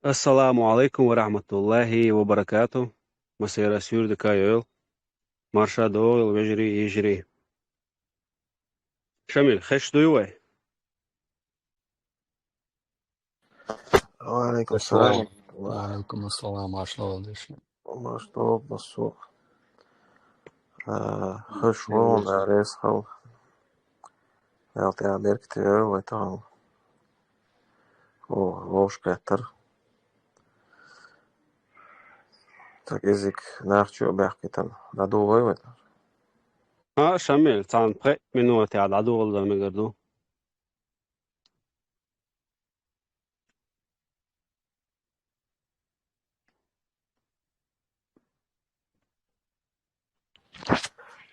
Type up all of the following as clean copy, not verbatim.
Assalamu alaikum wa rahmatullahi wa barakatuh. Monsieur Rasul de Kayoel. Marshad oil vejri ijri. Shamil, خش دوي. وعليكم السلام Assalam. ورحمة الله. Alaikum assalam. Ashlavadish. Что بصو خشون رئيس خل يعطي عبير كتير ويتعال ووش كتر tak إزيك ناخشو بحكي تن لدوغي ويتر Shamil, تعال بقى منو تعال عدو والله مقردو.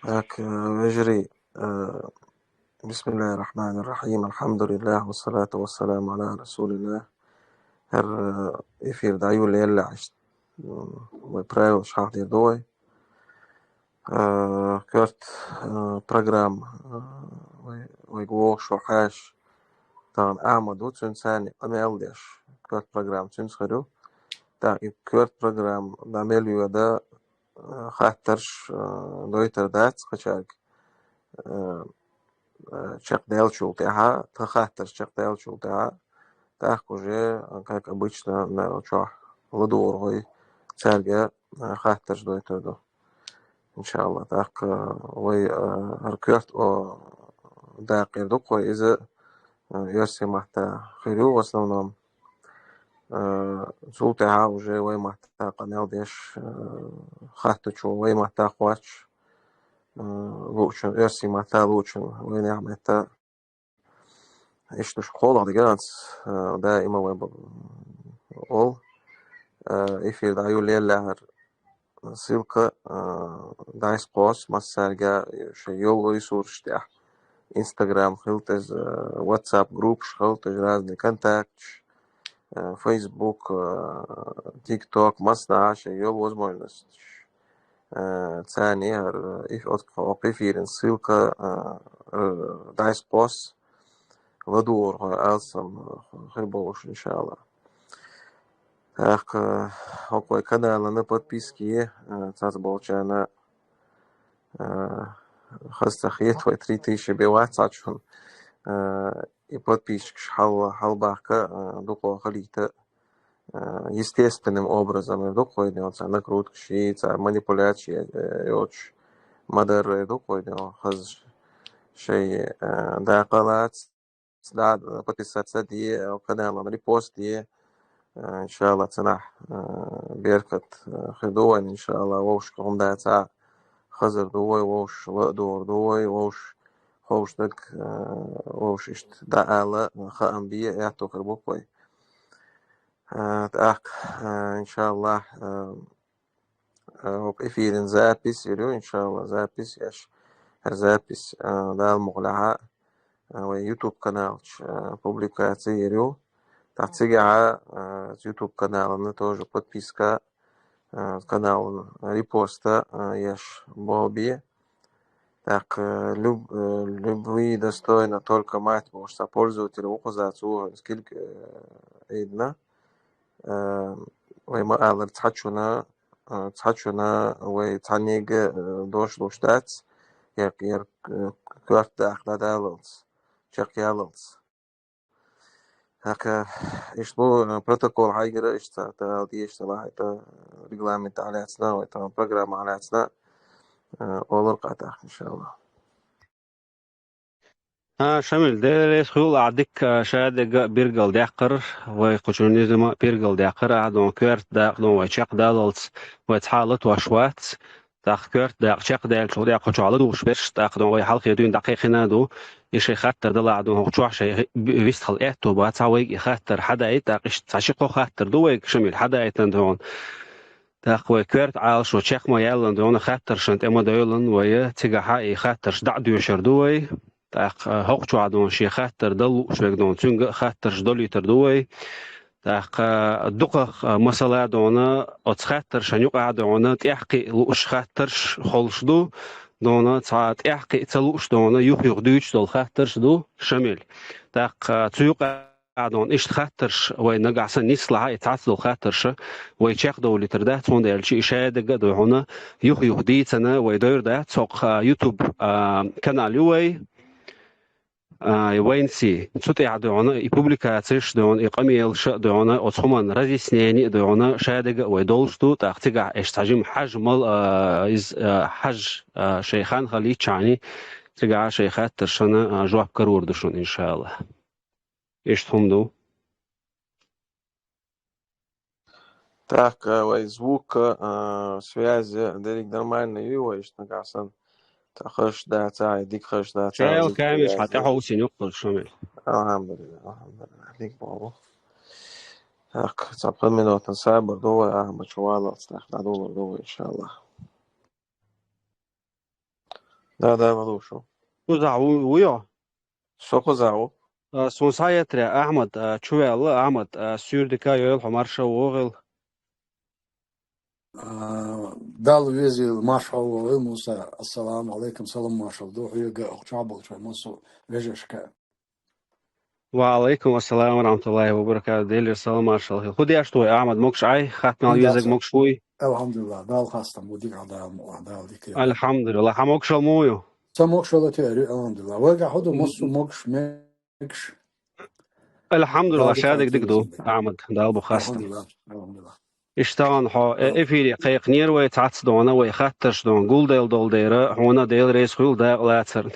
هاك وجري بسم الله الرحمن الرحيم الحمد لله والصلاة والسلام على رسول الله هر إفير دايو ليلة عشت وبرايو شهر دوي كرت برنامج ويقوه شو حاش تان أحمد وتشن ساني أنا ألديش كرت برنامج تشن خدو تا كرت برنامج بعمل يودا خاطرش دويتر دات خشاك شق ديل شولتها تخاطرش شق ديل شولتها تأخذ как обычно на чах лодорой царга خاطرش دويتر دو إن شاء الله تاك وي هركرت أو داقير دوق إذا يرسي محتا خيرو в основном سولتها уже وي محتا قنال ديش خاتشو وي محتا خواش لوچن يرسي محتا لوچن وي نعمتا إيش تشخول هذا جانس دائما وي أول إفير دايو ليلة Ссылка дайс қос массарга шайол ресурсштях. Инстаграм хилтез, WhatsApp групп хилтез разные контакты, Facebook, TikTok масна шайол возможность. Цани от эфирен ссылка дайс қос ладур алсам херболуш иншаллах. Так, около канала на подписке, цац болчана, хастахет, 3000 биват, цачун, и подписчик халбака, дуко халита, естественным образом, дуко идёт, накрутка, шица, манипуляция, йоч, мадар, дуко идёт, хаз, шей, дакалат, да, подписаться, ди, канала, репост, ди, إن شاء الله تنح بيركت خدوين إن شاء الله ووش قوم دا تاع خزر دوي ووش دور دوي ووش خوش دك ووش إشت دا آلا خام بيه يعطو خربوكوي تأك إن شاء الله هوب إفيرين زابس يريو إن شاء الله زابس يش هر زابس دا المغلعة ويوتيوب قناة публикации يريو تحتيجي على يوتيوب каналنا тоже подписка канал репоста еш Бобби. Так, любые достойно только мать, потому что пользователь указать сколько идна. وما أقدر تحشونا وتعنيق دوش لوشتات ير كارت أخذ دالنس شق يالنس هكا إشتو بروتوكول هايجر إشتا تغالدي إشتا لا هيتا ريغلامنت على أتنا ويتا بروجرام على أتنا أولر قاتا إن شاء الله Shamil, ده خيول عدك شاد بيرجل داقر وقشونيزم بيرجل داقر عدون كيرت داقدون وشق داللز وتحالت وشوات داق كيرت داق شق دال شو داق قشعلد وشبرش داقدون ويحلق يدون دقيقنا دو يشي خاطر دل عدون هو شيء بيستخل إعتو باتساوي خاطر حدا يتاقش تعشقه خاطر دويك شميل حدا يتندون داق وكيرت عال شو شق ما يلن دون خاطر شنت إما دولن ويا تجاه خاطر دعدو شردوي تاق هوقشو عدون شي خاطر دلو شوك دون تونغ خاطر دولي تردوي تاق دقة مسألة دونا أتخاطر شنيق عدونا تحقي لوش خاطرش خلص دونا تحقي تلوش دونا يوح يغدوش دول خاطرش دو شميل تاق تيوق بعدون إيش خاطرش وينقعسن نسلها يتعسلو خاطرش ويشيخدو اللي تردات صون ديال شي إشادة قدو هنا يخ ديتنا ويدور دات سوق يوتيوب كانال يوي وين سي صوت يعدو هنا يبوبليكاتيش دون إقاميل ش دو هنا أصحمان رزي سنيني دو هنا شادة ويدولشتو تاختيقع إيش تجيم حجم إز حج شيخان خلي تشاني تقع شيخات ترشنا جواب كرور دشون إن شاء الله إيش تهمدو Так, звук, связи, Дерек нормально виваешь, нагасан. Тахаш да цай, дикхаш да цай, شايل дик كامل حتى связи. حوسين يقتل شمال Alhamdulillah, дик бабу. Так, цапхан минутан сабр, дова, мачуала, стах, да, дова, иншаллах. Да, Валушу. وزعو Шоко зау. سونسايا ترى أحمد شوي الله أحمد سيردكا يويل حمارشة وغل دال ويزي ماشاء الله موسى السلام عليكم سلام ماشاء الله دوح يقع أخشابل شوي موسى رجشك وعليكم السلام ورحمة الله وبركاته ديلي السلام ما شاء الله خدي أشتوي أحمد موكش عاي خاتم على يزق موكش شوي الحمد لله دال خاصة موديك دال ديك الحمد لله حموكش المويو سموكش ولا تيري الحمد لله وقع حدو موسى موكش ميكش الحمد لله دال ديك شادك عيتي دقدو بزنك أحمد دال الحمد بخاستم لله الحمد لله اشتغل حو إفيري قيق نير ويتعطس دونا ويخاتش دون قول ديل دول ديرا هونا ديل ريس خيول دا لا تسرن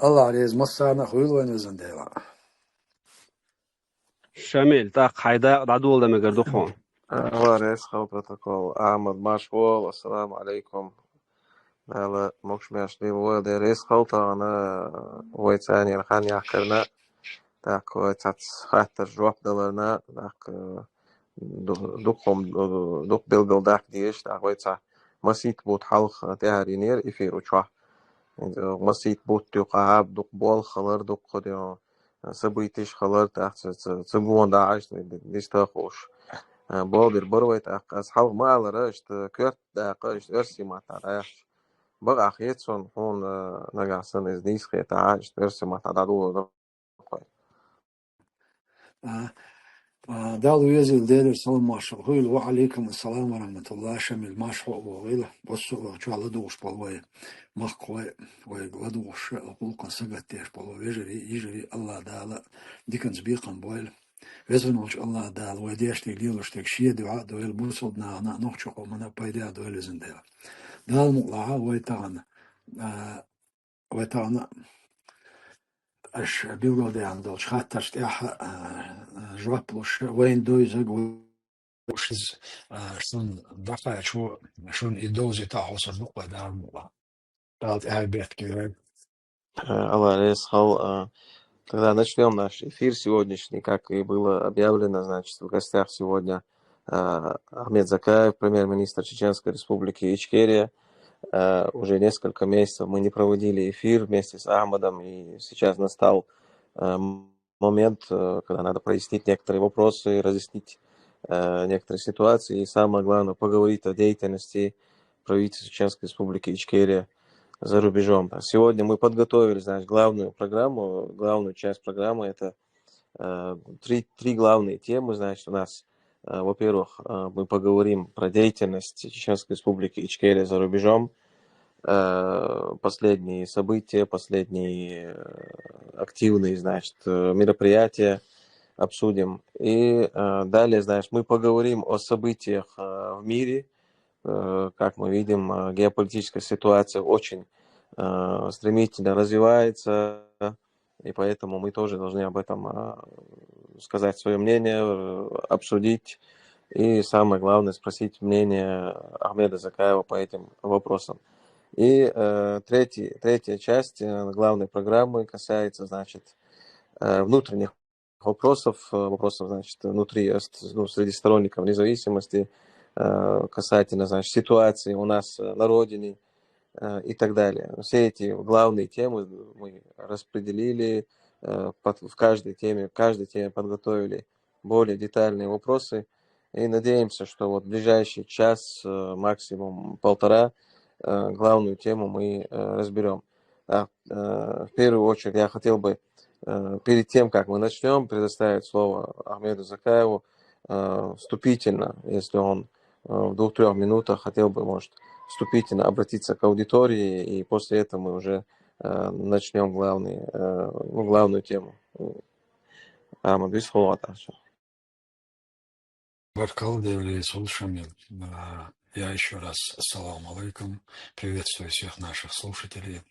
الله عليز مصانا خويل وين وزن ديلا شامل تاق حيدا دعدول دا مقردو خون Варес, хал протокол. Ахмад Машвол, ассаламу алейкум. Дала, мокш мяшли воя де рес халта, она войцани архан яхкарна. Так, цац хаттер жвап даларна. Так, дук билгал дак диеш. Так, войца масит бут халх тяхаринер эфир учва. مسيت بوت قعاب دوق بول خلر دوق خديو سبيتش خلر تحت سبوان داعش ديش تاخوش بول بير بروي تاق أصحاب ما على رشت كرت داقش أرسي ما تعرفش بقى خيتسون هون نجع سنة ديس خيت عاش أرسي ما تعرفوا دال ويزي الدير سلام ماشاء الله وعليكم السلام ورحمة الله شمل ماشاء الله بصوا شو على دوش بالوي مخوي ويقودوش قلقن سقتيش بالوي يجري الله دالا ديكن زبيقن بويل وزنوش الله دال ويديش تقليلوش تكشيه دعاء دويل بوصلنا أنا نخشق ومنا بايديا دويل زنديل دال مقلعة ويتانا أش بيقول ده عندو شخاطر تاح جوابلوش وين دويزق وش شلون دقة شلون يدوزي تاعو صدق ده الموضوع قالت بيت كده الله рез хал. Тогда начнем наш эфир сегодняшний, как и было объявлено, значит, в гостях сегодня Ахмед Закаев, премьер-министр Чеченской Республики Ичкерия. Уже несколько месяцев мы не проводили эфир вместе с Ахмадом, и сейчас настал момент, когда надо прояснить некоторые вопросы, разъяснить некоторые ситуации, и самое главное, поговорить о деятельности правительства Чеченской Республики Ичкерия за рубежом. Сегодня мы подготовили, значит, главную программу, главную часть программы, это три главные темы, значит, у нас. Во-первых, мы поговорим про деятельность Чеченской Республики Ичкерия за рубежом, последние события, последние активные, значит, мероприятия обсудим. И далее, значит, мы поговорим о событиях в мире. Как мы видим, геополитическая ситуация очень стремительно развивается, и поэтому мы тоже должны об этом сказать свое мнение, обсудить, и самое главное, спросить мнение Ахмеда Закаева по этим вопросам. И третья часть главной программы касается, значит, внутренних вопросов, значит, внутри, среди сторонников независимости, касательно, значит, ситуации у нас на родине и так далее. Все эти главные темы мы распределили, в каждой теме подготовили более детальные вопросы, и надеемся, что вот в ближайший час, максимум полтора, главную тему мы разберем. В первую очередь я хотел бы Перед тем, как мы начнем, предоставить слово Ахмеду Закаеву вступительно, если он в 2-3 минутах хотел бы, может, вступительно обратиться к аудитории, и после этого мы уже начнем главную тему. Ахмед, без слова. Баркал Девли слушами. Я еще раз ассаламу алейкум. Приветствую всех наших слушателей,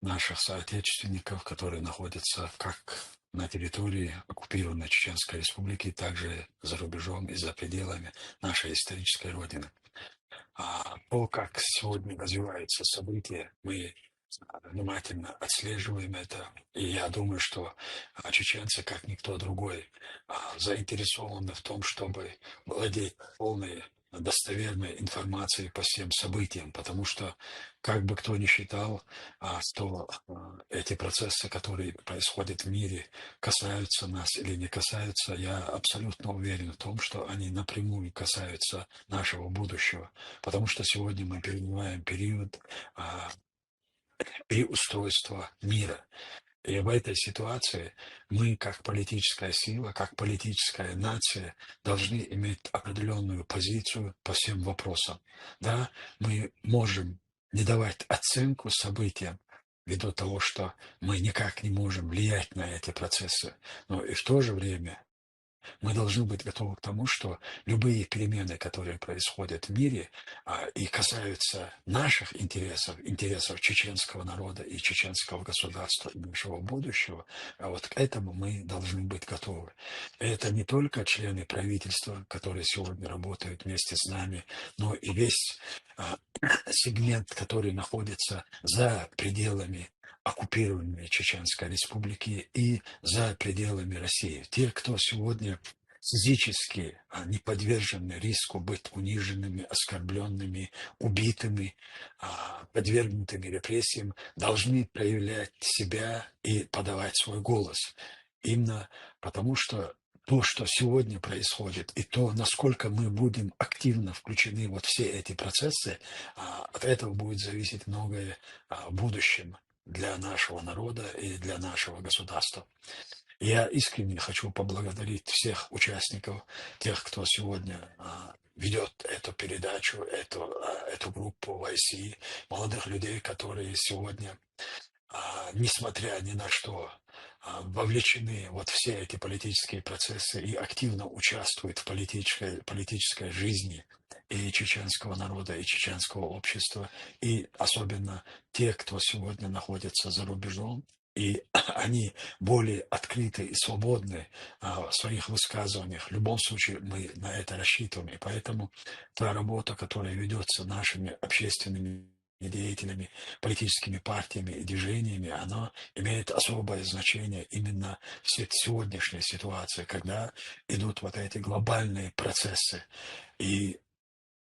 наших соотечественников, которые находятся как на территории оккупированной Чеченской Республики, также за рубежом и за пределами нашей исторической родины. То, как сегодня развиваются события, мы внимательно отслеживаем это. И я думаю, что чеченцы, как никто другой, заинтересованы в том, чтобы владеть полной достоверной информацией по всем событиям, потому что, как бы кто ни считал, что эти процессы, которые происходят в мире, касаются нас или не касаются, я абсолютно уверен в том, что они напрямую касаются нашего будущего, потому что сегодня мы переживаем период переустройства мира. И в этой ситуации мы, как политическая сила, как политическая нация, должны иметь определенную позицию по всем вопросам. Да, мы можем не давать оценку событиям, ввиду того, что мы никак не можем влиять на эти процессы, но и в то же время мы должны быть готовы к тому, что любые перемены, которые происходят в мире и касаются наших интересов, интересов чеченского народа и чеченского государства и нашего будущего, вот к этому мы должны быть готовы. Это не только члены правительства, которые сегодня работают вместе с нами, но и весь сегмент, который находится за пределами оккупированной Чеченской Республики и за пределами России. Те, кто сегодня физически не подвержены риску быть униженными, оскорбленными, убитыми, подвергнутыми репрессиям, должны проявлять себя и подавать свой голос. Именно потому, что то, что сегодня происходит, и то, насколько мы будем активно включены вот все эти процессы, от этого будет зависеть многое в будущем для нашего народа и для нашего государства. Я искренне хочу поблагодарить всех участников, тех, кто сегодня ведет эту передачу, эту группу в ICE, молодых людей, которые сегодня, несмотря ни на что, вовлечены вот все эти политические процессы и активно участвуют в политической жизни и чеченского народа, и чеченского общества, и особенно те, кто сегодня находится за рубежом, и они более открыты и свободны в своих высказываниях. В любом случае мы на это рассчитываем, и поэтому та работа, которая ведется нашими общественными деятелями, политическими партиями и движениями, она имеет особое значение именно в сегодняшней ситуации, когда идут вот эти глобальные процессы. И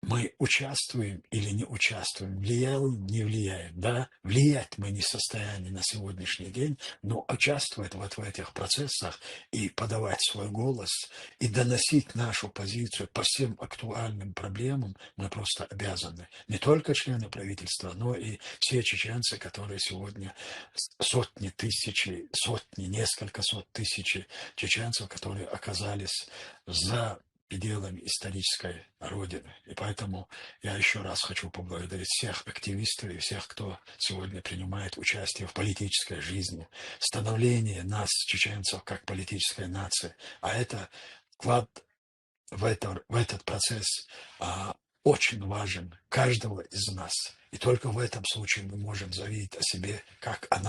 мы участвуем или не участвуем, влияем, не влияем, да? Влиять мы не в состоянии на сегодняшний день, но участвовать вот в этих процессах и подавать свой голос, и доносить нашу позицию по всем актуальным проблемам мы просто обязаны. Не только члены правительства, но и все чеченцы, которые сегодня сотни тысяч, несколько сот тысяч чеченцев, которые оказались за пределами исторической родины. И поэтому я еще раз хочу поблагодарить всех активистов и всех, кто сегодня принимает участие в политической жизни, становлении нас, чеченцев, как политической нации. А это вклад в этот процесс очень важен каждого из нас. И только в этом случае мы можем заявить о себе как о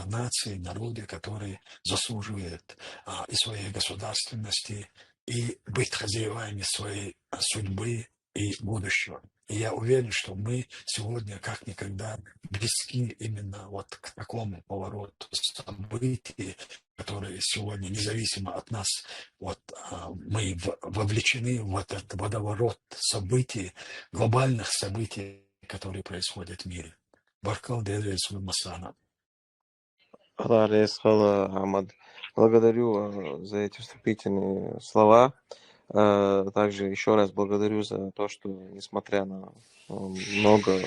нации, народе, который заслуживает и своей государственности, и быть хозяевами своей судьбы и будущего. И я уверен, что мы сегодня как никогда близки именно вот к такому повороту событий, которые сегодня, независимо от нас, вот мы вовлечены в этот водоворот событий, глобальных событий, которые происходят в мире. Баркал Дедрис Масана. Ахмад, благодарю за эти вступительные слова. Также еще раз благодарю за то, что, несмотря на много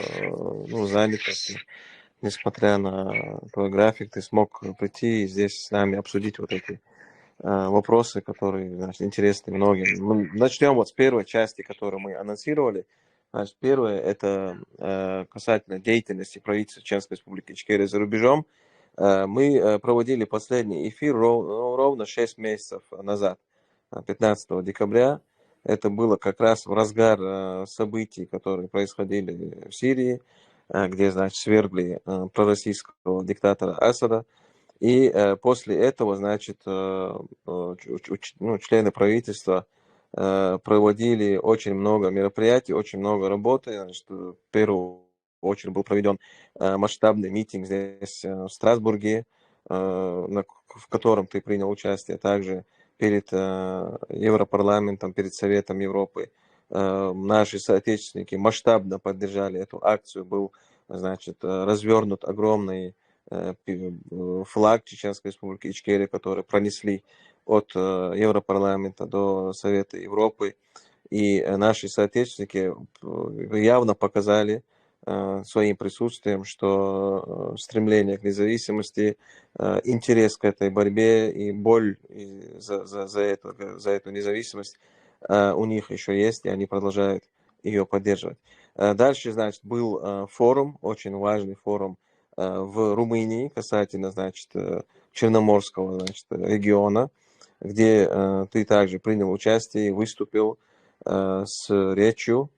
занятости, несмотря на твой график, ты смог прийти и здесь с нами обсудить вот эти вопросы, которые, значит, интересны многим. Мы начнем вот с первой части, которую мы анонсировали. Значит, первое – это касательно деятельности правительства Чеченской Республики Ичкерия за рубежом. Мы проводили последний эфир ровно 6 месяцев назад, 15 декабря. Это было как раз в разгар событий, которые происходили в Сирии, где, значит, свергли пророссийского диктатора Асада. И после этого, значит, члены правительства проводили очень много мероприятий, очень много работы. Значит, в первую очередь был проведен масштабный митинг здесь, в Страсбурге, в котором ты принял участие также перед Европарламентом, перед Советом Европы. Наши соотечественники масштабно поддержали эту акцию. Был, значит, развернут огромный флаг Чеченской Республики Ичкерия, который пронесли от Европарламента до Совета Европы. И наши соотечественники явно показали своим присутствием, что стремление к независимости, интерес к этой борьбе и боль за эту независимость у них еще есть, и они продолжают ее поддерживать. Дальше, значит, был форум, очень важный форум в Румынии касательно, значит, Черноморского, значит, региона, где ты также принял участие и выступил с речью.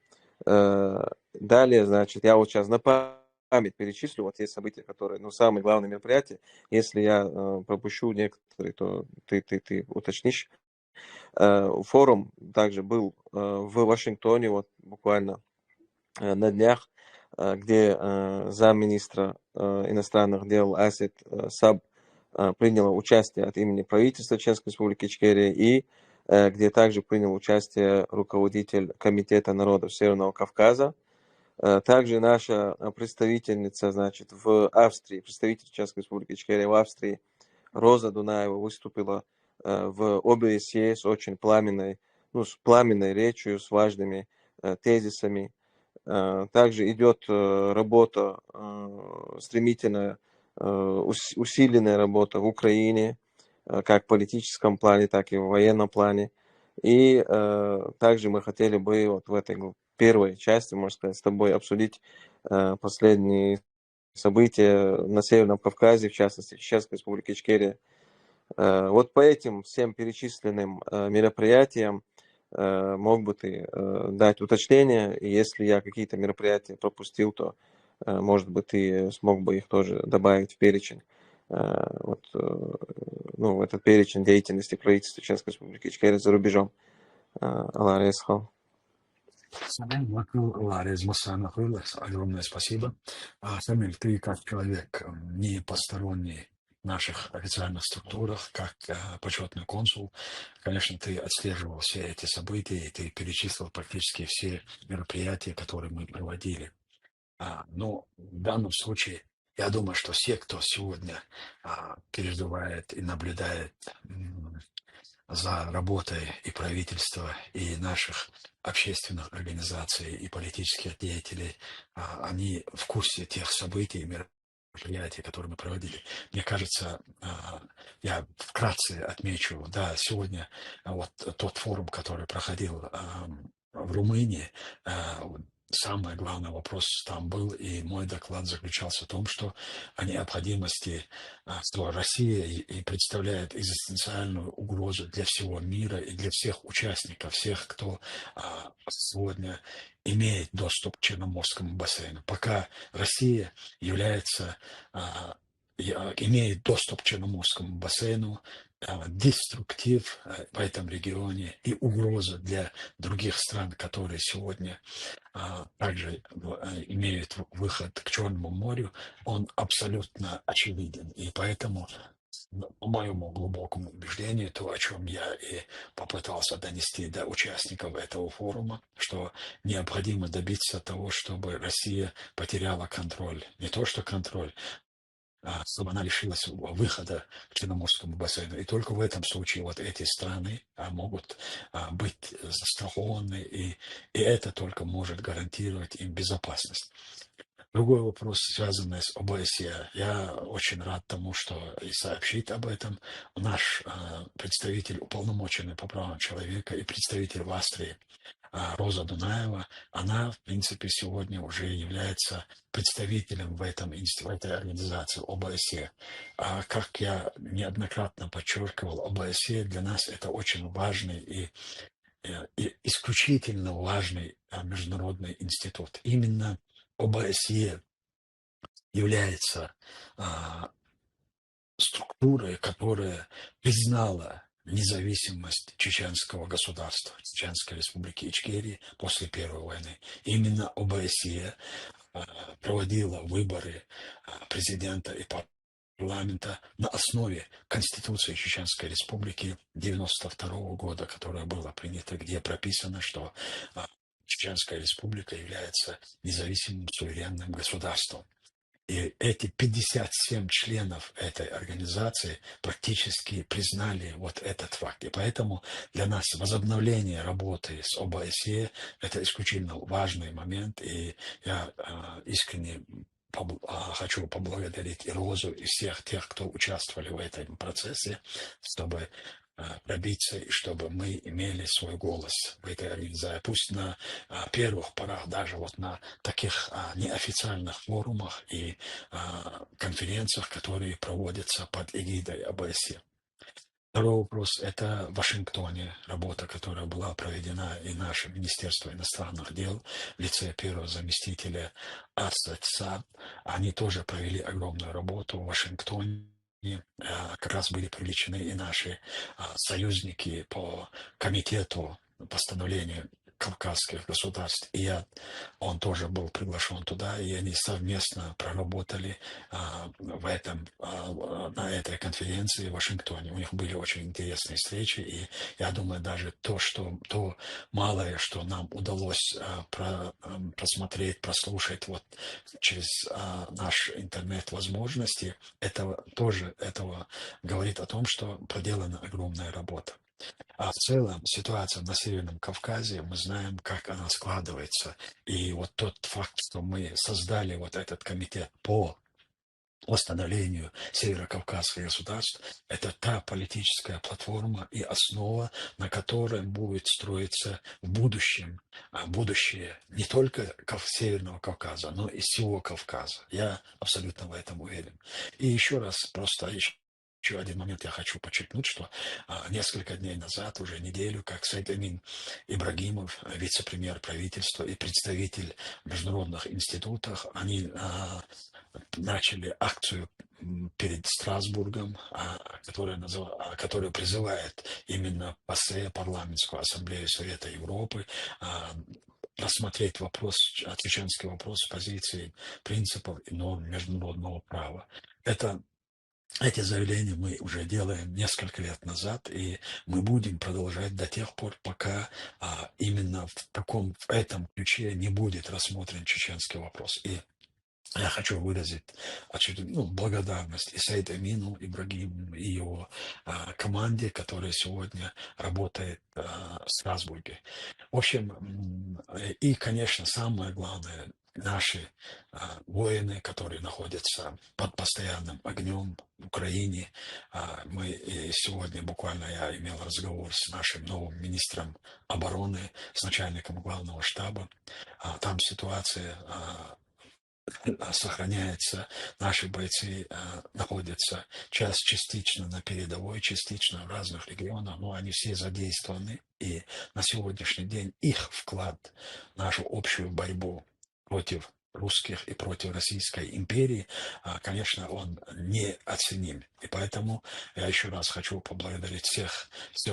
Далее, значит, я вот сейчас на память перечислю вот те события, которые, ну, самые главные мероприятия. Если я пропущу некоторые, то ты уточнишь. Форум также был в Вашингтоне, вот буквально на днях, где замминистра иностранных дел Асет Саб приняла участие от имени правительства Чеченской Республики Ичкерия, и где также принял участие руководитель Комитета народов Северного Кавказа. Также наша представительница, значит, в Австрии, представитель Чеченской Республики Ичкерия в Австрии, Роза Дунаева, выступила в ОБСЕ с очень пламенной, ну, с пламенной речью, с важными тезисами. Также идет работа, стремительная, усиленная работа в Украине, как в политическом плане, так и в военном плане. И также мы хотели бы вот в этой первой части, можно сказать, с тобой обсудить последние события на Северном Кавказе, в частности, в Чеченской Республике Ичкерия. Вот по этим всем перечисленным мероприятиям мог бы ты дать уточнение, и если я какие-то мероприятия пропустил, то, может быть, ты смог бы их тоже добавить в перечень, вот, ну, в этот перечень деятельности правительства Чеченской Республики Ичкерия за рубежом. Аллах Ресхал. Огромное спасибо. Самиль, ты как человек не посторонний в наших официальных структурах, как почетный консул, конечно, ты отслеживал все эти события, и ты перечислил практически все мероприятия, которые мы проводили. Но в данном случае я думаю, что все, кто сегодня переживает и наблюдает за работой и правительства, и наших общественных организаций, и политических деятелей, они в курсе тех событий и мероприятий, которые мы проводили. Мне кажется, я вкратце отмечу, да, сегодня вот тот форум, который проходил в Румынии, самый главный вопрос там был, и мой доклад заключался в том, что о необходимости, что Россия и представляет экзистенциальную угрозу для всего мира и для всех участников, всех, кто сегодня имеет доступ к Черноморскому бассейну. Пока Россия является, имеет доступ к Черноморскому бассейну, деструктив в этом регионе и угроза для других стран, которые сегодня также имеют выход к Черному морю, он абсолютно очевиден. И поэтому, по моему глубокому убеждению, то, о чем я и попытался донести до участников этого форума, что необходимо добиться того, чтобы Россия потеряла контроль. Не то, что контроль, чтобы она лишилась выхода к Черноморскому бассейну. И только в этом случае вот эти страны могут быть застрахованы, и это только может гарантировать им безопасность. Другой вопрос, связанный с ОБСЕ. Я очень рад тому, что и сообщить об этом. Наш представитель, уполномоченный по правам человека и представитель в Австрии Роза Дунаева, она, в принципе, сегодня уже является представителем в этой организации ОБСЕ. А как я неоднократно подчеркивал, ОБСЕ для нас это очень важный и исключительно важный международный институт. Именно ОБСЕ является структурой, которая признала независимость чеченского государства, Чеченской республики Ичкерии после Первой войны. Именно ОБСЕ проводила выборы президента и парламента на основе Конституции Чеченской Республики 1992 года, которая была принята, где прописано, что Чеченская Республика является независимым суверенным государством. И эти 57 членов этой организации практически признали вот этот факт. И поэтому для нас возобновление работы с ОБСЕ – это исключительно важный момент. И я искренне хочу поблагодарить и Розу, и всех тех, кто участвовали в этом процессе, чтобы пробиться, и чтобы мы имели свой голос в этой организации. Пусть на первых порах, даже вот на таких неофициальных форумах и конференциях, которые проводятся под эгидой ОБСЕ. Второй вопрос – это в Вашингтоне работа, которая была проведена и наше Министерство иностранных дел в лице первого заместителя Асад. Они тоже провели огромную работу в Вашингтоне. Как раз были привлечены и наши союзники по комитету постановления кавказских государств. И он тоже был приглашен туда, и они совместно проработали на этой конференции в Вашингтоне. У них были очень интересные встречи, и я думаю, даже то малое, что нам удалось просмотреть, прослушать вот через наш интернет-возможности, этого говорит о том, что проделана огромная работа. А в целом ситуация на Северном Кавказе, мы знаем, как она складывается. И вот тот факт, что мы создали вот этот комитет по восстановлению северокавказских государств, это та политическая платформа и основа, на которой будет строиться в будущем будущее не только Северного Кавказа, но и всего Кавказа. Я абсолютно в этом уверен. И еще раз, еще один момент я хочу подчеркнуть, что несколько дней назад, уже неделю, как Саид Амин Ибрагимов, вице-премьер правительства и представитель международных институтов, они начали акцию перед Страсбургом, которая призывает именно ПАСЕ, Парламентскую ассамблею Совета Европы, рассмотреть чеченский вопрос с позиции принципов и норм международного права. Эти заявления мы уже делаем несколько лет назад, и мы будем продолжать до тех пор, пока именно в этом ключе не будет рассмотрен чеченский вопрос. И я хочу выразить благодарность и Саиду Амину Ибрагимову, и его команде, которая сегодня работает в Страсбурге. В общем, и, конечно, самое главное, наши воины, которые находятся под постоянным огнем в Украине. Сегодня буквально я имел разговор с нашим новым министром обороны, с начальником главного штаба. Там ситуация сохраняется, наши бойцы находятся частично на передовой, частично в разных регионах, но они все задействованы, и на сегодняшний день их вклад в нашу общую борьбу против русских и против Российской империи, конечно, он неоценим. И поэтому я еще раз хочу поблагодарить всех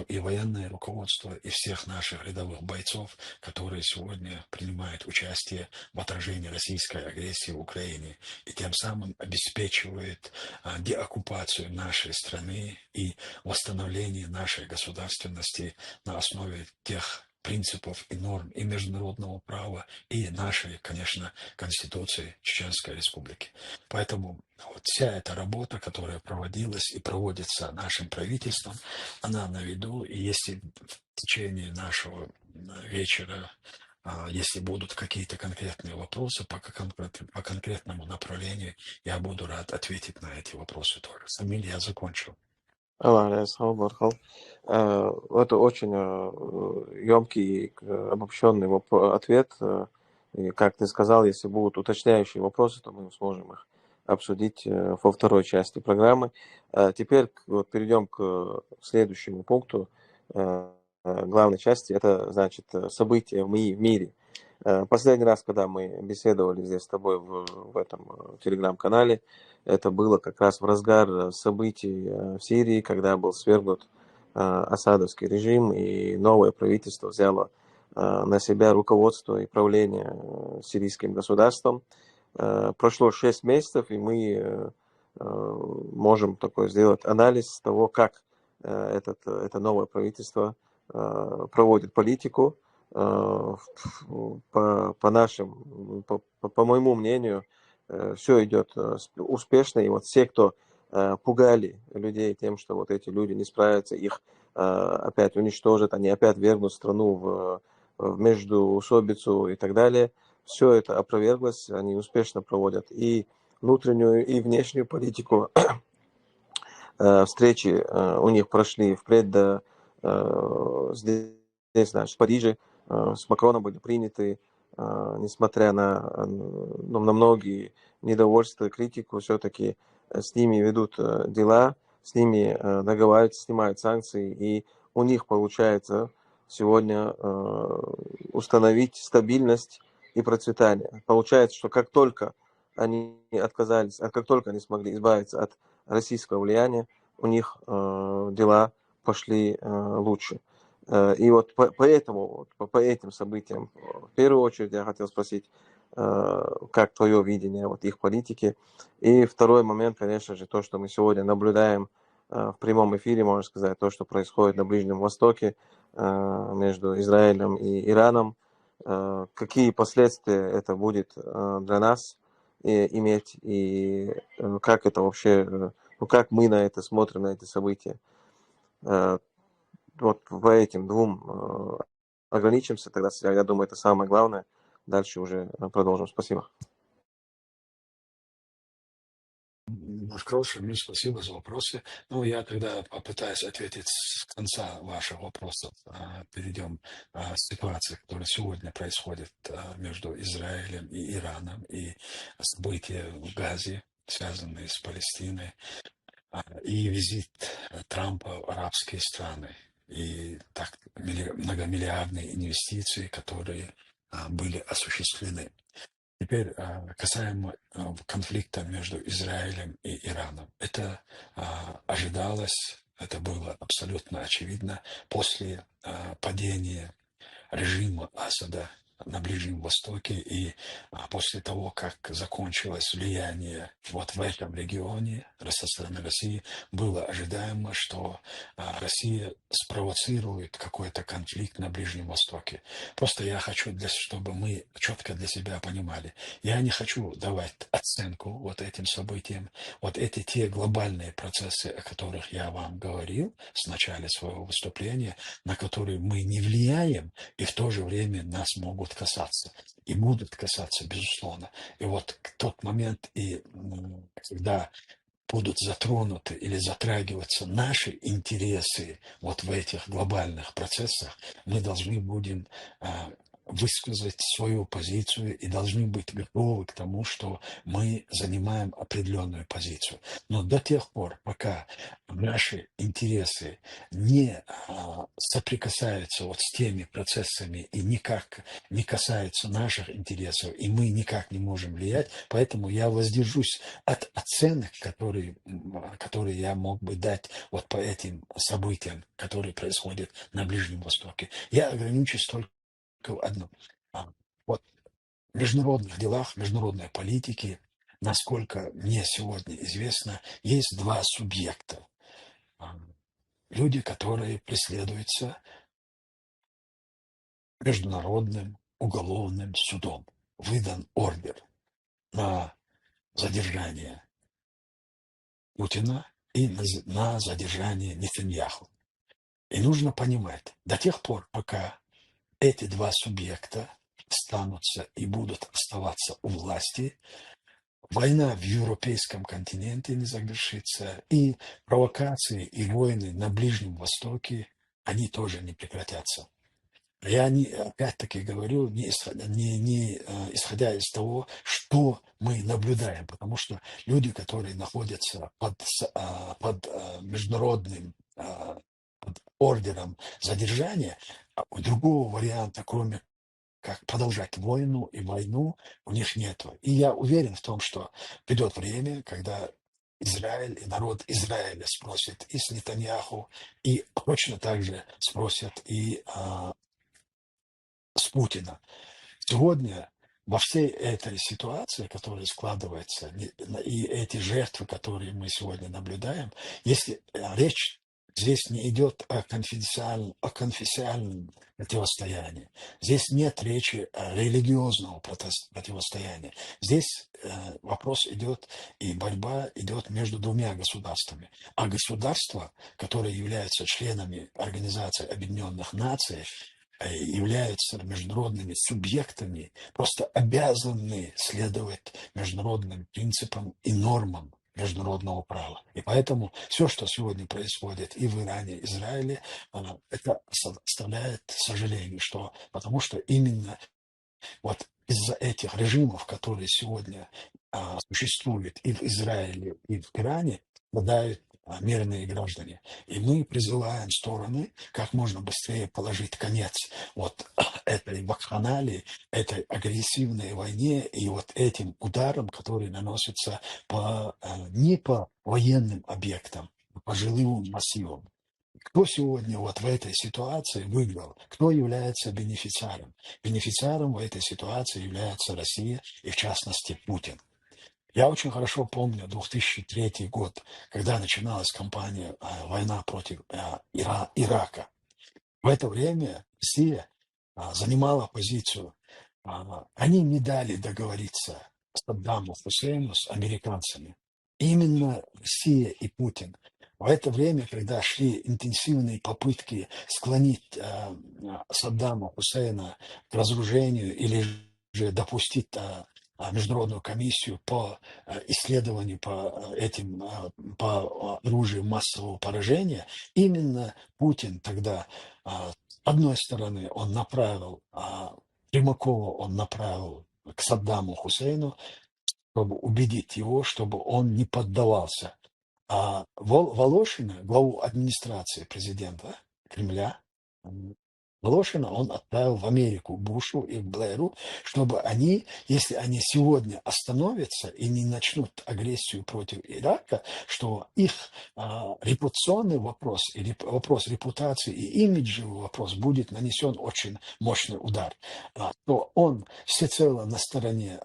и военное руководство, и всех наших рядовых бойцов, которые сегодня принимают участие в отражении российской агрессии в Украине и тем самым обеспечивают деоккупацию нашей страны и восстановление нашей государственности на основе тех принципов и норм и международного права, и нашей, конечно, Конституции Чеченской Республики. Поэтому вот вся эта работа, которая проводилась и проводится нашим правительством, она на виду, и если в течение нашего вечера Если будут какие-то конкретные вопросы по конкретному направлению, я буду рад ответить на эти вопросы тоже. Самиль, я закончил. Это очень емкий, обобщенный ответ. И, как ты сказал, если будут уточняющие вопросы, то мы сможем их обсудить во второй части программы. Теперь вот перейдем к следующему пункту главной части. Это, значит, события в мире. Последний раз, когда мы беседовали здесь с тобой в этом телеграм-канале, это было как раз в разгар событий в Сирии, когда был свергнут асадовский режим, и новое правительство взяло на себя руководство и правление сирийским государством. Прошло 6 месяцев, и мы можем такой сделать анализ того, как это новое правительство проводит политику. По моему мнению, все идет успешно, и вот все, кто пугали людей тем, что вот эти люди не справятся, их опять уничтожат, они опять вернут страну в междоусобицу и так далее, все это опроверглось, они успешно проводят и внутреннюю, и внешнюю политику. Встречи у них прошли впредь до здесь, значит, в Париже, с Макроном были приняты, несмотря на многие недовольства и критику, все-таки с ними ведут дела, с ними договариваются, снимают санкции, и у них получается сегодня установить стабильность и процветание. Получается, что как только они отказались, как только они смогли избавиться от российского влияния, у них дела пошли лучше. И вот по этим событиям, в первую очередь, я хотел спросить, как твое видение вот их политики. И второй момент, конечно же, то, что мы сегодня наблюдаем в прямом эфире, можно сказать, то, что происходит на Ближнем Востоке между Израилем и Ираном. Какие последствия это будет для нас иметь, и как это вообще, как мы на это смотрим, на эти события. Вот по этим двум ограничимся, тогда я думаю, это самое главное. Дальше уже продолжим. Спасибо. Машкал, Шамиль, спасибо за вопросы. Ну, я тогда попытаюсь ответить с конца ваших вопросов. Перейдем к ситуации, которая сегодня происходит между Израилем и Ираном, и события в Газе, связанные с Палестиной, и визит Трампа в арабские страны, и так многомиллиардные инвестиции, которые были осуществлены. Теперь касаемо конфликта между Израилем и Ираном. Это ожидалось, это было абсолютно очевидно после падения режима Асада на Ближнем Востоке и после того, как закончилось влияние вот в этом регионе со стороны России, было ожидаемо, что Россия спровоцирует какой-то конфликт на Ближнем Востоке. Просто я хочу, чтобы мы четко для себя понимали. Я не хочу давать оценку вот этим событиям. Вот эти те глобальные процессы, о которых я вам говорил в начале своего выступления, на которые мы не влияем, и в то же время нас могут касаться. И будут касаться, безусловно. И вот тот момент, когда будут затронуты или затрагиваться наши интересы вот в этих глобальных процессах, мы должны будем высказать свою позицию и должны быть готовы к тому, что мы занимаем определенную позицию. Но до тех пор, пока наши интересы не соприкасаются вот с теми процессами и никак не касаются наших интересов, и мы никак не можем влиять, поэтому я воздержусь от оценок, которые я мог бы дать вот по этим событиям, которые происходят на Ближнем Востоке. Я ограничусь только в одном. Вот в международных делах, международной политике, насколько мне сегодня известно, есть два субъекта. Люди, которые преследуются Международным уголовным судом. Выдан ордер на задержание Путина и на задержание Нетаньяху. И нужно понимать, до тех пор, пока эти два субъекта останутся и будут оставаться у власти, война в европейском континенте не завершится, и провокации и войны на Ближнем Востоке, они тоже не прекратятся. Я не, опять-таки говорю, исходя из того, что мы наблюдаем, потому что люди, которые находятся под международным под ордером задержания, другого варианта, кроме как продолжать войну и войну, у них нет. И я уверен в том, что придет время, когда Израиль и народ Израиля спросит и с Нетаньяху, и точно так же спросят и с Путина. Сегодня во всей этой ситуации, которая складывается, и эти жертвы, которые мы сегодня наблюдаем, если речь здесь не идет о конфессиональном противостоянии, здесь нет речи о религиозного противостояния. Здесь вопрос идет, и борьба идет между двумя государствами. А государства, которые являются членами Организации Объединенных Наций, являются международными субъектами, просто обязаны следовать международным принципам и нормам международного права. И поэтому все, что сегодня происходит и в Иране, и Израиле, это составляет сожаление, потому что именно вот из-за этих режимов, которые сегодня существуют и в Израиле, и в Иране, страдают мирные граждане. И мы призываем стороны как можно быстрее положить конец вот этой вакханалии, этой агрессивной войне и вот этим ударам, которые наносятся не по военным объектам, а по жилым массивам. Кто сегодня вот в этой ситуации выиграл? Кто является бенефициаром? Бенефициаром в этой ситуации является Россия и, в частности, Путин. Я очень хорошо помню 2003 год, когда начиналась кампания «Война против Ирака». В это время Россия занимала позицию. Они не дали договориться Саддаму Хусейну с американцами. Именно Россия и Путин. В это время, когда шли интенсивные попытки склонить Саддама Хусейна к разоружению или же допустить международную комиссию по исследованию по оружию массового поражения, именно Путин тогда, с одной стороны, он направил, Примакова он направил к Саддаму Хусейну, чтобы убедить его, чтобы он не поддавался. А Волошина, главу администрации президента Кремля, Волошина он отправил в Америку Бушу и Блэру, чтобы они, если они сегодня остановятся и не начнут агрессию против Ирака, что их репутационный вопрос, или вопрос репутации и имиджевый вопрос будет нанесен очень мощный удар. То он всецело на стороне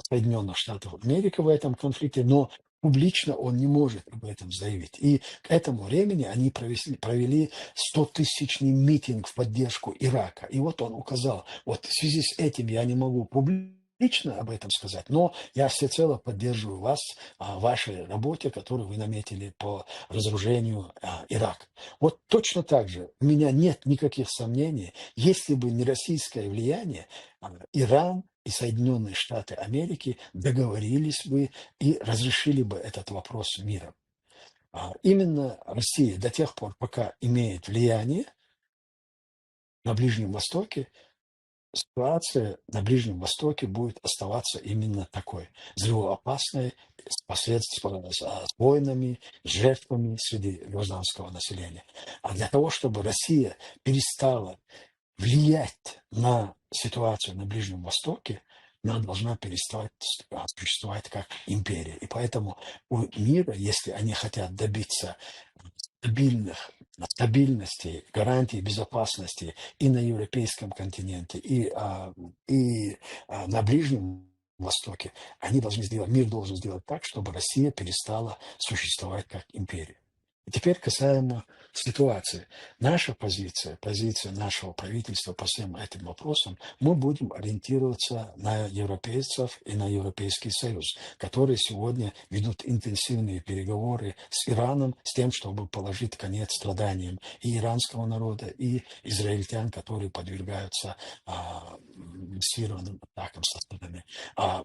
Соединенных Штатов Америки в этом конфликте, но публично он не может об этом заявить. И к этому времени они провели 100-тысячный митинг в поддержку Ирака. И вот он указал, вот в связи с этим я не могу публично об этом сказать, но я всецело поддерживаю вас в вашей работе, которую вы наметили по разоружению Ирака. Вот точно так же у меня нет никаких сомнений, если бы не российское влияние, Иран и Соединенные Штаты Америки договорились бы и разрешили бы этот вопрос миром. Именно Россия до тех пор, пока имеет влияние на Ближнем Востоке, ситуация на Ближнем Востоке будет оставаться именно такой, взрывоопасной, с войнами, с жертвами среди гражданского населения. А для того, чтобы Россия перестала влиять на ситуацию на Ближнем Востоке, она должна перестать существовать как империя. И поэтому у мира, если они хотят добиться стабильности, гарантий безопасности и на европейском континенте, и на Ближнем Востоке, мир должен сделать так, чтобы Россия перестала существовать как империя. Теперь касаемо ситуации. Наша позиция, позиция нашего правительства по всем этим вопросам, мы будем ориентироваться на европейцев и на Европейский Союз, которые сегодня ведут интенсивные переговоры с Ираном с тем, чтобы положить конец страданиям и иранского народа, и израильтян, которые подвергаются массированным атакам со стороны.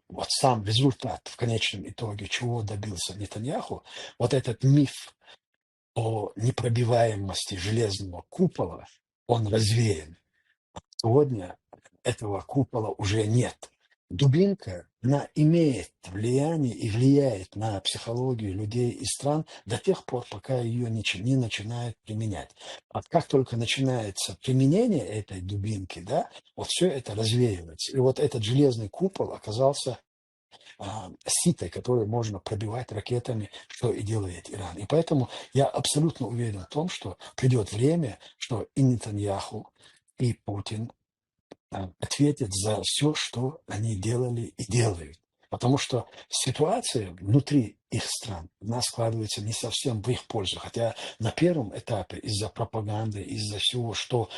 Вот сам результат в конечном итоге, чего добился Нетаньяху, вот этот миф о непробиваемости железного купола, он развеян. Сегодня этого купола уже нет. Дубинка, она имеет влияние и влияет на психологию людей и стран до тех пор, пока ее не начинают применять. А как только начинается применение этой дубинки, да, вот все это развеивается. И вот этот железный купол оказался ситой, которую можно пробивать ракетами, что и делает Иран. И поэтому я абсолютно уверен в том, что придет время, что и Нетаньяху, и Путин ответят за все, что они делали и делают. Потому что ситуация внутри их стран, она складывается не совсем в их пользу. Хотя на первом этапе из-за пропаганды, из-за всего, что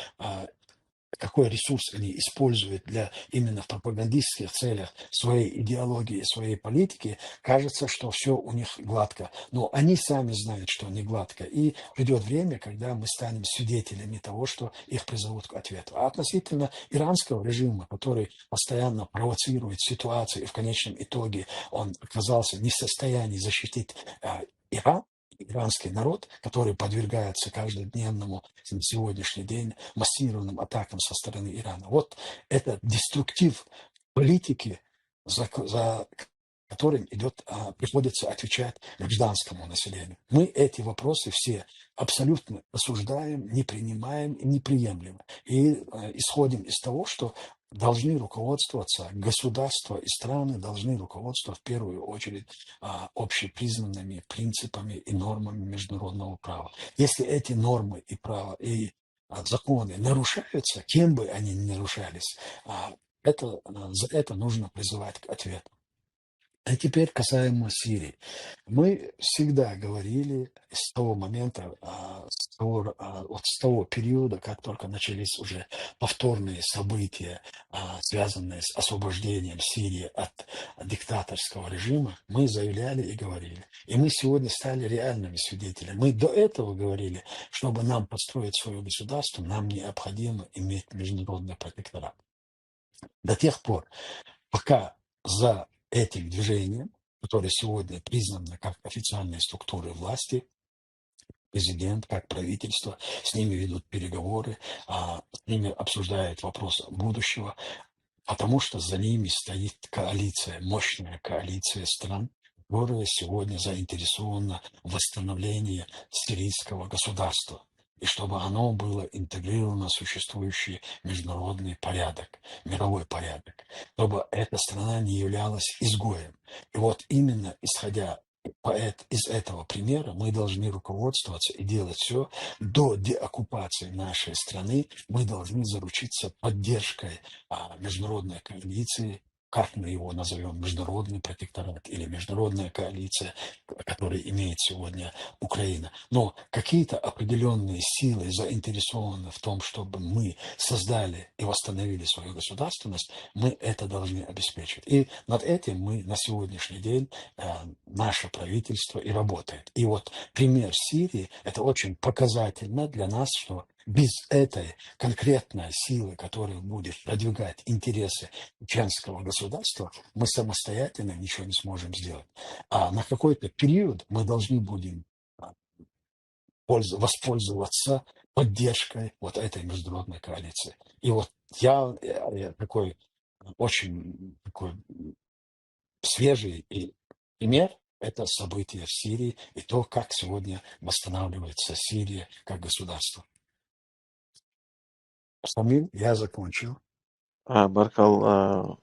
какой ресурс они используют для именно в пропагандистских целях своей идеологии, своей политики, кажется, что все у них гладко. Но они сами знают, что не гладко. И придет время, когда мы станем свидетелями того, что их призовут к ответу. А относительно иранского режима, который постоянно провоцирует ситуацию, и в конечном итоге он оказался не в состоянии защитить Иран, иранский народ, который подвергается каждодневному на сегодняшний день массированным атакам со стороны Ирана. Вот это деструктив политики, за которым приходится отвечать гражданскому населению. Мы эти вопросы все абсолютно осуждаем, не принимаем и не приемлем. И исходим из того, что должны руководствоваться государства и страны, должны руководствоваться в первую очередь общепризнанными принципами и нормами международного права. Если эти нормы и права и законы нарушаются, кем бы они ни нарушались, за это нужно призывать к ответу. А теперь касаемо Сирии. Мы всегда говорили с того момента, вот с того периода, как только начались уже повторные события, связанные с освобождением Сирии от диктаторского режима, мы заявляли и говорили. И мы сегодня стали реальными свидетелями. Мы до этого говорили, чтобы нам построить свое государство, нам необходимо иметь международный протекторат. До тех пор, пока за этим движением, которое сегодня признано как официальные структуры власти, президент, как правительство, с ними ведут переговоры, с ними обсуждают вопрос будущего, потому что за ними стоит коалиция, мощная коалиция стран, которая сегодня заинтересована в восстановлении сирийского государства, и чтобы оно было интегрировано в существующий международный порядок, мировой порядок, чтобы эта страна не являлась изгоем. И вот именно исходя из этого примера мы должны руководствоваться и делать все до деоккупации нашей страны. Мы должны заручиться поддержкой международной коалиции, как мы его назовем, международный протекторат или международная коалиция, которая имеет сегодня Украина. Но какие-то определенные силы заинтересованы в том, чтобы мы создали и восстановили свою государственность, мы это должны обеспечить. И над этим мы на сегодняшний день, наше правительство и работает. И вот пример Сирии, это очень показательно для нас, что без этой конкретной силы, которая будет продвигать интересы членского государства, мы самостоятельно ничего не сможем сделать. А на какой-то период мы должны будем воспользоваться поддержкой вот этой международной коалиции. И вот я такой очень такой свежий пример – это события в Сирии и то, как сегодня восстанавливается Сирия как государство. Самим, я закончил. Баркал,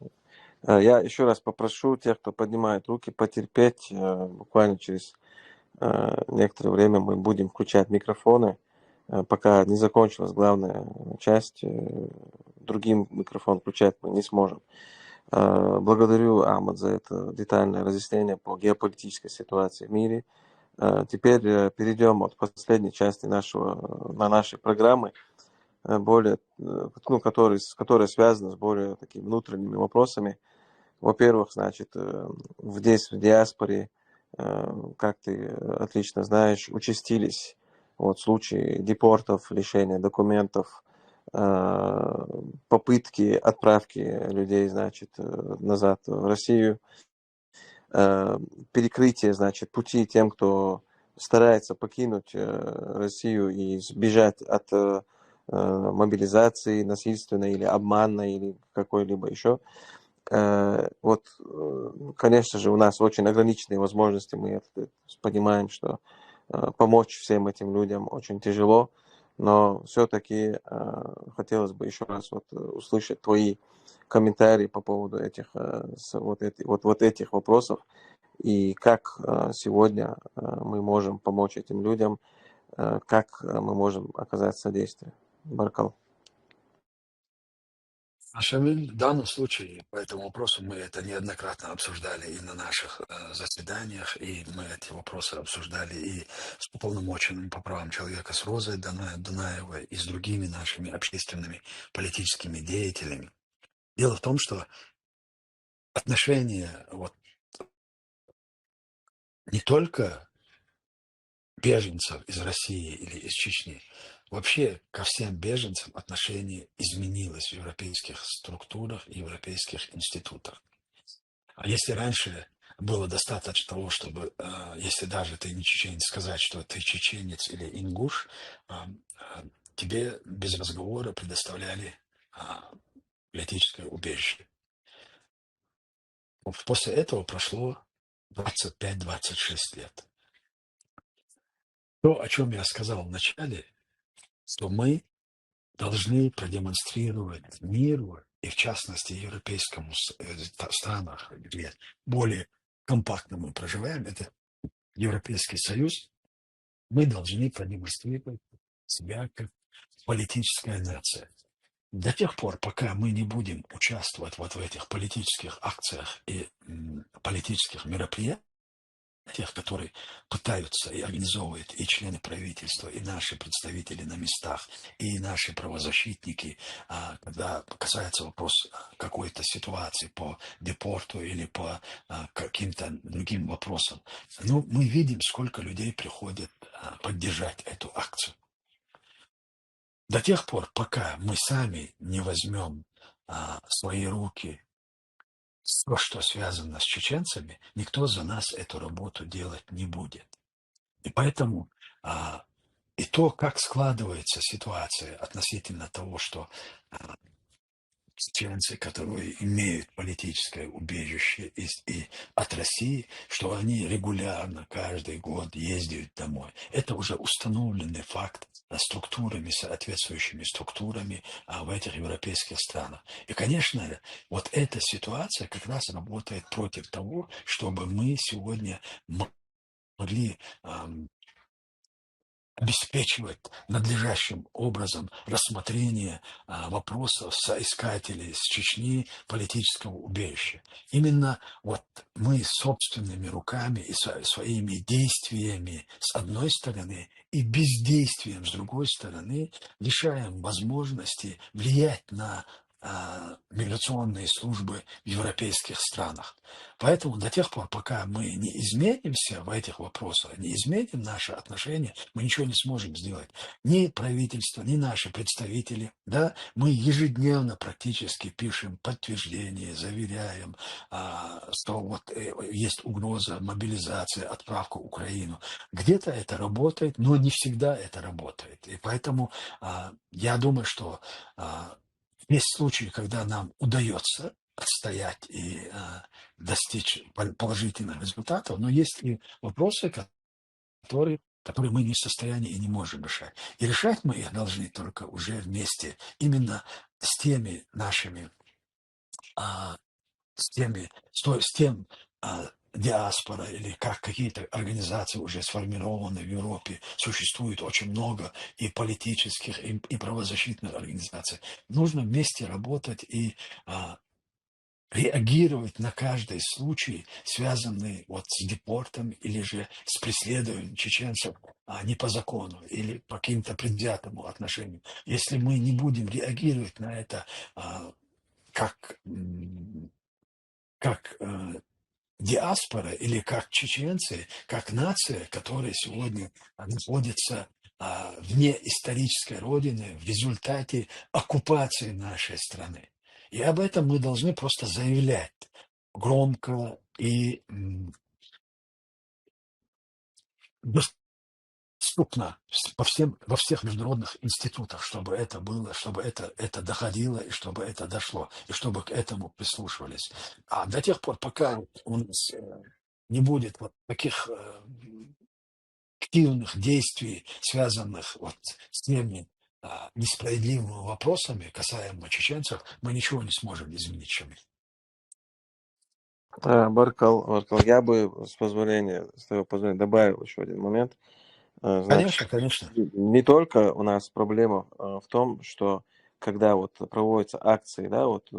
я еще раз попрошу тех, кто поднимает руки, потерпеть. Буквально через некоторое время мы будем включать микрофоны, пока не закончилась главная часть. Другим микрофон включать мы не сможем. Благодарю, Ахмад, за это детальное разъяснение по геополитической ситуации в мире. Теперь перейдем от последней части нашей программы, более, ну, которая связана с более такими внутренними вопросами. Во-первых, значит, здесь, в диаспоре, как ты отлично знаешь, участились вот случаи депортов, лишения документов, попытки отправки людей, значит, назад в Россию, перекрытие, значит, пути тем, кто старается покинуть Россию и сбежать от мобилизации насильственной или обманной или какой-либо еще. Вот, конечно же, у нас очень ограниченные возможности, мы это понимаем, что помочь всем этим людям очень тяжело, но все-таки хотелось бы еще раз вот услышать твои комментарии по поводу этих, вот этих вопросов и как сегодня мы можем помочь этим людям, как мы можем оказать содействие. Баркал. Шамиль, в данном случае по этому вопросу мы это неоднократно обсуждали и на наших заседаниях, и мы эти вопросы обсуждали и с уполномоченным по правам человека, с Розой Дунаевой, и с другими нашими общественными политическими деятелями. Дело в том, что отношения вот не только беженцев из России или из Чечни, вообще ко всем беженцам отношение изменилось в европейских структурах, европейских институтах. А если раньше было достаточно того, чтобы, если даже ты не чеченец, сказать, что ты чеченец или ингуш, тебе без разговора предоставляли политическое убежище. После этого прошло 25-26 лет. То, о чем я сказал в начале, что мы должны продемонстрировать миру, и в частности европейскому странах, где более компактно мы проживаем, это Европейский Союз, мы должны продемонстрировать себя как политическая нация. До тех пор, пока мы не будем участвовать вот в этих политических акциях и политических мероприятиях, которые пытаются и организовывают и члены правительства, и наши представители на местах, и наши правозащитники, когда касается вопрос какой-то ситуации по депорту или по каким-то другим вопросам, ну, мы видим, сколько людей приходит поддержать эту акцию. До тех пор, пока мы сами не возьмем свои руки все, что связано с чеченцами, никто за нас эту работу делать не будет. И поэтому и то, как складывается ситуация относительно того, что чеченцы, которые имеют политическое убежище и от России, что они регулярно каждый год ездят домой. Это уже установленный факт структурами, соответствующими структурами в этих европейских странах. И, конечно, вот эта ситуация как раз работает против того, чтобы мы сегодня могли обеспечивать надлежащим образом рассмотрение вопросов соискателей с Чечни политического убежища. Именно вот мы собственными руками и своими действиями с одной стороны и бездействием с другой стороны лишаем возможности влиять на миграционные службы в европейских странах. Поэтому до тех пор, пока мы не изменимся в этих вопросах, не изменим наши отношения, мы ничего не сможем сделать. Ни правительство, ни наши представители. Да? Мы ежедневно практически пишем подтверждение, заверяем, что вот есть угроза мобилизации, отправка в Украину. Где-то это работает, но не всегда это работает. И поэтому я думаю, что есть случаи, когда нам удается отстоять и достичь положительных результатов, но есть и вопросы, которые мы не в состоянии и не можем решать. И решать мы их должны только уже вместе, именно с теми нашими, с тем диаспора или как какие-то организации уже сформированы в Европе, существует очень много и политических, и правозащитных организаций. Нужно вместе работать и реагировать на каждый случай, связанный вот с депортом или же с преследованием чеченцев не по закону или по каким-то предвзятому отношению. Если мы не будем реагировать на это как, как диаспора или как чеченцы, как нация, которая сегодня находится вне исторической родины в результате оккупации нашей страны. И об этом мы должны просто заявлять громко и доступно во всех международных институтах, чтобы это было, чтобы это доходило и чтобы это дошло, и чтобы к этому прислушивались. А до тех пор, пока у нас не будет вот таких активных действий, связанных вот с теми несправедливыми вопросами, касаемо чеченцев, мы ничего не сможем изменить, Шамиль. Баркал, я бы, с твоего позволения, добавил еще один момент. Значит, Конечно. не только у нас проблема в том, что когда вот проводятся акции, да, вот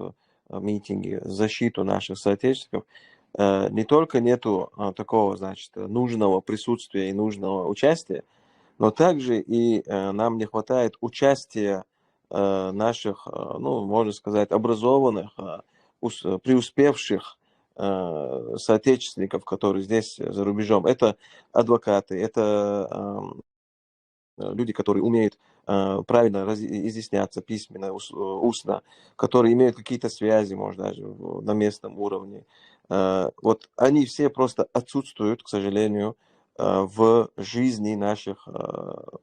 митинги в защиту наших соотечественников, не только нету такого, значит, нужного присутствия и нужного участия, но также и нам не хватает участия наших, ну, можно сказать, образованных, преуспевших соотечественников, которые здесь за рубежом. Это адвокаты, это люди, которые умеют правильно изъясняться письменно, устно, которые имеют какие-то связи, может, даже на местном уровне. Вот они все просто отсутствуют, к сожалению, в жизни наших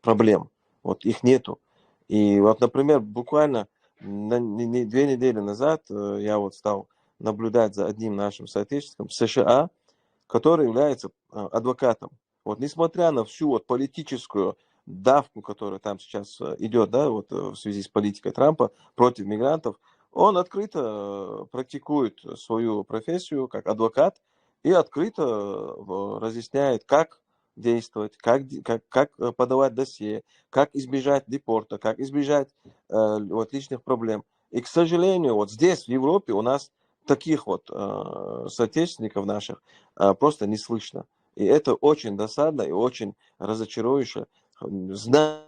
проблем. Вот их нету. И вот, например, буквально 2 недели назад я вот стал наблюдать за одним нашим соотечественником в США, который является адвокатом. Вот несмотря на всю вот политическую давку, которая там сейчас идет, да, вот в связи с политикой Трампа против мигрантов, он открыто практикует свою профессию как адвокат и открыто разъясняет, как действовать, как подавать досье, как избежать депорта, как избежать вот личных проблем. И, к сожалению, вот здесь, в Европе, у нас таких вот соотечественников наших просто не слышно. И это очень досадно и очень разочарующе, зная,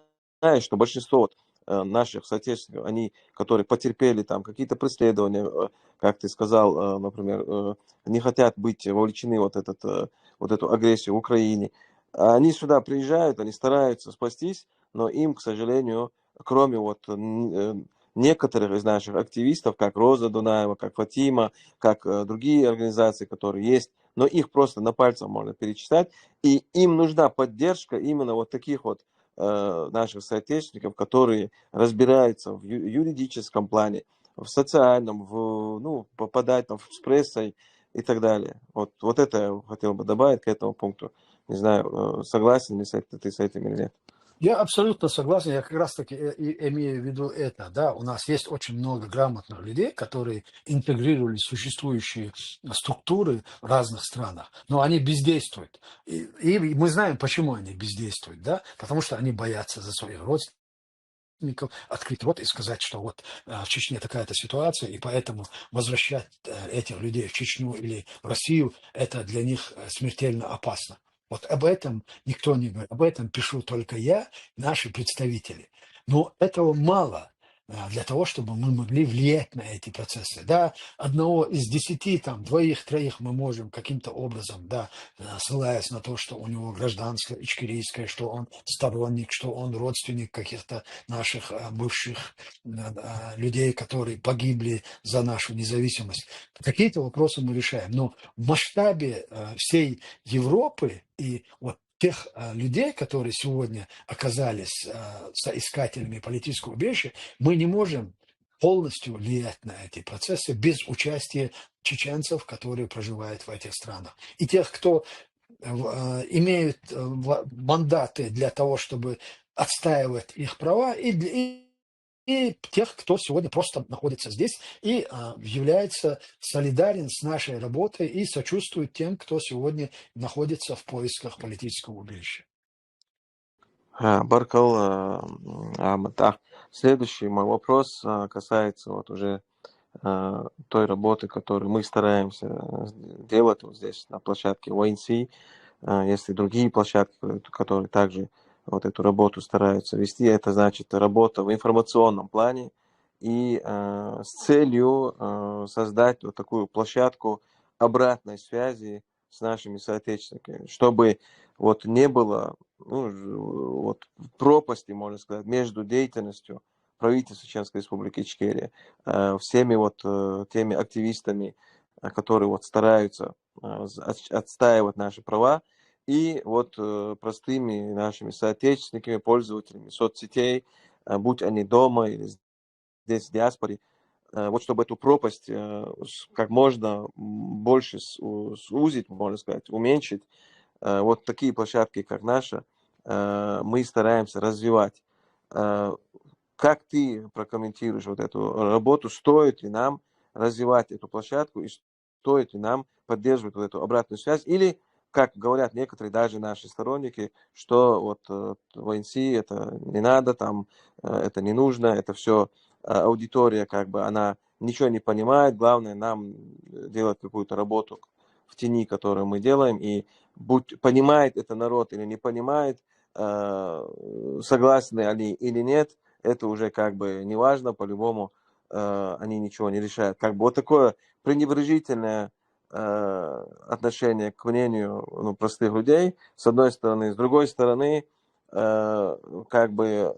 что большинство вот наших соотечественников, они, которые потерпели там какие-то преследования, как ты сказал, например, не хотят быть вовлечены вот эту агрессию в Украине, они сюда приезжают, они стараются спастись, но им, к сожалению, кроме вот некоторых из наших активистов, как Роза Дунаева, как Фатима, как другие организации, которые есть, но их просто на пальцах можно перечислять, и им нужна поддержка именно вот таких вот наших соотечественников, которые разбираются в юридическом плане, в социальном, ну, попадать там с прессой и так далее. Вот это я хотел бы добавить к этому пункту. Не знаю, согласен ли ты с этим или нет. Я абсолютно согласен, я как раз-таки и имею в виду это, да, у нас есть очень много грамотных людей, которые интегрировали существующие структуры в разных странах, но они бездействуют. И мы знаем, почему они бездействуют, да, потому что они боятся за своих родственников открыть рот и сказать, что вот в Чечне такая-то ситуация, и поэтому возвращать этих людей в Чечню или в Россию, это для них смертельно опасно. Вот об этом никто не говорит. Об этом пишу только я, наши представители. Но этого мало для того, чтобы мы могли влиять на эти процессы. Да, одного из 10, там, 2-3 мы можем каким-то образом, да, ссылаясь на то, что у него гражданство ичкерийское, что он сторонник, что он родственник каких-то наших бывших людей, которые погибли за нашу независимость. Какие-то вопросы мы решаем. Но в масштабе всей Европы и вот тех людей, которые сегодня оказались соискателями политического убежища, мы не можем полностью влиять на эти процессы без участия чеченцев, которые проживают в этих странах. И тех, кто имеют мандаты для того, чтобы отстаивать их права, и тех, кто сегодня просто находится здесь и является солидарен с нашей работой и сочувствует тем, кто сегодня находится в поисках политического убежища. Баркал, Следующий мой вопрос касается вот уже той работы, которую мы стараемся делать вот здесь на площадке ONC. Есть и другие площадки, которые также вот эту работу стараются вести. Это значит работа в информационном плане и с целью создать вот такую площадку обратной связи с нашими соотечественниками, чтобы вот не было вот пропасти, можно сказать, между деятельностью правительства Чеченской Республики Ичкерия, всеми вот теми активистами, которые вот стараются отстаивать наши права, и вот простыми нашими соотечественниками, пользователями соцсетей, будь они дома или здесь в диаспоре, вот чтобы эту пропасть как можно больше сузить, можно сказать, уменьшить, вот такие площадки, как наша, мы стараемся развивать. Как ты прокомментируешь вот эту работу? Стоит ли нам развивать эту площадку и стоит ли нам поддерживать вот эту обратную связь? Или, как говорят некоторые, даже наши сторонники, что вот ОНС это не надо, там это не нужно, это все аудитория, как бы она ничего не понимает, главное нам делать какую-то работу в тени, которую мы делаем, и будь понимает это народ или не понимает, согласны они или нет, это уже как бы не важно, по-любому они ничего не решают. Как бы вот такое пренебрежительное отношение к мнению простых людей, с одной стороны. С другой стороны, как бы,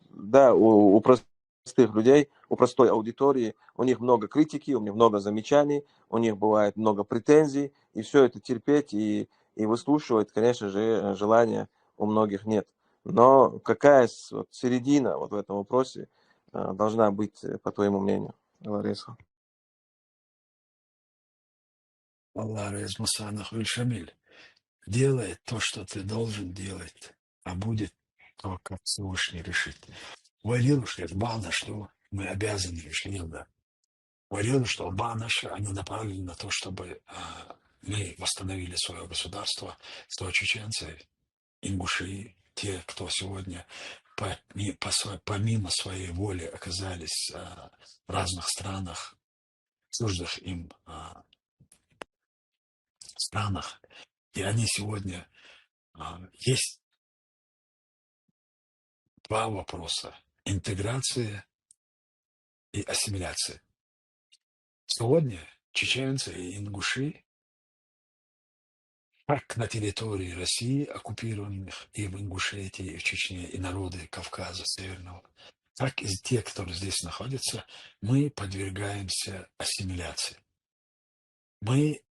да, у простых людей, у простой аудитории, у них много критики, у них много замечаний, у них бывает много претензий, и все это терпеть и выслушивать, конечно же, желания у многих нет. Но какая вот середина вот в этом вопросе должна быть, по твоему мнению, Лариса? Аллах Масанах Шамиль. Делай то, что ты должен делать, а будет то, как Всевышний решит. Говорил, что это бана, что мы обязаны решить, да. Говорил, что банаши, они направлены на то, чтобы мы восстановили свое государство, что чеченцы, ингуши, те, кто сегодня помимо своей воли оказались в разных странах, чуждых им странах, и они сегодня есть два вопроса: интеграция и ассимиляция. Сегодня чеченцы и ингуши, как на территории России, оккупированных, и в Ингушетии, и в Чечне, и народы Кавказа Северного, так и те, которые здесь находятся, мы подвергаемся ассимиляции. Мы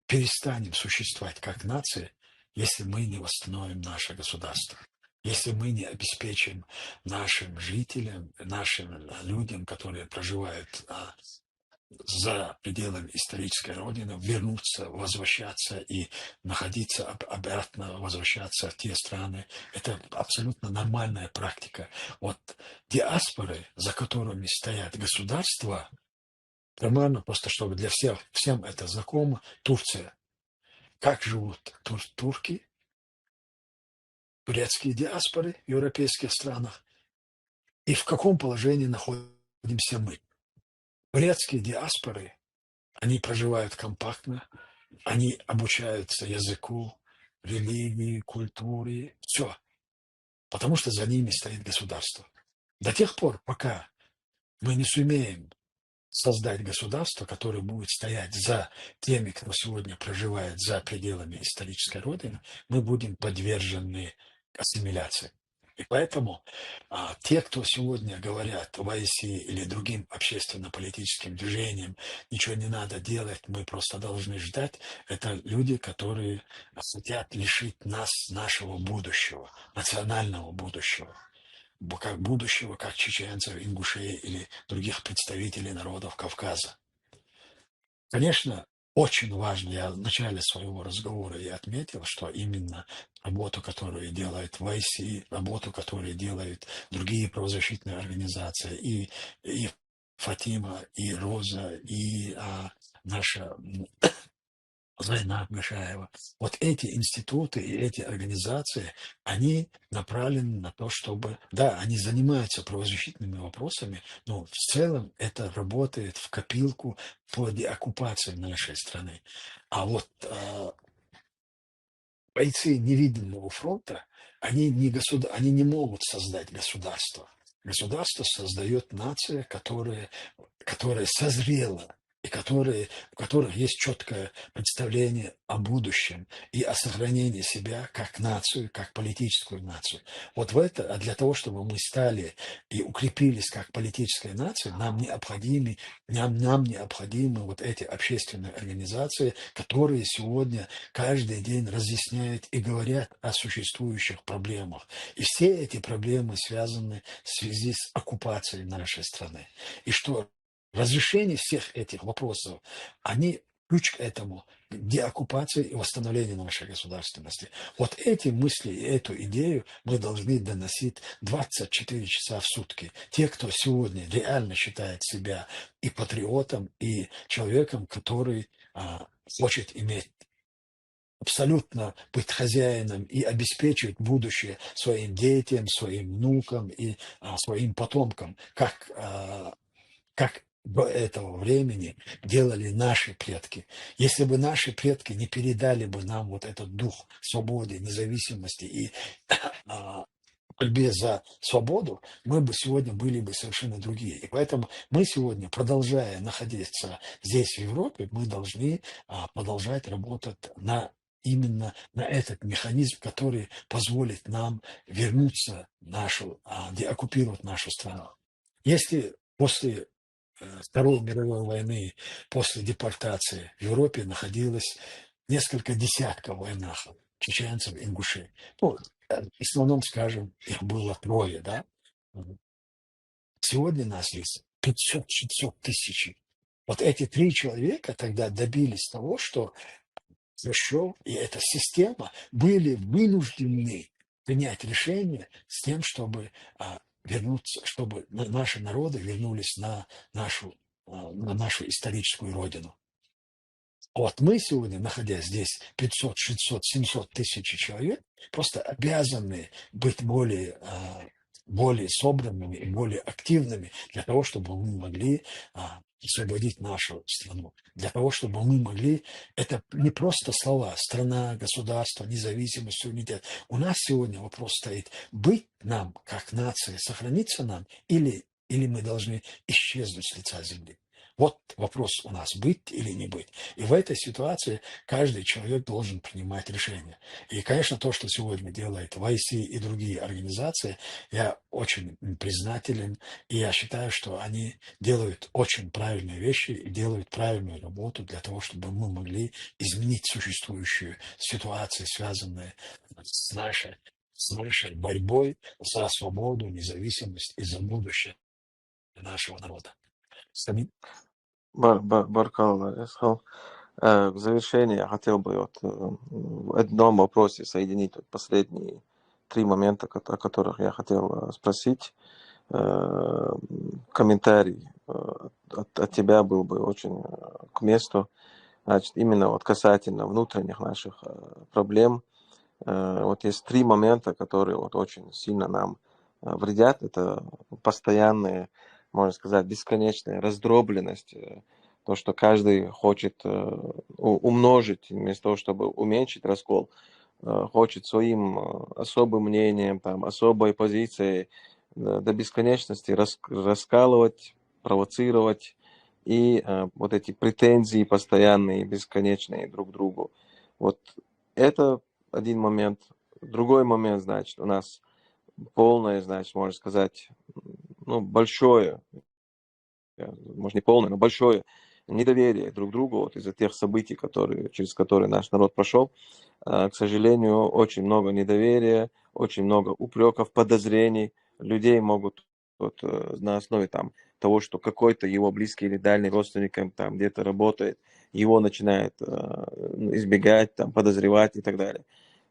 перестанем существовать как нация, если мы не восстановим наше государство, если мы не обеспечим нашим жителям, нашим людям, которые проживают за пределами исторической родины, вернуться, возвращаться и находиться обратно, возвращаться в те страны. Это абсолютно нормальная практика. Вот диаспоры, за которыми стоят государства, нормально, просто чтобы для всех, всем это знакомо, Турция. Как живут турки, турецкие диаспоры в европейских странах, и в каком положении находимся мы. Турецкие диаспоры, они проживают компактно, они обучаются языку, религии, культуре, все, потому что за ними стоит государство. До тех пор, пока мы не сумеем создать государство, которое будет стоять за теми, кто сегодня проживает за пределами исторической родины, мы будем подвержены ассимиляции. И поэтому те, кто сегодня говорят в IC или другим общественно-политическим движениям, ничего не надо делать, мы просто должны ждать, это люди, которые хотят лишить нас нашего будущего, национального будущего, как будущего, как чеченцев, ингушей или других представителей народов Кавказа. Конечно, очень важно, я в начале своего разговора я отметил, что именно работу, которую делает ВАЙСИ, работу, которую делают другие правозащитные организации, и Фатима, и Роза, и наша Зайнаб Гашаева. Вот эти институты и эти организации, они направлены на то, чтобы, да, они занимаются правозащитными вопросами, но в целом это работает в копилку по деоккупации нашей страны. А вот бойцы невидимого фронта, они не могут создать государство. Государство создает нация, которая созрела и у которых есть четкое представление о будущем и о сохранении себя как нацию, как политическую нацию. А для того, чтобы мы стали и укрепились как политическая нация, нам необходимы вот эти общественные организации, которые сегодня каждый день разъясняют и говорят о существующих проблемах. И все эти проблемы связаны в связи с оккупацией нашей страны. И что разрешение всех этих вопросов, они ключ к этому, к деоккупации и восстановлению нашей государственности. Вот эти мысли и эту идею мы должны доносить 24 часа в сутки. Те, кто сегодня реально считает себя и патриотом, и человеком, который хочет иметь абсолютно быть хозяином и обеспечивать будущее своим детям, своим внукам и своим потомкам, как до этого времени делали наши предки. Если бы наши предки не передали бы нам вот этот дух свободы, независимости и борьбе за свободу, мы бы сегодня были бы совершенно другие. И поэтому мы сегодня, продолжая находиться здесь, в Европе, мы должны продолжать работать именно на этот механизм, который позволит нам вернуться деоккупировать нашу страну. Если после Второй мировой войны, после депортации в Европе находилось несколько десятков военнахов, чеченцев, ингушей. Ну, в основном, скажем, их было трое, да? Сегодня нас есть 500-600 тысяч. Вот эти 3 человека тогда добились того, что Хрущев и эта система были вынуждены принять решение с тем, чтобы чтобы наши народы вернулись на нашу историческую родину. Вот мы сегодня, находясь здесь, 500, 600, 700 тысяч человек, просто обязаны быть более собранными и более активными для того, чтобы мы могли освободить нашу страну. Для того, чтобы мы могли... Это не просто слова. Страна, государство, независимость, суверенитет. У нас сегодня вопрос стоит: быть нам, как нации, сохраниться нам, или мы должны исчезнуть с лица земли. Вот вопрос у нас: быть или не быть. И в этой ситуации каждый человек должен принимать решение. И, конечно, то, что сегодня делает ВАЙСИ и другие организации, я очень признателен. И я считаю, что они делают очень правильные вещи и делают правильную работу для того, чтобы мы могли изменить существующую ситуацию, связанную с нашей борьбой за свободу, независимость и за будущее нашего народа. Самим. Баркалла, Эсхал. В завершение я хотел бы в одном вопросе соединить последние 3 момента, о которых я хотел спросить. Комментарий от тебя был бы очень к месту. Значит, именно вот касательно внутренних наших проблем. Вот есть 3 момента, которые вот очень сильно нам вредят. Это постоянная, можно сказать, бесконечная раздробленность. То, что каждый хочет умножить, вместо того, чтобы уменьшить раскол, хочет своим особым мнением, особой позицией до бесконечности раскалывать, провоцировать, и вот эти претензии постоянные, бесконечные друг к другу. Вот это один момент. Другой момент, значит, у нас полное, значит, можно сказать, большое, может не полное, но большое недоверие друг к другу вот из-за тех событий, через которые наш народ прошел. К сожалению, очень много недоверия, очень много упреков, подозрений. Людей могут на основе того, что какой-то его близкий или дальний родственник там где-то работает, его начинает избегать, подозревать и так далее.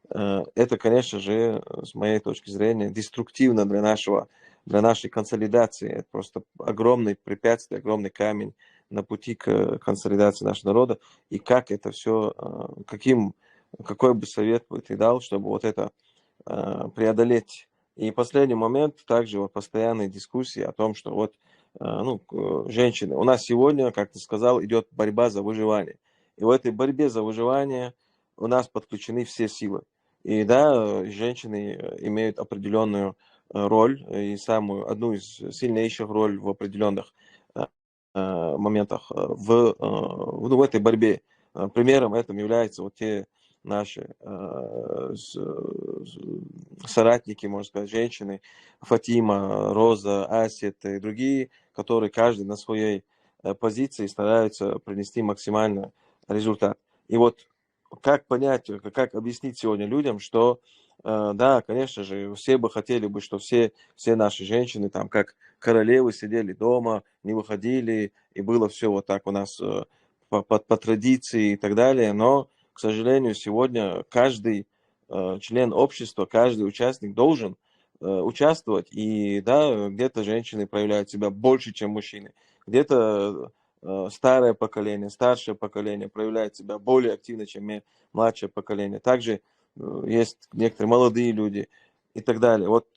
Это, конечно же, с моей точки зрения, деструктивно для нашей консолидации. Это просто огромное препятствие, огромный камень на пути к консолидации нашего народа, и как это все, какой бы совет бы ты дал, чтобы вот это преодолеть. И последний момент, также вот постоянные дискуссии о том, что вот женщины, у нас сегодня, как ты сказал, идет борьба за выживание. И в этой борьбе за выживание у нас подключены все силы. И да, женщины имеют определенную роль, и одну из сильнейших роль в определенных моментах в этой борьбе. Примером этому являются вот те наши соратники, можно сказать, женщины, Фатима, Роза, Асет и другие, которые каждый на своей позиции стараются принести максимально результат. И вот как понять, как объяснить сегодня людям, что да, конечно же, все бы хотели бы, что все наши женщины там как королевы сидели дома, не выходили, и было все вот так у нас по традиции и так далее, но, к сожалению, сегодня каждый член общества, каждый участник должен участвовать, и да, где-то женщины проявляют себя больше, чем мужчины, где-то старое поколение, старшее поколение проявляет себя более активно, чем младшее поколение. Также есть некоторые молодые люди и так далее. Вот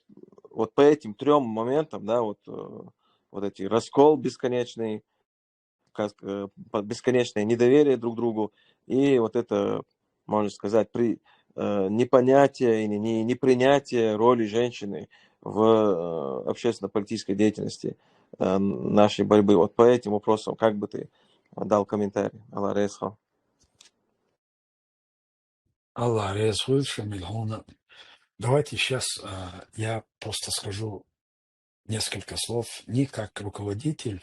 по этим трем моментам, да, вот эти раскол бесконечный, бесконечное недоверие друг к другу и вот это, можно сказать, непонятие или непринятие роли женщины в общественно-политической деятельности нашей борьбы. Вот по этим вопросам как бы ты дал комментарий? Аллах Ресха. Аллах, Резхуд, Шамильхуна. Давайте сейчас я просто скажу несколько слов не как руководитель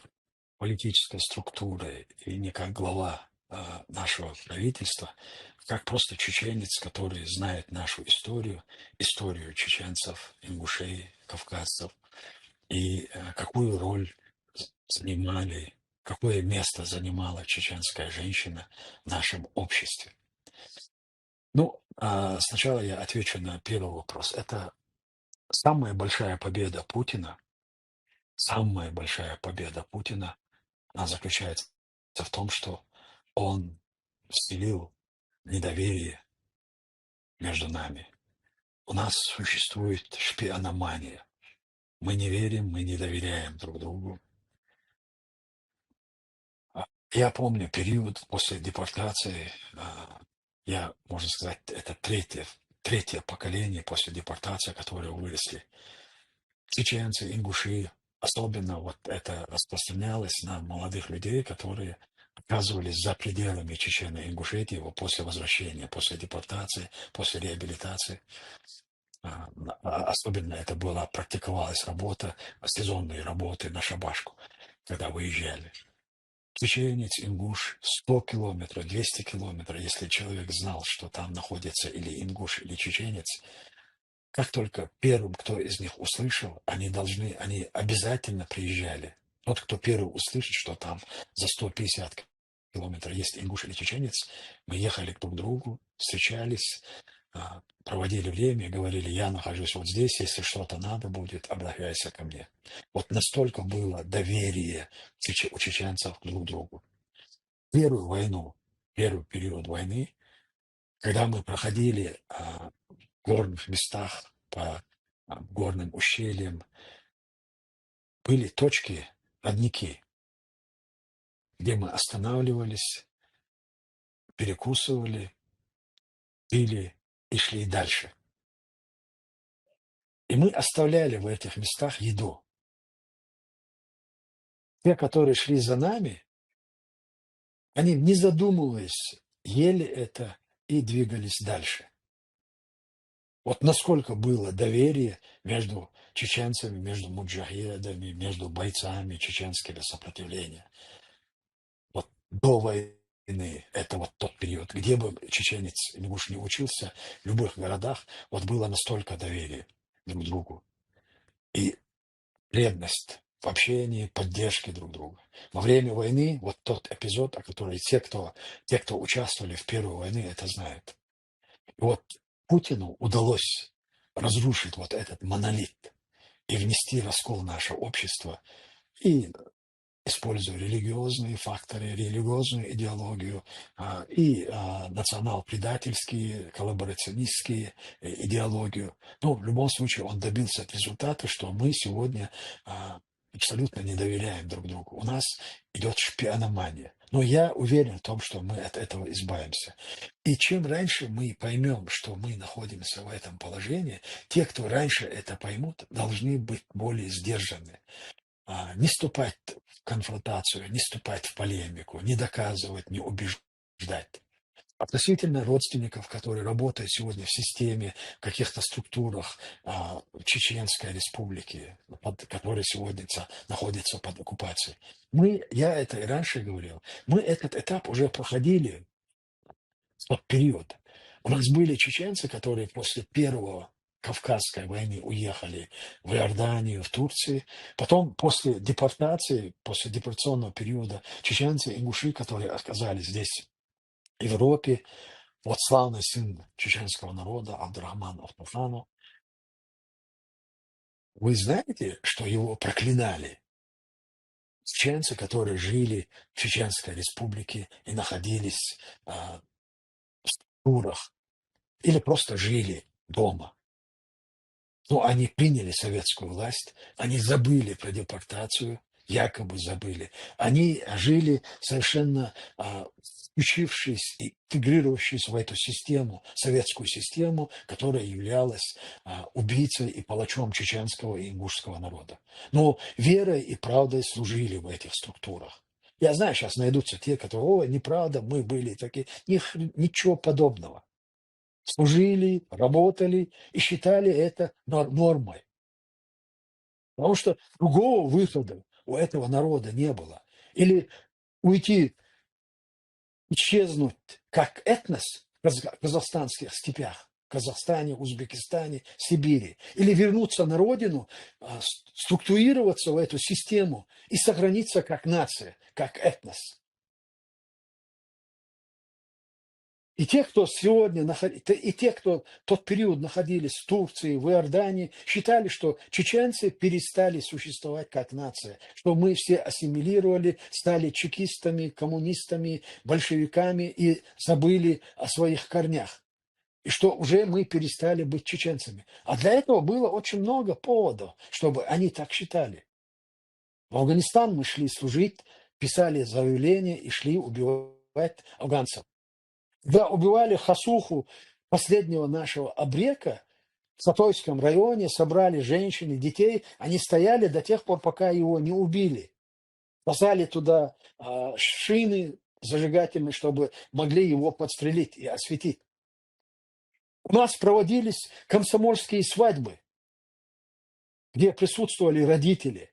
политической структуры и не как глава нашего правительства, как просто чеченец, который знает нашу историю, историю чеченцев, ингушей, кавказцев, и какую роль занимали, какое место занимала чеченская женщина в нашем обществе. Ну, сначала я отвечу на первый вопрос. Это самая большая победа Путина, она заключается в том, что он вселил недоверие между нами. У нас существует шпиономания. Мы не верим, мы не доверяем друг другу. Я помню период после депортации, можно сказать, это третье поколение после депортации, которые выросли. Чеченцы, ингуши, особенно вот это распространялось на молодых людей, которые оказывались за пределами Чечни и Ингушетии после возвращения, после депортации, после реабилитации. Особенно это практиковалась работа, сезонные работы на шабашку, когда выезжали. Чеченец, ингуш, 100 километров, 200 километров, если человек знал, что там находится или ингуш, или чеченец, как только первым, кто из них услышал, они обязательно приезжали. Тот, кто первый услышит, что там за 150 километров есть ингуш или чеченец, мы ехали друг к другу, встречались, проводили время, говорили: я нахожусь вот здесь, если что-то надо будет, обращайся ко мне. Вот настолько было доверие у чеченцев друг к другу. Первый период войны, когда мы проходили в горных местах, по горным ущельям, были точки, родники, где мы останавливались, перекусывали, пили и шли дальше. И мы оставляли в этих местах еду. Те, которые шли за нами, они, не задумываясь, ели это и двигались дальше. Вот насколько было доверие между чеченцами, между муджахедами, между бойцами чеченского сопротивления. Вот до войны, это вот тот период, где бы чеченец или уж не учился, в любых городах, вот было настолько доверие друг к другу. И ревность в общении, поддержке друг друга. Во время войны, вот тот эпизод, о котором те, кто участвовали в первой войне, это знают. И вот Путину удалось разрушить вот этот монолит и внести раскол в наше общество и используя религиозные факторы, религиозную идеологию и национал-предательские, коллаборационистские идеологию. Но в любом случае он добился результата, что мы сегодня абсолютно не доверяем друг другу. У нас идет шпиономания. Но я уверен в том, что мы от этого избавимся. И чем раньше мы поймем, что мы находимся в этом положении, те, кто раньше это поймут, должны быть более сдержаны. Не вступать в конфронтацию, не вступать в полемику, не доказывать, не убеждать. Относительно родственников, которые работают сегодня в системе, в каких-то структурах Чеченской республики, которые сегодня находятся под оккупацией. Я это и раньше говорил, мы этот этап уже проходили, тот период. У нас были чеченцы, которые после первого Кавказской войны уехали в Иорданию, в Турцию. Потом после депортации, после депортационного периода, чеченцы, ингуши, которые оказались здесь, в Европе, вот славный сын чеченского народа Абдурахман Ахтафану. Вы знаете, что его проклинали? Чеченцы, которые жили в Чеченской республике и находились в структурах, или просто жили дома. Но они приняли советскую власть, они забыли про депортацию, якобы забыли. Они жили совершенно включившись и интегрировавшись в эту систему, советскую систему, которая являлась убийцей и палачом чеченского и ингушского народа. Но верой и правдой служили в этих структурах. Я знаю, сейчас найдутся те, которые, ой, неправда, мы были такие. Ничего подобного. Служили, работали и считали это нормой. Потому что другого выхода у этого народа не было. Или уйти, исчезнуть как этнос в казахстанских степях, в Казахстане, Узбекистане, Сибири. Или вернуться на родину, структурироваться в эту систему и сохраниться как нация, как этнос. И те, кто сегодня и те, кто в тот период находились в Турции, в Иордании, считали, что чеченцы перестали существовать как нация, что мы все ассимилировали, стали чекистами, коммунистами, большевиками и забыли о своих корнях. И что уже мы перестали быть чеченцами. А для этого было очень много поводов, чтобы они так считали. В Афганистан мы шли служить, писали заявления и шли убивать афганцев. Когда убивали Хасуху, последнего нашего абрека, в Сатойском районе, собрали женщин и детей, они стояли до тех пор, пока его не убили. Посадили туда шины зажигательные, чтобы могли его подстрелить и осветить. У нас проводились комсомольские свадьбы, где присутствовали родители.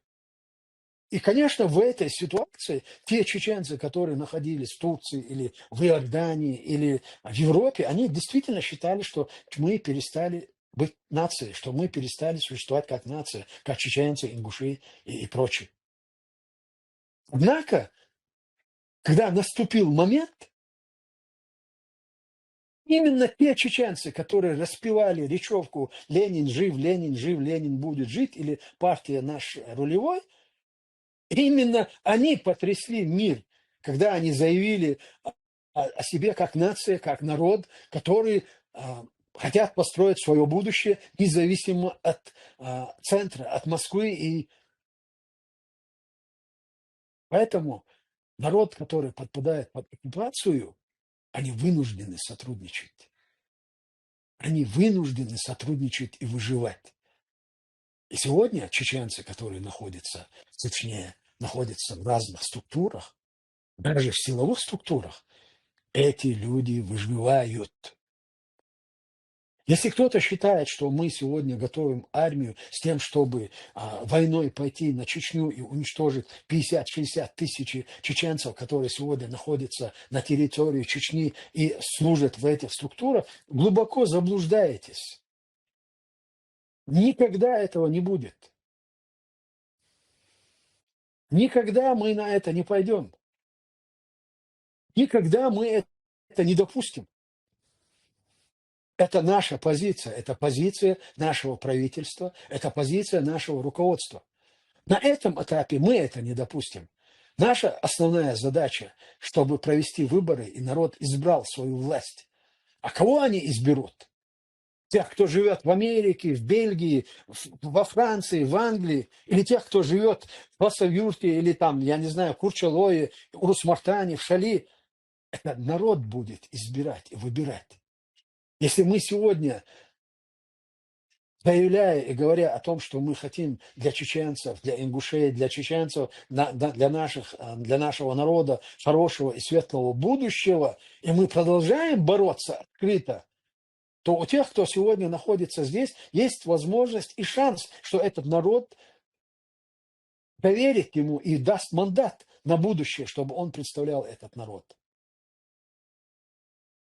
И, конечно, в этой ситуации те чеченцы, которые находились в Турции или в Иордании или в Европе, они действительно считали, что мы перестали быть нацией, что мы перестали существовать как нация, как чеченцы, ингуши и прочие. Однако, когда наступил момент, именно те чеченцы, которые распевали речевку «Ленин жив, Ленин будет жить» или «Партия наш рулевой», именно они потрясли мир, когда они заявили о себе как нация, как народ, который хотят построить свое будущее независимо от центра, от Москвы. И поэтому народ, который подпадает под оккупацию, они вынуждены сотрудничать. Они вынуждены сотрудничать и выживать. И сегодня чеченцы, которые находятся в Чечне, находятся в разных структурах, даже в силовых структурах, эти люди выживают. Если кто-то считает, что мы сегодня готовим армию с тем, чтобы войной пойти на Чечню и уничтожить 50-60 тысяч чеченцев, которые сегодня находятся на территории Чечни и служат в этих структурах, глубоко заблуждаетесь. Никогда этого не будет. Никогда мы на это не пойдем. Никогда мы это не допустим. Это наша позиция, это позиция нашего правительства, это позиция нашего руководства. На этом этапе мы это не допустим. Наша основная задача, чтобы провести выборы, и народ избрал свою власть. А кого они изберут? Тех, кто живет в Америке, в Бельгии, во Франции, в Англии, или тех, кто живет в Хасавюрте, или там, я не знаю, в Курчалое, Урус-Мартане, в Шали. Это народ будет избирать и выбирать. Если мы сегодня, заявляя и говоря о том, что мы хотим для чеченцев, для ингушей, для чеченцев, для нашего народа хорошего и светлого будущего, и мы продолжаем бороться открыто, то у тех, кто сегодня находится здесь, есть возможность и шанс, что этот народ доверит ему и даст мандат на будущее, чтобы он представлял этот народ.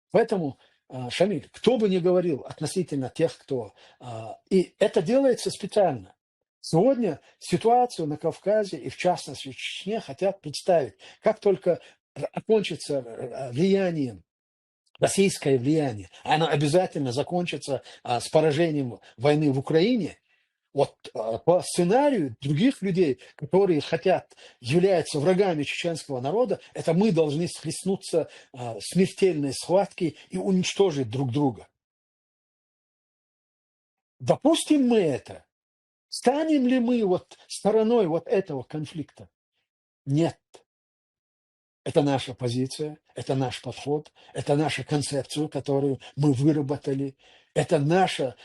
Поэтому, Шамиль, кто бы ни говорил относительно тех, кто... И это делается специально. Сегодня ситуацию на Кавказе и, в частности, в Чечне хотят представить, как только окончится влиянием, российское влияние, оно обязательно закончится с поражением войны в Украине. Вот по сценарию других людей, которые хотят, являются врагами чеченского народа, это мы должны схлестнуться смертельной схваткой и уничтожить друг друга. Допустим мы это? Станем ли мы вот стороной вот этого конфликта? Нет. Это наша позиция, это наш подход, это наша концепция, которую мы выработали. Это наша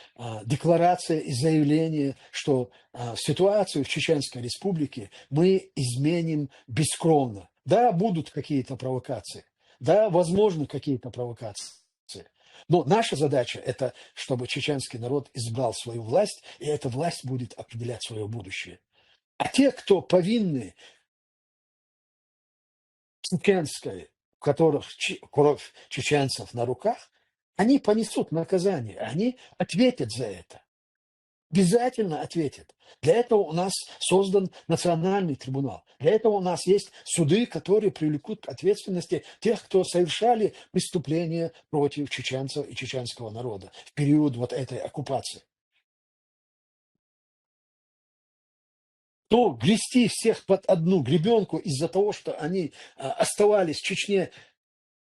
декларация и заявление, что ситуацию в Чеченской Республике мы изменим бескровно. Да, будут какие-то провокации. Да, возможны какие-то провокации. Но наша задача – это чтобы чеченский народ избрал свою власть, и эта власть будет определять свое будущее. А те, кто повинны чеченской, у которых кровь чеченцев на руках, они понесут наказание, они ответят за это. Обязательно ответят. Для этого у нас создан национальный трибунал. Для этого у нас есть суды, которые привлекут к ответственности тех, кто совершали преступления против чеченцев и чеченского народа в период вот этой оккупации. То грести всех под одну гребенку из-за того, что они оставались в Чечне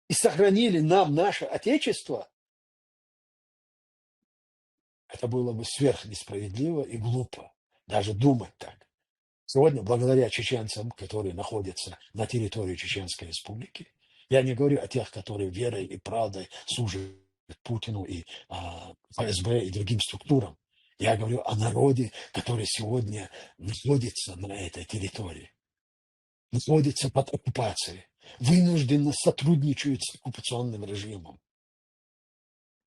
и сохранили нам наше Отечество, это было бы сверхнесправедливо и глупо даже думать так. Сегодня, благодаря чеченцам, которые находятся на территории Чеченской Республики, я не говорю о тех, которые верой и правдой служат Путину и ФСБ и другим структурам. Я говорю о народе, который сегодня находится на этой территории, находится под оккупацией, вынужденно сотрудничает с оккупационным режимом.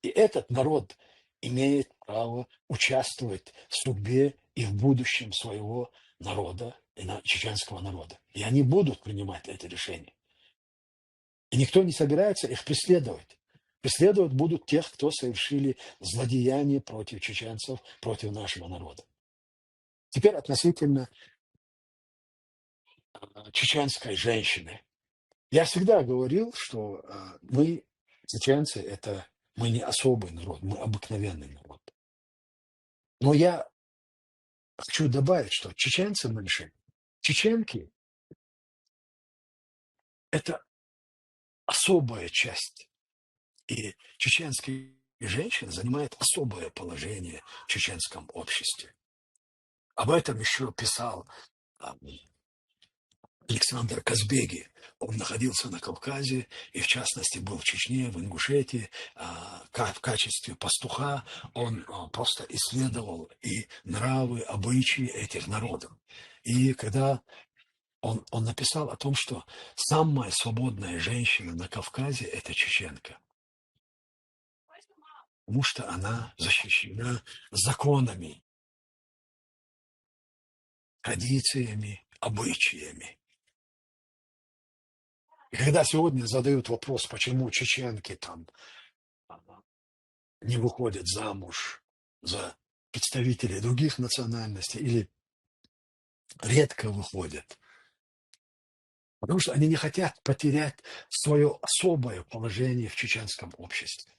И этот народ имеет право участвовать в судьбе и в будущем своего народа, чеченского народа. И они будут принимать это решение. И никто не собирается их преследовать. Преследовать будут тех, кто совершили злодеяния против чеченцев, против нашего народа. Теперь относительно чеченской женщины. Я всегда говорил, что мы, чеченцы, это мы не особый народ, мы обыкновенный народ. Но я хочу добавить, что чеченцы большие, чеченки – это особая часть. И чеченские женщины занимают особое положение в чеченском обществе. Об этом еще писал Александр Казбеги. Он находился на Кавказе и, в частности, был в Чечне, в Ингушетии. В качестве пастуха он просто исследовал и нравы, обычаи этих народов. И когда он написал о том, что самая свободная женщина на Кавказе – это чеченка. Потому что она защищена законами, традициями, обычаями. И когда сегодня задают вопрос, почему чеченки там не выходят замуж за представителей других национальностей или редко выходят, потому что они не хотят потерять свое особое положение в чеченском обществе.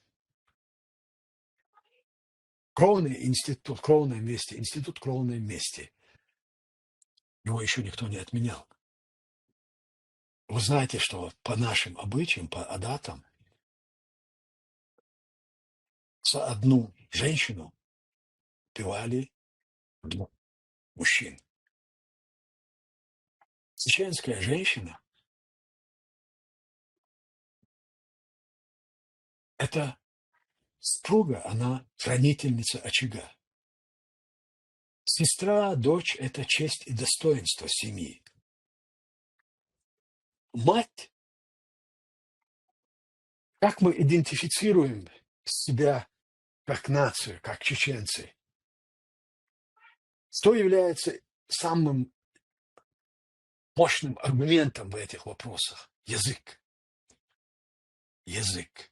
Институт кровной мести, его еще никто не отменял. Вы знаете, что по нашим обычаям, по адатам, за одну женщину убивали двух мужчин. Чеченская женщина – это супруга, она хранительница очага. Сестра, дочь – это честь и достоинство семьи. Мать, как мы идентифицируем себя как нацию, как чеченцы? Что является самым мощным аргументом в этих вопросах? Язык. Язык.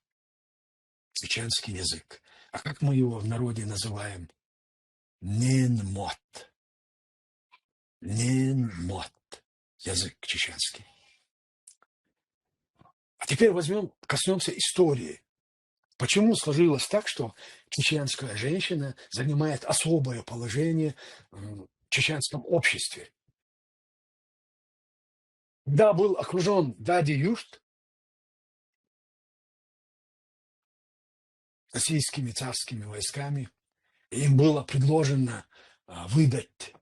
Чеченский язык. А как мы его в народе называем? Нинмот. Нинмот. Язык чеченский. А теперь коснемся истории. Почему сложилось так, что чеченская женщина занимает особое положение в чеченском обществе? Когда был окружен Дади Юшт российскими царскими войсками, им было предложено выдать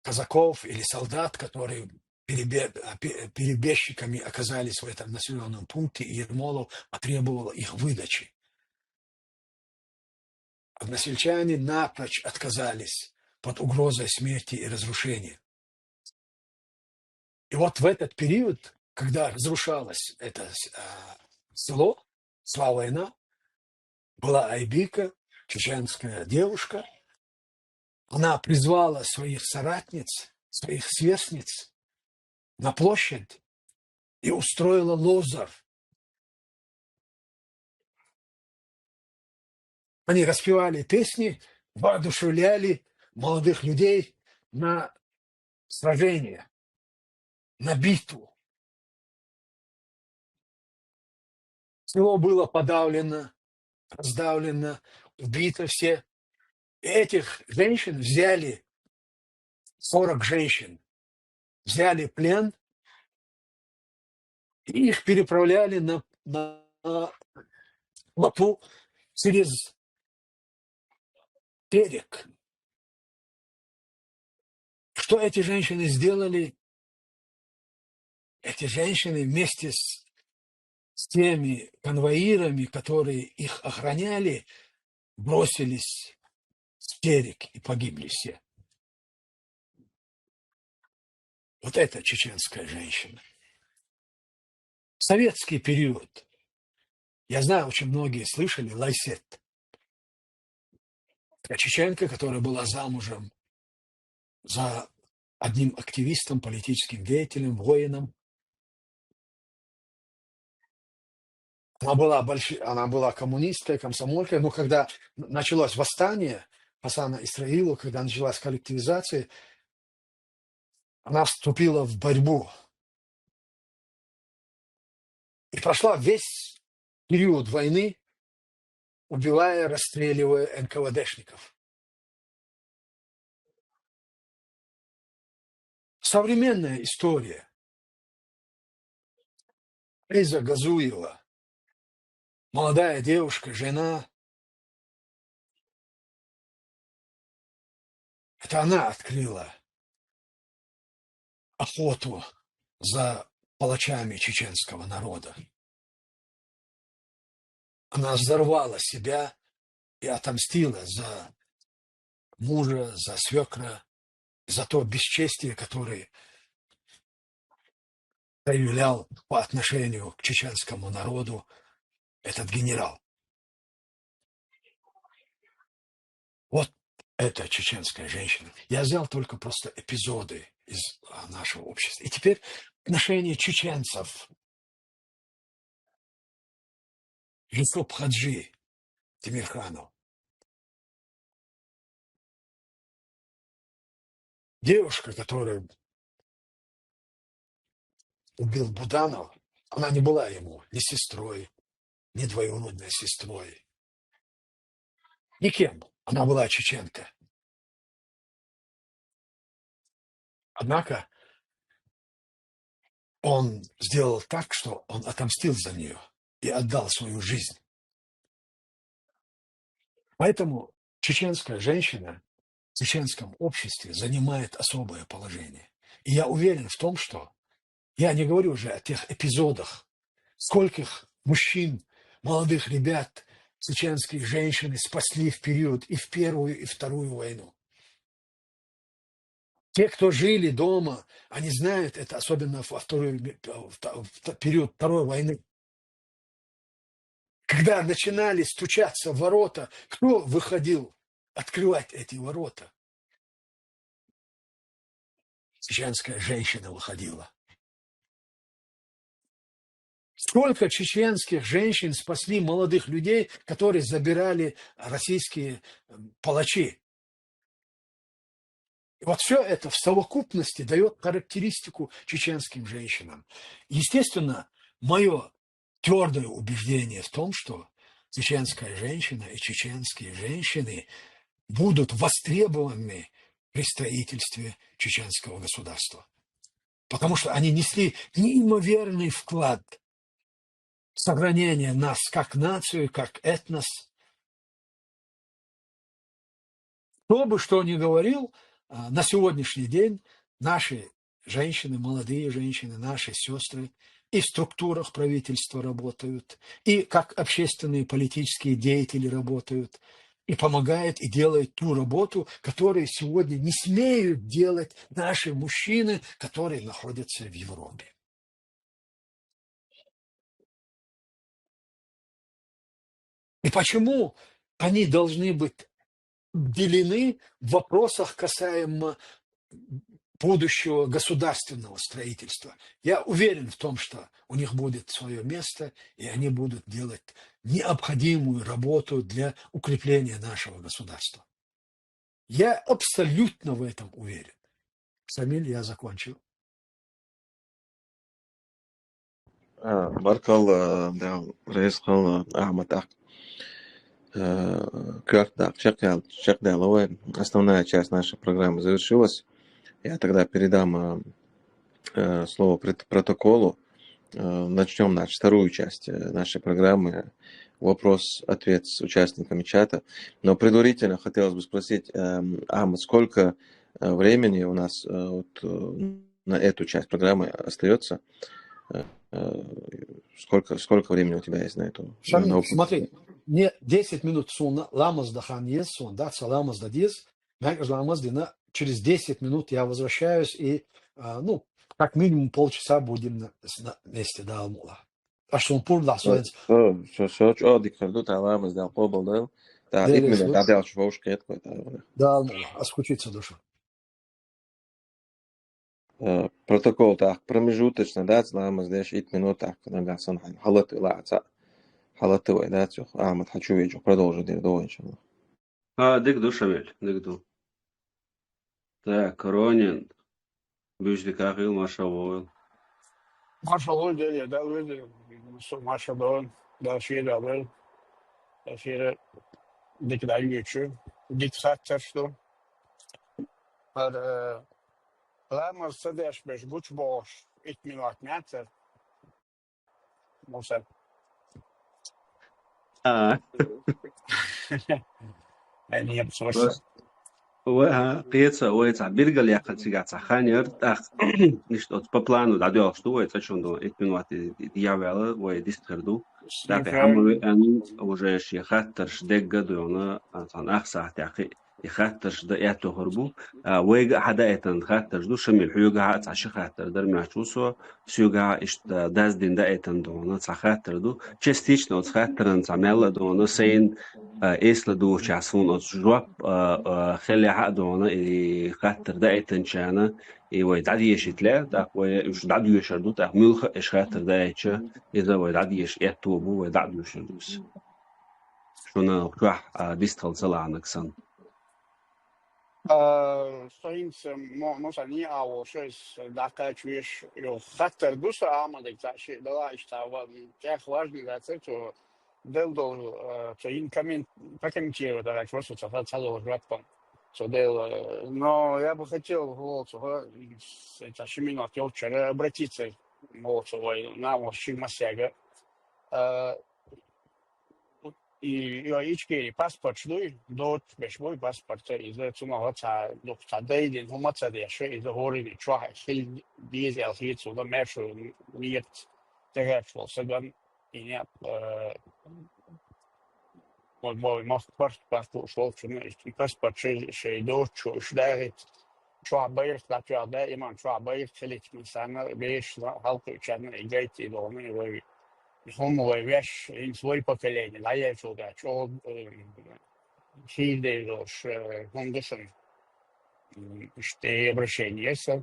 казаков или солдат, которые перебежчиками оказались в этом населенном пункте, и Ермолов потребовал их выдачи. Односельчане напрочь отказались под угрозой смерти и разрушения. И вот в этот период, когда разрушалось это село, шла война, была Айбика, чеченская девушка, она призвала своих соратниц, своих сверстниц на площадь и устроила лозар. Они распевали песни, воодушевляли молодых людей на сражение, на битву. Село было подавлено, раздавлено, убито все. И этих женщин взяли, 40 женщин, взяли плен, и их переправляли на плоту через берег. Что эти женщины сделали? Эти женщины вместе с теми конвоирами, которые их охраняли, бросились с берег и погибли все. Вот это чеченская женщина. В советский период, я знаю, очень многие слышали Лайсет. Это чеченка, которая была замужем за одним активистом, политическим деятелем, воином. Она была коммунисткой, комсомолкой, но когда началось восстание Хасана Исраилу, когда началась коллективизация, она вступила в борьбу и прошла весь период войны, убивая, расстреливая НКВДшников. Современная история. Эльза Газуева, молодая девушка, жена. Это она открыла охоту за палачами чеченского народа. Она взорвала себя и отомстила за мужа, за свекра, за то бесчестие, которое проявлял по отношению к чеченскому народу этот генерал. Вот это чеченская женщина. Я взял только просто эпизоды из нашего общества. И теперь отношение чеченцев. Юсуп Хаджи Тимирханов. Девушка, которая убил Буданова, она не была ему ни сестрой, ни двоюродной сестрой. Никем. Она была чеченка. Однако он сделал так, что он отомстил за нее и отдал свою жизнь. Поэтому чеченская женщина в чеченском обществе занимает особое положение. И я уверен в том, что я не говорю уже о тех эпизодах, скольких мужчин, молодых ребят, чеченские женщины спасли в период и в Первую, и Вторую войну. Те, кто жили дома, они знают это, особенно в период Второй войны. Когда начинали стучаться в ворота, кто выходил открывать эти ворота? Чеченская женщина выходила. Сколько чеченских женщин спасли молодых людей, которые забирали российские палачи? И вот все это в совокупности дает характеристику чеченским женщинам. Естественно, мое твердое убеждение в том, что чеченская женщина и чеченские женщины будут востребованы при строительстве чеченского государства. Потому что они несли неимоверный вклад в сохранение нас как нацию, как этнос. Кто бы что ни говорил, на сегодняшний день наши женщины, молодые женщины, наши сестры и в структурах правительства работают, и как общественные политические деятели работают, и помогают, и делают ту работу, которую сегодня не смеют делать наши мужчины, которые находятся в Европе. И почему они должны быть делены в вопросах касаемо будущего государственного строительства? Я уверен в том, что у них будет свое место, и они будут делать необходимую работу для укрепления нашего государства. Я абсолютно в этом уверен. Самиль, я закончил. Баркалла, да, рейс калла, Ахматах. Кёртак, Чекдяловой. Основная часть нашей программы завершилась. Я тогда передам слово протоколу. Начнем вторую часть нашей программы. Вопрос-ответ с участниками чата. Но предварительно хотелось бы спросить, Ахмад, сколько времени у нас на эту часть программы остается? Сколько времени у тебя есть на эту? Шамиль, смотри, мне 10 минут сон, ламаз дахан есть сон, да, ламаз да диз, через 10 минут я возвращаюсь и, как минимум полчаса будем вместе, да, Алмула. А что он пур да, شو ديك خلدوت على مز دال قوبل دال تا إيك من تعدي شوفوش كيت كويت да, Алмула, оскучиться душу. протокол так промежуточно да знамаз деш ит минут так нага санхан халат илаца халат вай да чё Ахмад хочу вечер продолжить до иншаллах. ديك شمال ديك Так, Ронин. Бюжди Кахил, Маша Войл. Маша Лойдели, да, люди, Маша Дон, да, Шире Абел, да, Шире, Дикда Ючу, Диксаттер, что. Лама Садеш Беш Гучбош, Итминат Мятер, Муса. Они обсуждают. قيتsa ويتع بيرجل ياقل سيجات سخانير تاخ نشتوت ببلانو دادو أشتو ويتع شوندو إتمن وقت ديابلا ويديستخدو تاقي حمل أن وجه شيء خاطرش دقة دونا عن أخسع تاقي يخاطرش ده ياتو هربو ويجا حدا إتن خاطرش دو شميل حيوجا عت عشي خاطر در معشوسو سيوجا إشت داز دين ده إتن دونا خاطر دو چستيش نوت خاطرن تعمل دونا سين إسلا دو شاسون أو جواب خلي عقدونا اللي خاطر ده إتنشانا ويدعدي يشتلا ده ويش دعدي يشردو ده ملخ إيش خاطر ده إيش إذا ويدعدي يش يتوبو ويدعدي يشردوس شونا وكح ديستخل صلاة عنك سن Стоимся, они, вот что из такая чуешь, хаттер душа, амадек, заши, да, и что, тех важный, да, что дел до, что инкомент, прокомментировать, да, просто что целого жратпом, что дел, но я бы хотел, вот, это минут, я вчера обратиться Вот, на вот масяга. И ички паспорт шлюй, дот бешбой паспорт из цума ваца доктор дейдин хумаца деши из горини чуа хил дизел хит суда мершу нет тегерфол саган и не мой паспорт шел чума и паспорт шей дот чу шдагит чуа байр латя да иман чуа байр хилит мисана беш халку чана игайти доны هم ويش in svoj поколение, да я чуга, чо хилде дош кондишн, что обращение с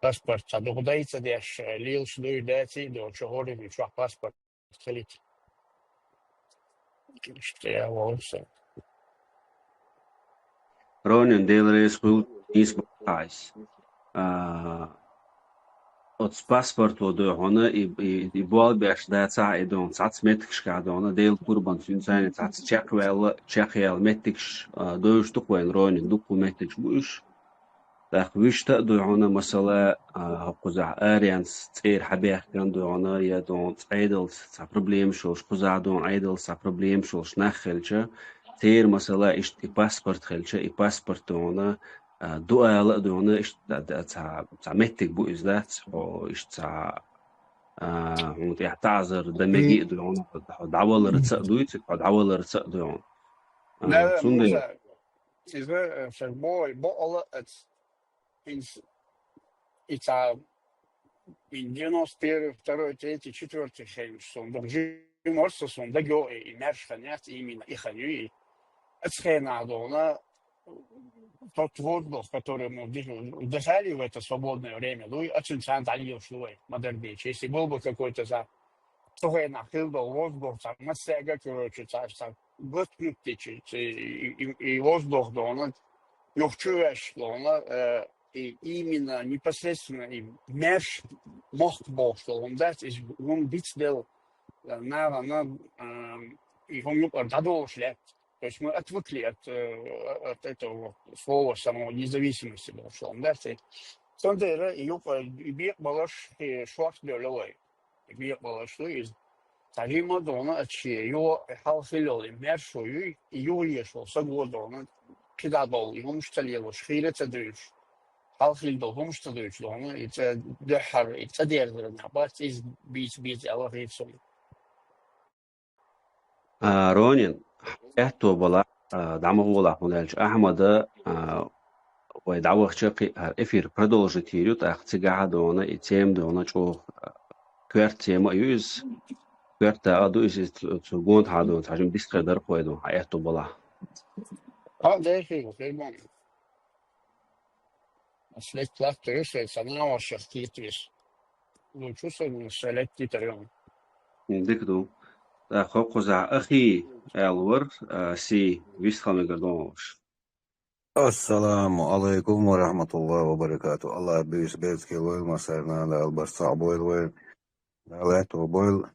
паспорт, а догадается, деш лил шлюй дати, до чего ли чуа паспорт хилит, что я волосы. Ронин Дейлрейс был Исбайс. От паспорту до хона и бол беш да ца идон цац меткш кадона дейл курбан синсайне цац чеквел меткш дош туквен Ронин дуку меткш буш да вишта до хона масала قزع اريانس تصير حبيح كان دو هنا يا دون ايدلز ца проблем شوش قزع دون ايدلز ца проблем شوش نخلچ تير مسلا اشت باسبورت خلچ اي باسبورت هنا دو هنا اشت ца متك بو ازلات او اشت ца هون يعتذر دمجي دو هنا دعوال رتص دويت دعوال رتص دو هنا Да, سوندي муза, из фербой, бо это in 91, 2, 3, 4 хеймсон. Donc, морса сон дагё и мерш ханят именно и ханю. Это хейнадона тот воздух, который мы вдыхали в это свободное время, ну и очень цен далее шлой, модербич. Если был бы какой-то за сухой нахил был воздух, там масяга, короче, там глотнуть течет, и воздух, да, он чувствуешь, что он и именно непосредственно и мерш мог был, что он дать, и он бить дел, на и он дадул шлет. То есть мы отвыкли от этого слова самого независимости, что он дать. Сон дера и бег балаш шварц белой. Бег балаш из Тарима дона очи его халфилол мершу и его ешо сагодона кидабол и он шталило шхире цадыш. Халфил дол он шталыш дона и це дехар и це дердер на бат из бит аларифсон. Ронин احتو بلا دعمه ولا هنالج أحمد ودعوة شقي إفير продолжить تيريوت أختجع دونا إتيم دونا شو كرت يما يوز كرت أدو إيش تقول هذا تعجم ديستقدر قيدو احتو بلا ده شيء بون. След пластыры, санава шахтитвис. Ну, чувствую, шалет титарем. دكتو خوقزع أخي ألور سي ويستخدم قدومش السلام عليكم ورحمة الله وبركاته. الله بيس بيتك ويل مسارنا على البرصع بويل ويل لاتو بويل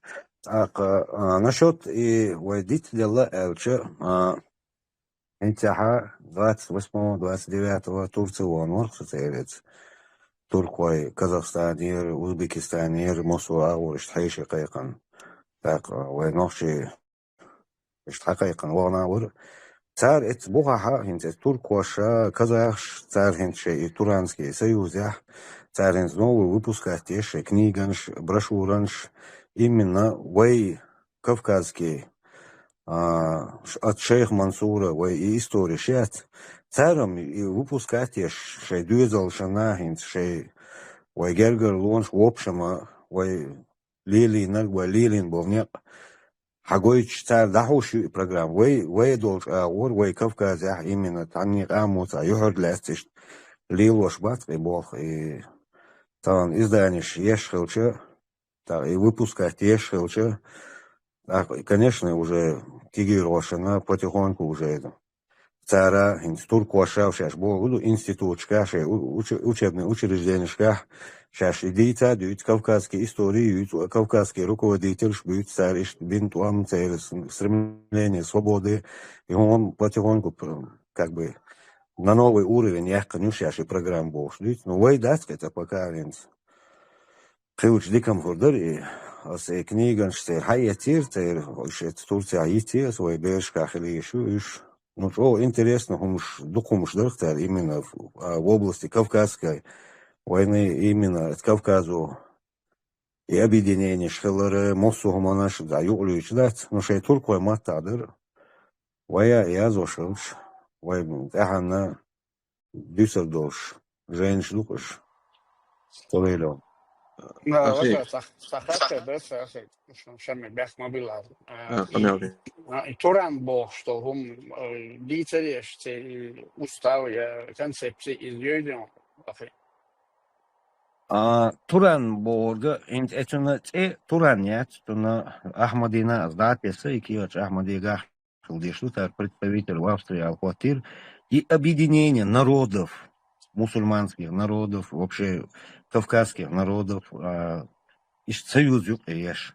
насчет и водить дела элче انتحى 28-29 Турции вон соцерец Туркой Казахстанир Узбекистанир Мосуа ورشتحيش قيقن так ونوشي اشتحقيقن وناور цар эт бугаха хинце туркоша казахш цар хинче и Туранский союз царин новый выпускать теше книганш брошюранш именно вей кавказский от шейх Мансура вей и история шест царом и выпускать теше дюзал шана хинче вей гергер лонш в общем вей лилин вей лилин бовняк حقويش صار دحوش برنامج وي دولش اور وي كافكاز именно تعني قاموس يحرد لاستش ليلوش بات بوخ и там изданиеш ешхелче так и выпускать ешхелче так конечно уже кигирошена потихоньку уже цара институт кошавшаш был институт шкаше учебный учреждение шках شاش ديتا دوت كوكاسكي истории кавказский руководитель будет цариш бинтуам цель стремление свободы и он потихоньку как бы на новый уровень я конечно программ был но вы дать это пока خيوش ديكم فردري أس كنيجان شتير حيا تير تير وشت تورتي عيتي أس ويبيش كاخلي شو ну что интересно, муж дырхтар именно в области Кавказской войны, именно от Кавказу и объединение шхелere мосу гуманаш да юлюч дат, ну шей туркой матадыр, вая язошевш, вай ахана Дюссельдорф, женщ лукаш, толело. أخي صحت بس أخي شامل بيخ موبيلار قناعي и Туран бог, что هم литерище уставы концепции изъеден. Туран борга, инт этуна Туран нет, туна Ахмадина сдатеса, и киоч Ахмадига Хилдишлутар, представитель в Австрии Алхватир, и объединение народов, мусульманских народов, вообще кавказских народов, иш союз юкеш.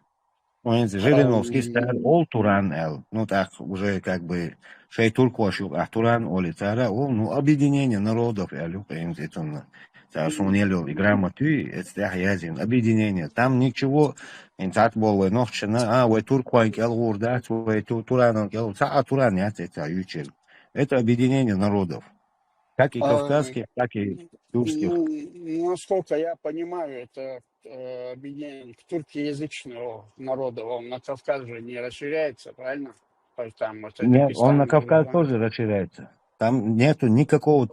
Жириновский стар, ол Туран эл, ну так уже как бы шей туркошу, а Туран оли цара, ну объединение народов эл юкеш, это сунелил и грамоты, это язин, объединение. Там ничего, интат был нохчина, вы туркуанки эл да, вы туранки эл, Туран нет, это ючел. Это объединение народов, как и кавказских, так и тюркских. Насколько я понимаю, это объединение туркоязычного народа, он на Кавказ же не расширяется, правильно? Там, Нет, он на Кавказ тоже расширяется. Там нету никакого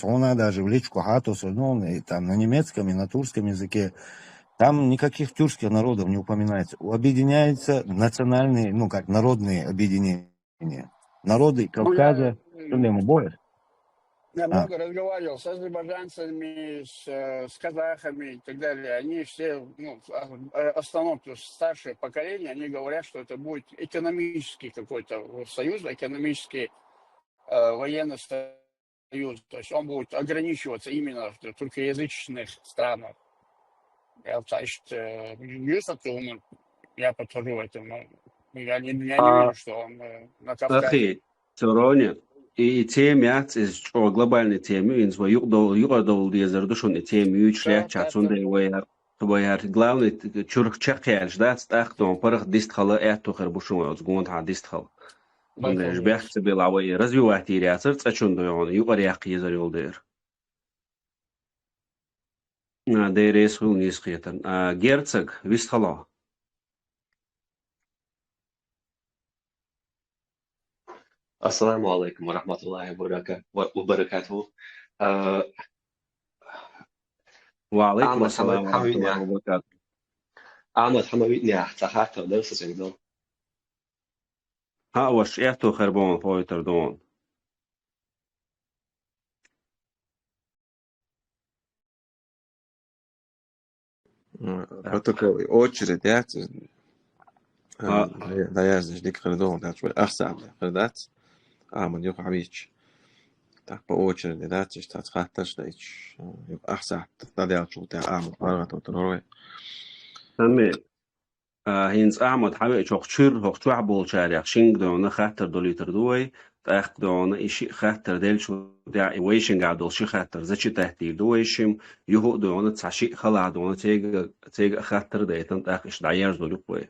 он даже в личку хатус, ну, и там на немецком и на турском языке. Там никаких тюркских народов не упоминается. Объединяются национальные, ну, как народные объединения. Народы Кавказа, боят. Я много разговаривал с азербайджанцами, с казахами и так далее. Они все, ну, основном старшее поколение, они говорят, что это будет экономический какой-то союз, экономический военный союз. То есть он будет ограничиваться именно в туркоязычных странах. Я подхожу в этом, но я не вижу, что он на Кавказе. И темят из что глобальной темы, инс во югдол дезердушон тем ючлях чатсон да ваяр главный чурх чахяж да стахтон парах дистхала этохер бушон гонт ха дистхал он да жбях цебелавай развивать иряцер цачон да он югаряк езер юлдер на дерес хул нисхетан герцог вистхала. السلام عليكم ورحمة الله وبركاته. وعليكم السلام ورحمة الله وبركاته. أحمد حمويتني أحتاجت درس سنجدون. ها وش إحتو خربون فويتر دون. протоколы очередь да я здесь дик коридор да что ахсам да Ahmad yok حبيش так по очереди да что хатташ да ич ахсам да я что ты Ahmad паргат отнорой تمام هينز أحمد حبيب شخشير هخشوا عبول شارع شينج دونا خاطر دوليتر دوي تأخذ دونا إشي خاطر دل شو دع ويشين قاعدول شي خاطر زشي تهديد دويشم يهو دونا تعشي خلا دونا تيج خاطر دايتن تأخذ إيش دعيار دولي قوي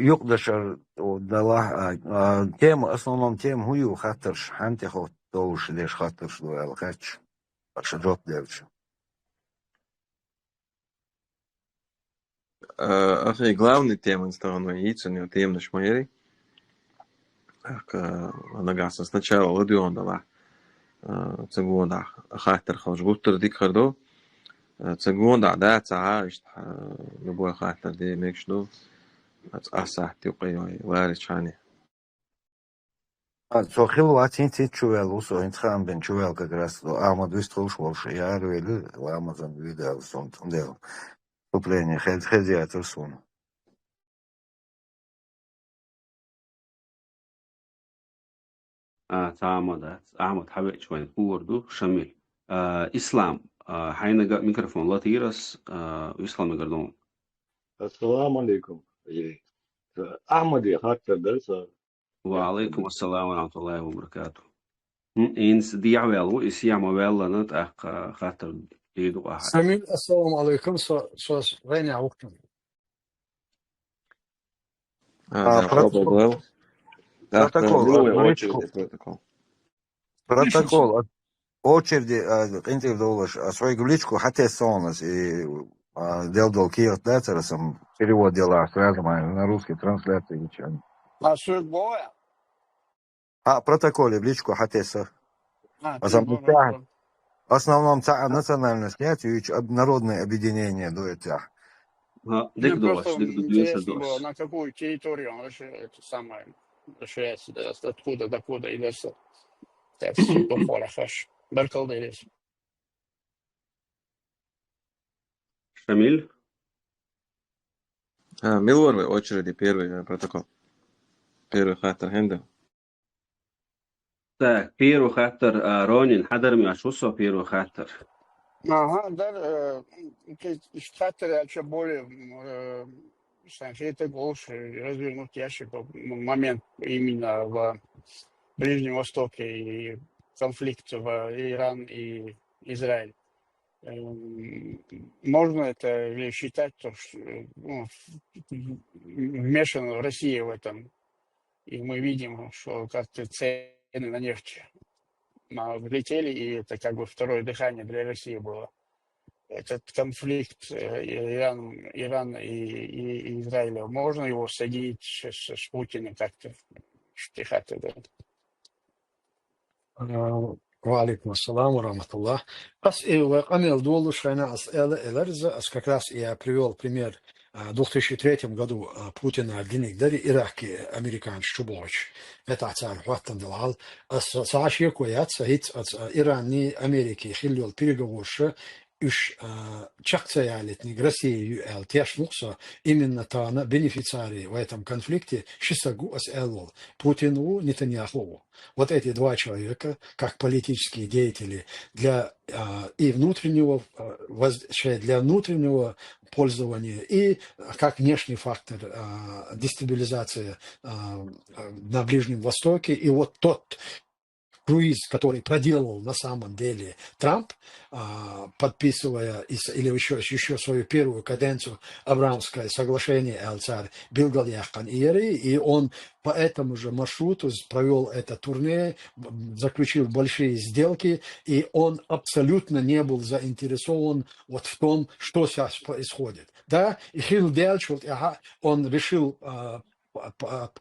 يقدر دلا تيم основном тем هو خاطرش حنتي خو دوش ليش خاطرش دو الخاتش شجوت ديرش أخي главный тема стороной яйца не тем наш моей нагаса сначала ладион дала цегонда خاطر خرج قلت ديك خردو цегонда да تعايش نبوي خاطر دي ميكشدو أصحتي وقيوي وارش عني So хилватин ти чувел усо интхан бен чувел как раз Ahmad выстроил больше я говорю Amazon видел сон дел вступление хедиатор сон تعمد أحمد حبيب شوي كوردو شميل إسلام حين ميكروفون لا تيرس إسلام يقولون السلام عليكم أحمد خاطر درس وعليكم السلام ورحمة الله وبركاته إنس دي عوالو إسيا موال لنا تأخ خاطر يدو أحد Самиль, ассаламу алейкум, сос Веня Уктун. Да, Протокол. пробовал. Так, Протокол. минулой Величко. очереди протокол. Протокол. Очереди интервьюлаш. Свою личку хотя сонас и делдол киев дацерасом перевод дела сразу на русский трансляции ничего. А что было? Протоколе в личку хотеса. Ты В основном национальность нет, и народное объединение дуется. мне просто ديك دو интересно было, دوس на какую территорию он вообще это самое расширяется, да, откуда, докуда идется. Так, все похоже, хорошо. Баркалдерис. شميل Милуровой очереди первый протокол. Первый хатер хенда. Так, بيرو خاطر رونين حضر مشوسو بيرو خاطر Ага, да, штаты вообще более санкции больше развернут ящик момент именно в Ближнем Востоке и конфликт в Иран и Израиль. Можно это ли считать, что вмешана Россия в этом? И мы видим, что как-то цены на нефть влетели, и это как бы второе дыхание для России было. Этот конфликт Иран и Израиля, можно его соединить с Путиным как-то? Штихаты, да. Валикум ассаламу рахматуллах. Амел Дулушайна Элерза, как раз я привел пример в 2003 году Путина Генигдари Ираки американец Чубович. Это царь Хуаттан Далал. Саашье Куят Саид Иран Америки Хиллиол переговорши уж чакцаялетник России тяжнуса именно тана бенефициарии в этом конфликте Шисагу Эллол Путину Нетаньяху. Вот эти два человека, как политические деятели для и внутреннего для внутреннего пользования и как внешний фактор дестабилизации на Ближнем Востоке. И вот тот круиз, который проделал на самом деле Трамп, подписывая или еще свою первую каденцию Абрамское соглашение ЛЦР Билгалияхан Иери, и он по этому же маршруту провел это турне, заключил большие сделки, и он абсолютно не был заинтересован вот в том, что сейчас происходит. Да, и Хилл Дельчулт, он решил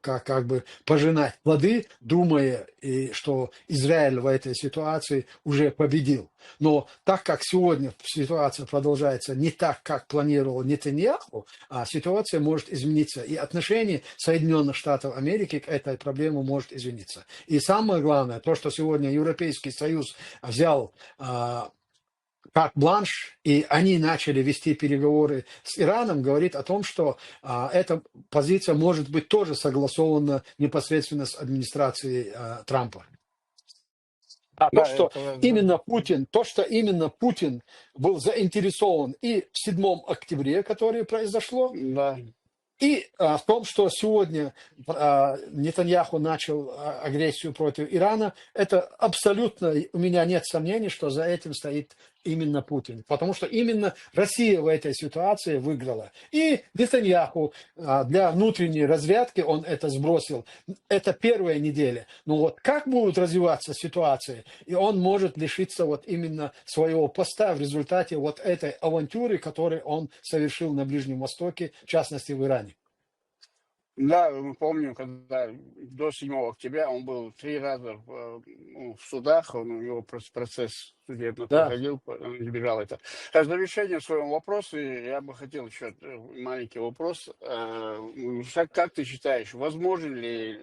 как бы пожинать плоды, думая, что Израиль в этой ситуации уже победил. Но так как сегодня ситуация продолжается не так, как планировал Нетаньяху, ситуация может измениться. И отношение Соединенных Штатов Америки к этой проблеме может измениться. И самое главное, то, что сегодня Европейский Союз взял как бланш, и они начали вести переговоры с Ираном, говорит о том, что эта позиция может быть тоже согласована непосредственно с администрацией Трампа. То, что именно Путин был заинтересован и в 7 октябре, которое произошло, Да. и в том, что сегодня Нетаньяху начал агрессию против Ирана, это абсолютно, у меня нет сомнений, что за этим стоит именно Путин. Потому что именно Россия в этой ситуации выиграла. И Нетаньяху для внутренней разведки он это сбросил. Это первая неделя. Но вот как будут развиваться ситуации, и он может лишиться вот именно своего поста в результате вот этой авантюры, которую он совершил на Ближнем Востоке, в частности в Иране. Да, мы помним, когда до 7 октября он был 3 раза в судах, его процесс судебно проходил, он избежал это. В завершение своего вопроса я бы хотел еще маленький вопрос. Как ты считаешь, возможен ли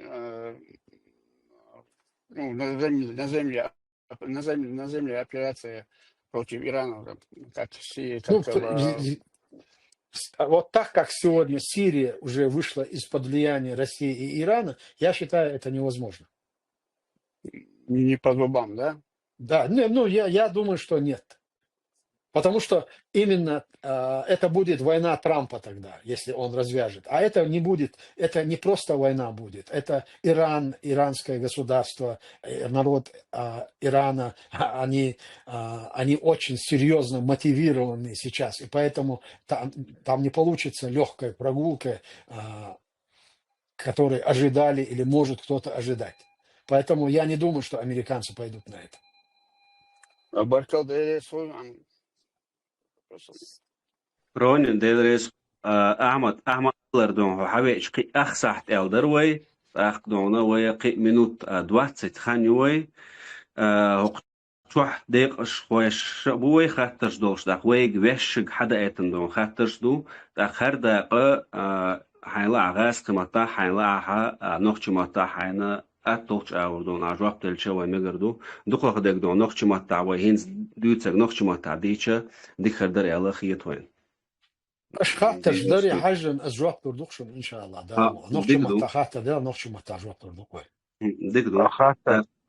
на земле операция против Ирана? Вот так, как сегодня Сирия уже вышла из-под влияния России и Ирана, я считаю, это невозможно. Не по зубам, да? Да, я думаю, что нет. Потому что именно это будет война Трампа тогда, если он развяжет. А это не будет, это не просто война будет. Это Иран, иранское государство, народ Ирана, они очень серьезно мотивированы сейчас. И поэтому там не получится легкой прогулкой, которой ожидали или может кто-то ожидать. Поэтому я не думаю, что американцы пойдут на это. Barkal DLS hoyman. رون ديدريس أحمد لردون حبيش قي أخسحت ألدر وي أخدونا وي قي منوت دوات خانيوي توح ديق شويش بوي خاطرش دوش داق ويق ويشق حدا ايتن دون خاطرش دو داق خر داق حيلا عغاس قمتا حيلا عها نوخش متا حينا أتوش أوردون عجواب تلشة ومجردو دقوق ديق دون نوخش متا وهينز دوتسك نوخش متا ديشة ديك خردر يلا خيطوين باش خاطر جدري حجن أجواب تردوخشن إن شاء الله دارو نوخش متا خاطر دار نوخش متا أجواب تردوخوي ديك دو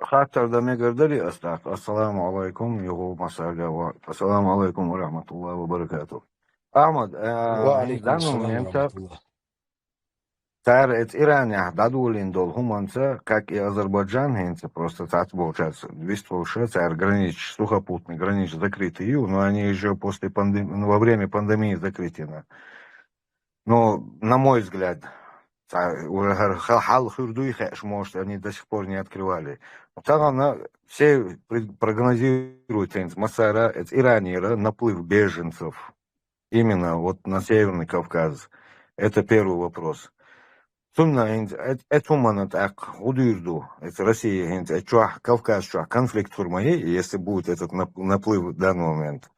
خاطر دا ميقردري أستاق السلام عليكم يغو مساقا السلام عليكم ورحمة الله وبركاته أحمد وعليكم السلام ورحمة الله. Царь Иране дадулин дол хуманца, как и Азербайджан, хенца просто царь получается. 200 царь гранич сухопутный, гранич закрытый, но они еще после пандемии, во время пандемии закрыты. Но, на мой взгляд, хал хурдуй хэш, может, они до сих пор не открывали. Все прогнозируют, Масара, Иранера, наплыв беженцев именно вот на Северный Кавказ. Это первый вопрос. Сумна это так удирду, это Россия, это Кавказ, конфликт формае, если будет этот наплыв в данный момент.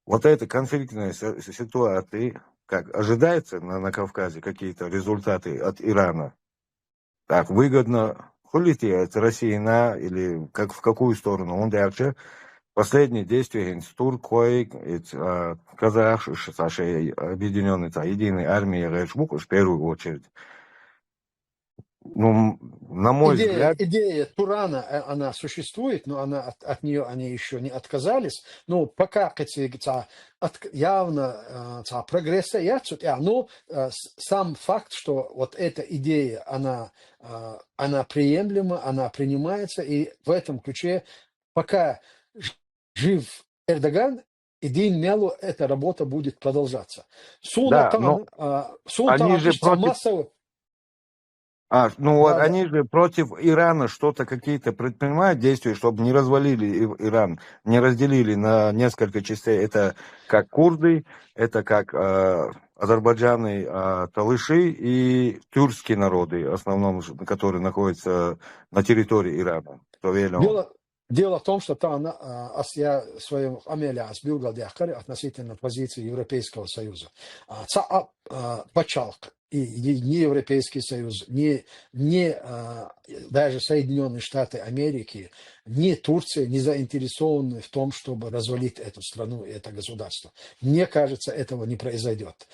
Вот эта конфликтная ситуация, как ожидается на Кавказе какие-то результаты от Ирана, так выгодно хулите это Россия на или как в какую сторону, он дальше. Последние действия Туркой, Казах, Сашей, объединенной единой армии Речбук, в первую очередь. Ну, на мой взгляд... Идея Турана, она существует, но от нее они еще не отказались. Но пока явно прогресса есть, но сам факт, что вот эта идея, она приемлема, она принимается, и в этом ключе пока жив Эрдоган, Дин Мелу, эта работа будет продолжаться. Да, но они же против... Они же против Ирана что-то какие-то предпринимают действия, чтобы не развалили Иран, не разделили на несколько частей. Это как курды, это как азербайджаны, талыши и тюркские народы, в основном, которые находятся на территории Ирана. Дело в том, что я в своем амеле сбил относительно позиции Европейского Союза. Пачалк и ни Европейский Союз, ни даже Соединенные Штаты Америки, ни Турция не заинтересованы в том, чтобы развалить эту страну и это государство. Мне кажется, этого не произойдет.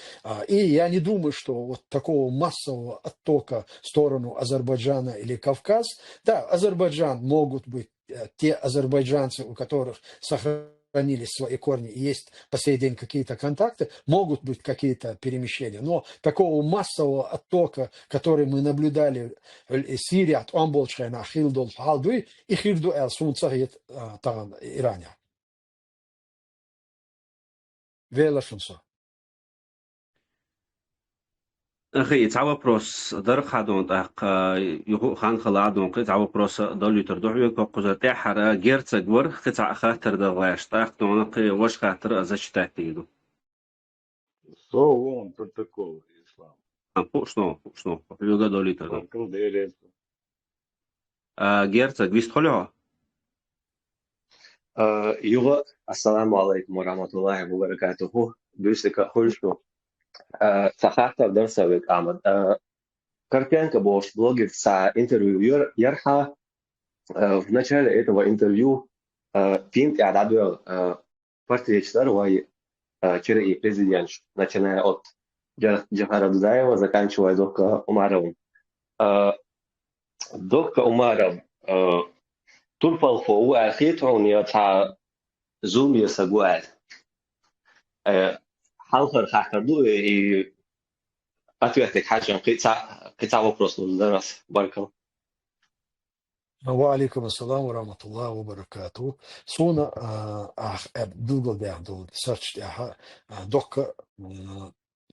И я не думаю, что вот такого массового оттока в сторону Азербайджана или Кавказ, да, Азербайджан могут быть те азербайджанцы, у которых сохранились свои корни и есть по сей день какие-то контакты, могут быть какие-то перемещения. Но такого массового оттока, который мы наблюдали в Сирии, от Амболчайна, Хилдул, Халдуи и Хилду Эл Сунцахит Иране. Вела Шунсо. أخي تعب بروس در خادون تاق يخو خان خلادون قي تعب بروس دولي تردوحي كوكوزا حرا جيرت جور قطع خاطر دغاش تاق دون قي وش خاطر أزش تاكيدو. So on протокол ислам. شنو يوجا دولي تردو. Barkal DLS. جيرت جويست خلوه. يغا السلام عليكم ورحمة الله وبركاته. دوستك خلشو. Сахата Дарсавик Ахмад. Карпенко Бош, блогер с интервью Ярха. В начале этого интервью Пинт Ядадуэл партиячтар вай череи президент, начиная от Джахара Дудаева, заканчивая Докка Умаровым. Докка Умаров Турпал Фоу Ахитрония Та Зумия Сагуэль. حلقة حكردو أتوقع حاجة قطع вопрос на раз баркал. وعليكم السلام ورحمة الله وبركاته. صونا بالقل بيعدل سيرش ديها دوك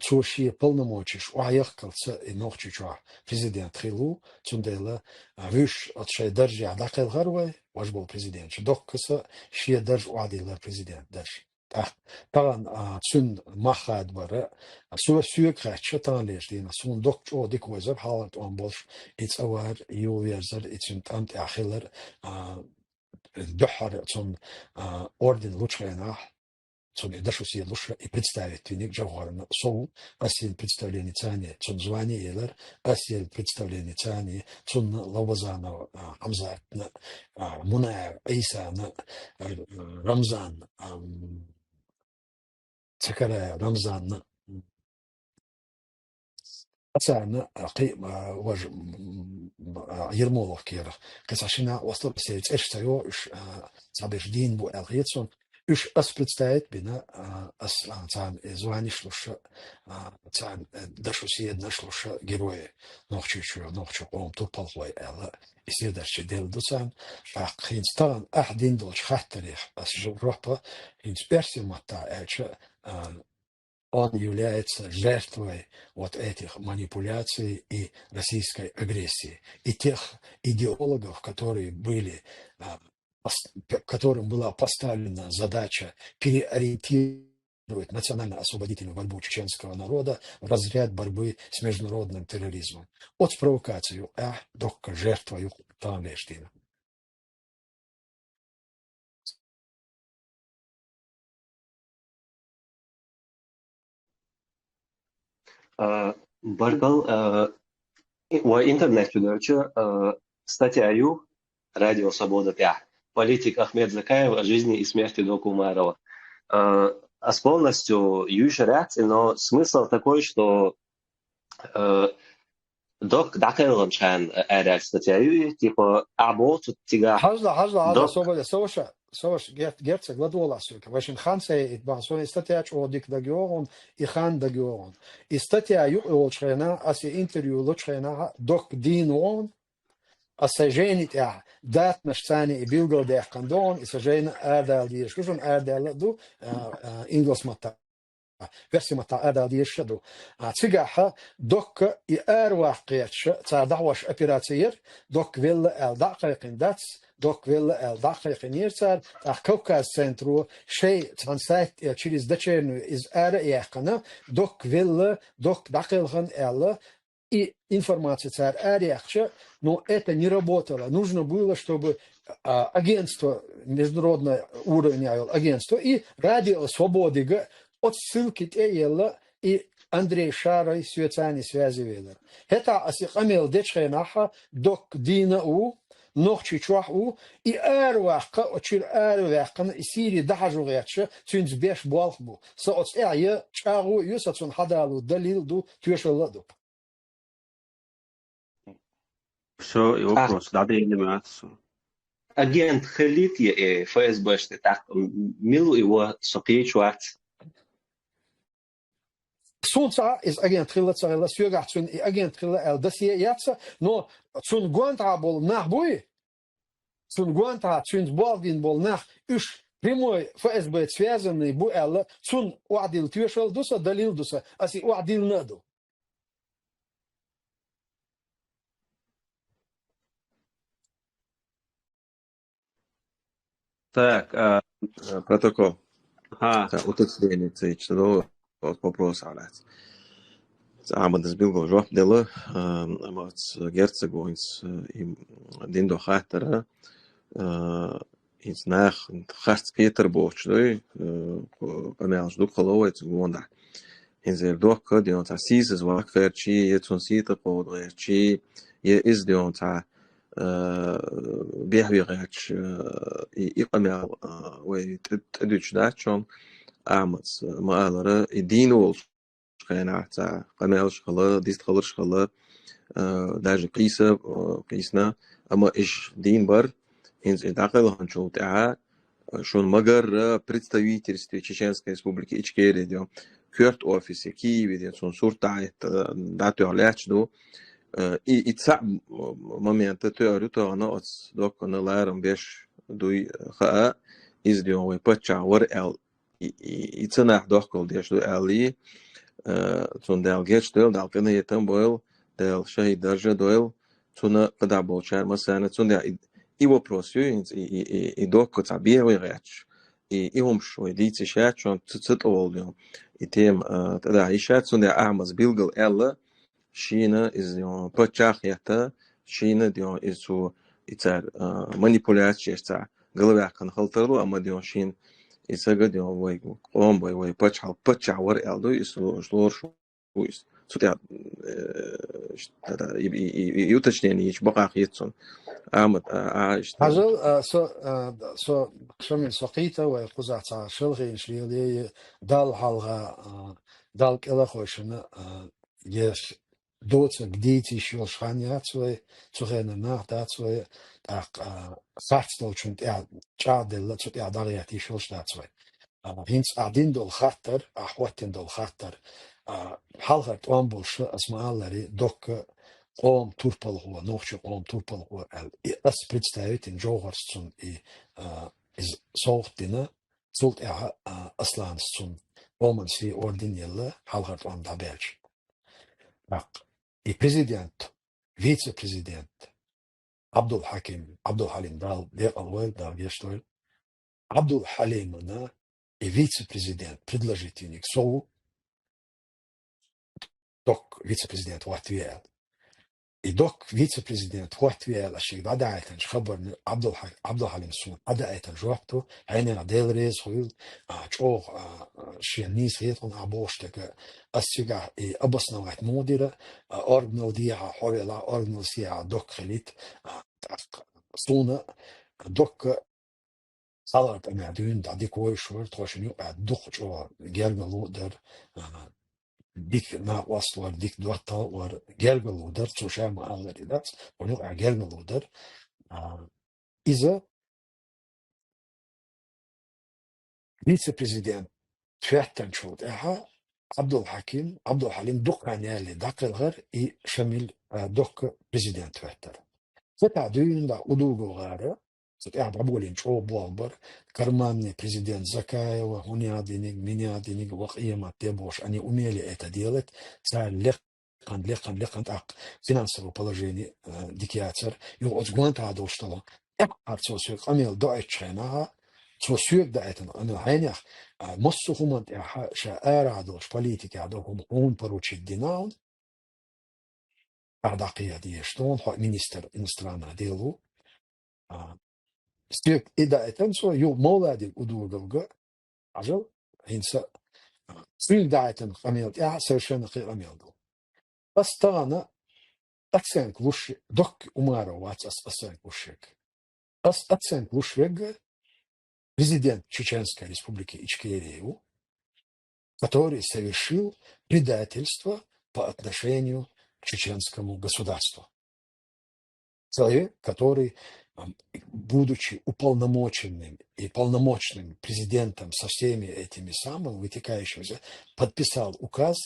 تشوشي полномочиш уаяхкалца и нохчичуа президент хилу цундела виш отшай держи адакел гарвай ваш был президент доккаса шия держ уадила президент держ طبعا سن مخاد برا سوى خاتش تانليش دينا سون دوك او ديك وزر حالت اون بولش اتس اوار يو يرزر اتس انت اخيلر دحر سون اوردن لوچخينا سون يدشو سي лучше и представить тиник джавгарна соу асил представление цани сун звани елер асил представление цани сун лавазана хамза муна иса рамзан تكرا رمضان أتانا قيم وج يرمولف كيرا كس عشنا وصل بسيت إيش تيو إيش صابيش دين بو ألغيتسون إيش أسبتستايت بنا أس تان زواني شلوش تان دشو سيد نشلوش جروي نوخشو قوم توبالوي ألا يصير شي ديل دوسان فقين ستان أحدين دولش خاطريخ أس جروبا إنسبيرسي ماتا إيش он является жертвой вот этих манипуляций и российской агрессии. И тех идеологов, которые были, которым была поставлена задача переориентировать национально-освободительную борьбу чеченского народа в разряд борьбы с международным терроризмом. От провокацию, до жертвою Таланлештина. Баркал в интернете статью «Радио Свобода 5». Политик Ахмед Закаев о жизни и смерти Дока Умарова. С полностью южной реакции, но смысл такой, что Док Дакаев чан реакция статью, типа «Або-тут тига». Хазла, Soos Gertzeg ladolasuka, vai šin Hansei it bansoni statiač o dik da gjoron I han da gjoron. I statia ju olčrena, as je intervju ločrena dok dinon, as se ženit dat naštani I bilgal deh kandon, I se žena erdal di škužon erdal du ingles mata. Versi mata erdal di šadu. Cigaha dok I واقعش تا دعوش operacijer dok vil daqaiqin dats dok vil daqaiqin nirtsar Кавказ центру шей трансайт через дочерную из яқана dok vil dok дақилхан и информация царь аряхча, но это не работало. Нужно было, чтобы агентство, международное уровня агентство и радио свободы от ссылки те и Андрей Шарой связани связи велер. Это асихамел дечхенаха док дина нохчи чуаху и арвахка очир арвахкан и сири дахажу гяча цюнц беш балхбу. Со от чагу юсацун хадалу далил ду тюшаладу. Все, и вопрос, да, анимацию. Агент Халид и ФСБ, что так, мил его сокей чуат. Sunca is agent trilla tsarela sugat sun agent trilla el dasie yatsa no sun guanta bol nahbui sun guanta sun bolgin bol nah уж прямой ФСБ связанный бу эл sun уадил тюшел дуса далил дуса аси уадил наду. Так, Протокол. уточнение. Уточнение. Вопрос على عمد سبيلغو جواب دلا أما جرتسج وإنس دين دو خاطر إنس ناخ خاست بيتر بوش دوي قناعش دو خلوات جواندا إنس دو كد يوم تعسيس وقر شيء يتون سيت قود غير شيء يإز ديون تع بيحوي غيرش يقنع ويتدوش داتشون أمس ما أدرى الدين والشقينا تاع قناة الشغلة ديست خلر شغلة داج قيسة قيسنا أما إيش دين بر إنز إدعاء هنشوف تاع Шон магар представительстве Чеченской Республики Ичкерия, дё, кёрт офисе Киеве, дё, сон суртайт, датё лячду, и ца момента теорию то оно от док на ларам беш дуй ха из дё вы пачавар эл и цена докол деш ду эли сон дал гештел дал кена етам бойл дал шахид даржа дойл цуна када болчар масана цун да и вопрос и док цабе вы реч и умшо и дицы шат чон цит олдё и тем да и шат цун да амаз билгал элла China is pachachta China is so it's a manipulation sta galwa kan khaltaru amma shin is a good way on boy way pachawar eldo is slor is so да и уточнение еще бака хитсон амат هذا سو شمل سقيته وقزعة شلغي شليلي دال حلقة دال كلا خوشنا يش دوت جديتي شو شانيات سوي تغينا نهضات سوي خاطر شنت يا شاد اللي تشوت يا دارياتي شو شات سوي هينس قاعدين دول خاطر أحوتين دول خاطر حلقة أمبولش اسمها لري دوك قوم турпал هو نوخش قوم турпал هو أس представитель جوهرسون из صوتنا صوت أصلانسون قومن سي أوردين يلا حلقة أم دابيج и президент вице-президент Абдул Халим дал дел дал гештоль Абдул Халимна и вице-президент предложительник СОУ док вице-президент Латвии и док вице-президент Латвии الشيء بعد عيتن خبر عبد الحليم سون بعد عيتن جوابته هنا ديل ريز هو شو شيء نيس هيتون عبوشتك السجع أبصنا وقت مودرة أرجنال ديها حوالي أرجنال سيا دك خليت صونا دك صارت أمادين دادي كوي شور توشنيو بعد دك شو جرجلو در ديك ما وصلوا ديك دوتا ور جرجلو در توشا ما الله دات ونوع جرجلو در إذا vice-президент تفاتن شوت عبد الحليم دك عنيالي دك الغر إي شمل دك بريزيدنت تفاتر فتعدين دا أدوغو غارة ستعب عبولين شو بوالبر كرماني بريزيدنت زكايا وهوني عدينيك ميني عدينيك وقيمة تيبوش أني أميلي إتا ديالت سال لقن تاق فينансово положение дикиатер يو أزغوان تعدو شتلا أرتو سيق أميل دوئتشينها سوسيق دايتن أنا هينيخ مصو هم شاعر عدوش بوليتيك عدوهم هون بروتشي ديناون أعداقية ديشتون هو مينستر إنسترانا ديلو سيق إدايتن سو يو مولادي أدوغلغ عجل هينسا سيق دايتن قميل совершенно قميل دو بس تانا أتسانك وش دك أمارو واتس أتسانك وشك أتسانك وشك президент Чеченской Республики Ичкерию, который совершил предательство по отношению к чеченскому государству. Человек, который, будучи уполномоченным и полномочным президентом со всеми этими самыми вытекающими, подписал указ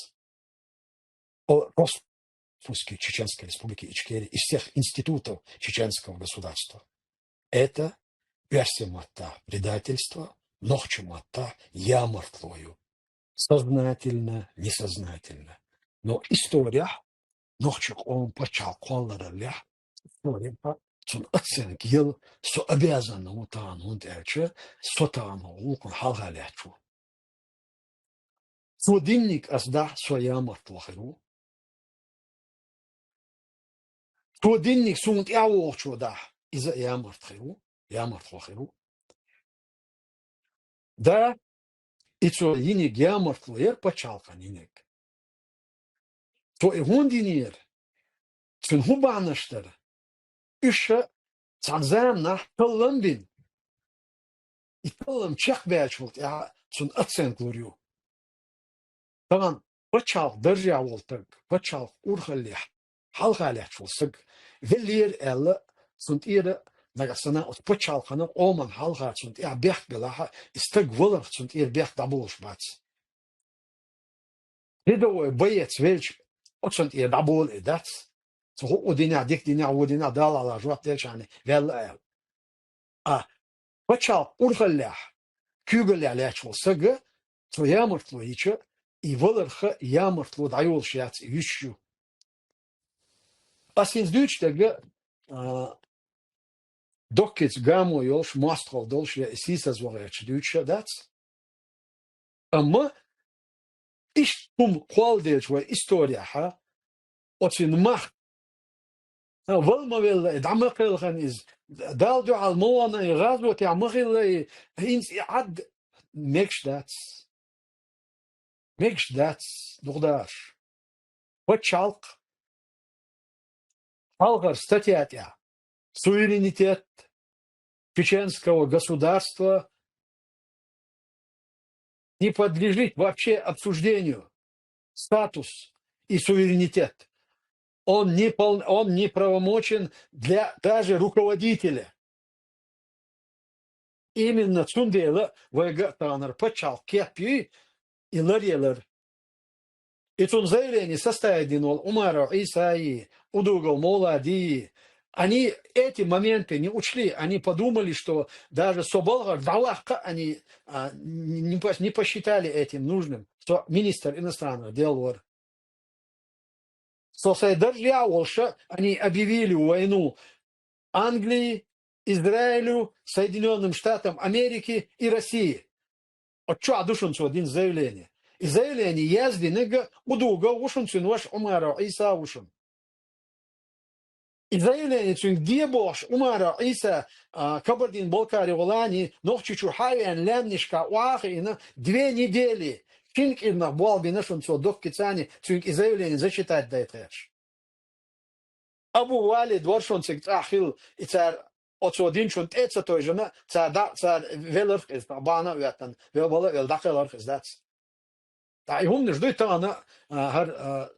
о распуске Чеченской Республики Ичкерия из всех институтов чеченского государства. Это версия матта предательства, нохчу матта я мертвую. Сознательно, несознательно. Но история, нохчу он почал колларля, история, сон оценок ел, со обязан утан ундерче, сотан улкун халгалячу. Судинник азда своя мертвохеру. Судинник сунт явочу да, из-за я мертвохеру. Я мертвохеру. Да, и то иник я мертвохер почалка иник. То и гундинир, цун хубанаштер, иша цанзам на талламбин. И таллам чех бячвот, я цун оценк лурю. Таган почал держа волтак, почал урхалих, халгалих фулсак, велир элла, цун ира Nagasana от почалхана оман халгацунд бех белаха истэг выларцунд бех дабулш бац. Хидовой боец вельч отсунд дабул дац. So udina dik dina udina dalala jwat delchane vel почал ургалях kügel лячвал сага so ямыртлу иче и выларха ямыртлу дайол шяц ющу. Асин дючтеге Dokkits gamo yosh mastral dolsh sisas warech dutcha that's amma ish qualdech wa historia ha otin mach والما دعمقل خنيز دالدو على الموانا يغازو تعمقل هينس يعد ميكش داتس دغداش وتشالق алгар статья суверенитет чеченского государства не подлежит вообще обсуждению. Статус и суверенитет. Он не правомочен для даже руководителя. Именно Цундела Вайгатанар почал кепи и ларелер. И тут заявление составил Умара Исаи, Удугал Молади. Они эти моменты не учли, они подумали, что даже Соболгар, Далахка, они не посчитали этим нужным, что министр иностранных дел. Они объявили войну Англии, Израилю, Соединенным Штатам Америки и России. От что одушенцу один заявление. И заявление язди нега удуга ушенцу ваш Умара Иса ушен. И заявление, где бош Умара Иса Кабардин-Балкари Волани, Нохчичу Хайян, Лемнишка, Уахина 2 недели. Кинг ирна буалби нашенцу доккицани, и заявление зачитать дает рэш. Абу Вали дворшонцик ахил и царь отсодинчун эца той жена, царь велерх из бана вятан, велбала велдахеларх из дац. Та и умны ждут она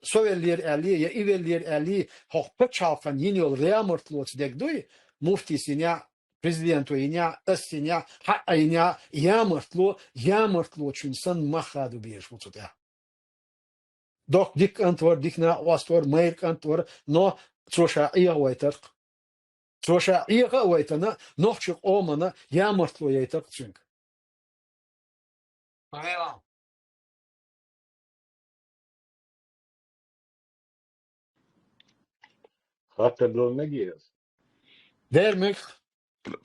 совеллер али, я ивеллер али, хох почалфан йиньол реамортлоц дегдуй, муфти синя, президенту иня, эссиня, ха иня, ямортло чунсан махаду беш вот сюда. Док дик антвор, дик на ваствор, мейрк антвор, но цоша иа уайтерк. Цоша иа уайтана, нохчик омана, ямортло яйтерк цунг. Павела. Хата был Нагиев. Дермих.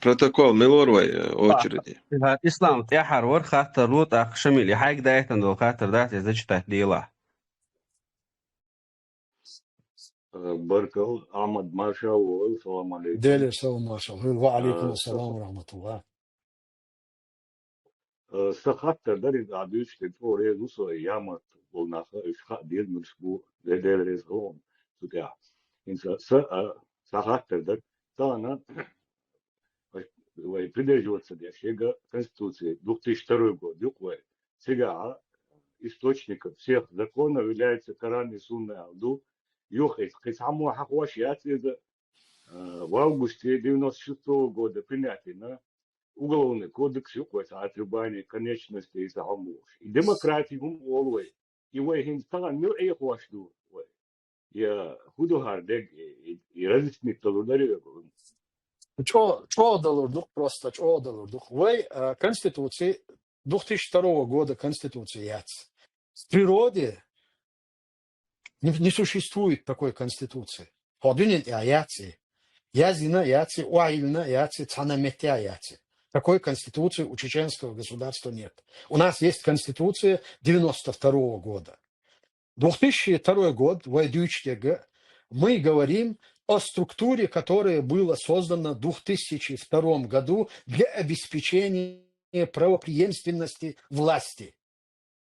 Протокол Милорвай очереди. Ислам تحر ور خاطر روت أخ شميل حاجة دايت عند خاطر دايت إذا جت ديلا. بركل أحمد ماشا والسلام عليكم. ديلي السلام عليكم وعليكم السلام ورحمة الله. سخاطر داري عدوش كتور يوصل يامت والناس إشخاء دير مرسبو لدير رزقهم سكاع. إن سخاطر دار تانا придерживаться всего Конституции 2002 год, сега источником всех законов является Коран и Сунна Алду. Юхайс, саму хахуашиат это в августе 96 года принятие на уголовный кодекс юхайса отрубание конечностей и захомуш. И демократии олвей. И вейхин стаган мир эйхуашду. Я худохар дег и различных толударев. Чё доллар просто, чё доллар дух. Вы Конституции 2002 года Конституции яц. В природе не существует такой Конституции. Ходунин яци. Язина яци, уайльна яци, цанаметя яци. Такой Конституции у чеченского государства нет. У нас есть Конституция 92 года. 2002 год, войдучтега, мы говорим о структуре, которая была создана в 2002 году для обеспечения правопреемственности власти.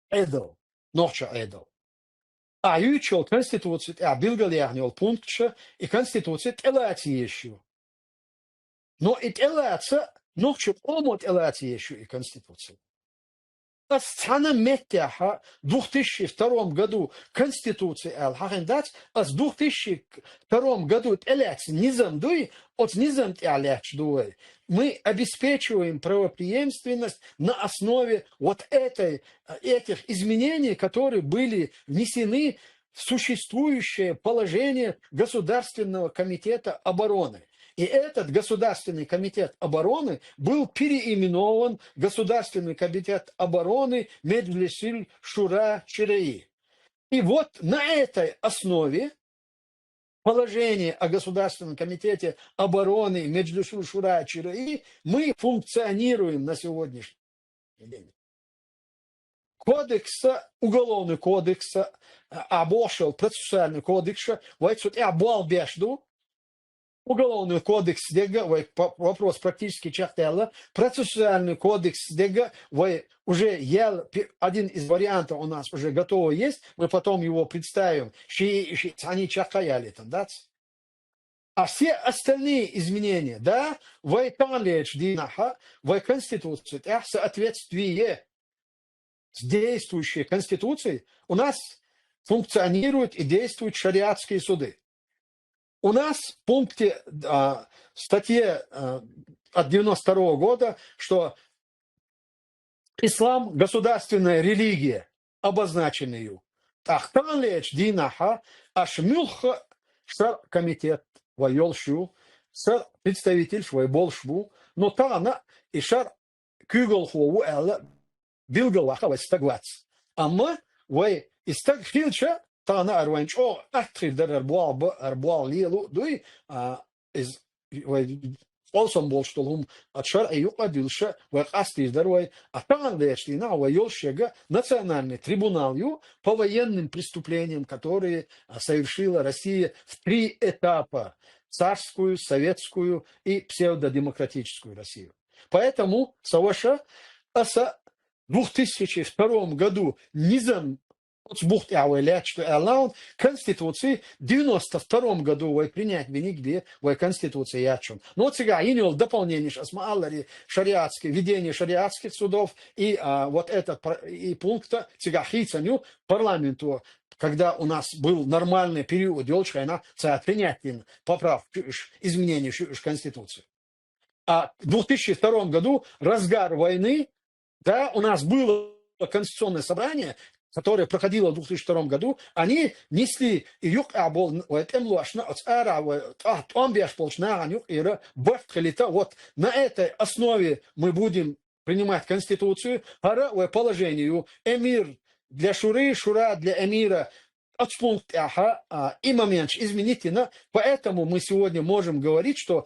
Эдл, ноча эдл. А ючел Конституция, билгалягнил пунктша и Конституция телати еще. Но и телаться, ночу омот телати еще и Конституция. Асцана меттяха в 2002 году Конституции Ал-Хахендат, а с 2002 году элекс низам дуй, от низам элекс дуй. Мы обеспечиваем правопреемственность на основе вот этих изменений, которые были внесены в существующее положение Государственного комитета обороны. И этот Государственный комитет обороны был переименован в Государственный комитет обороны Меджлис Шура Чираи. И вот на этой основе положение о Государственном комитете обороны Меджлис Шура Чираи мы функционируем на сегодняшний день. Кодекса, уголовный кодекс, обошел процессуальный кодекс, вот тут я был бежду, Уголовный кодекс дега, вопрос практически чахтела, процессуальный кодекс дега, уже один из вариантов у нас уже готово есть, мы потом его представим, они чахаяли там, да? А все остальные изменения, да, в Конституции, соответствие с действующей Конституцией, у нас функционируют и действуют шариатские суды. У нас в пункте статье от 92 года, что ислам – государственная религия, обозначенную. Ахтан леч динаха ашмюлха шар комитет вайолшу, шар представитель швой болшбу, но тана и шар кюголхову элла билгалаха вайстагвац. А мы вай истагфилча Тана Арванч, ахтри дар арбуал лилу, дуй из олсом бол что лум отшар юqadilша вaqasti дарвай, а тан лешлина вайолшега национальный трибунал по военным преступлениям, которые совершила Россия в 3 этапа: царскую, советскую и псевдодемократическую Россию. Поэтому Саваша аса в 2002 году низам Конституции в 92 году принять винигде Конституции ячун. Но вот сега иниол дополнение шариатские, введение шариатских судов и вот этот и пункта сега хицаню парламенту, когда у нас был нормальный период делчайна принять поправ изменений в Конституции. А в 2002 году разгар войны, да, у нас было Конституционное собрание, которое проходило в 2002 году, они несли вот на этой основе мы будем принимать Конституцию, по положению эмир для Шуры, Шура для эмира, и момент изменительно, поэтому мы сегодня можем говорить, что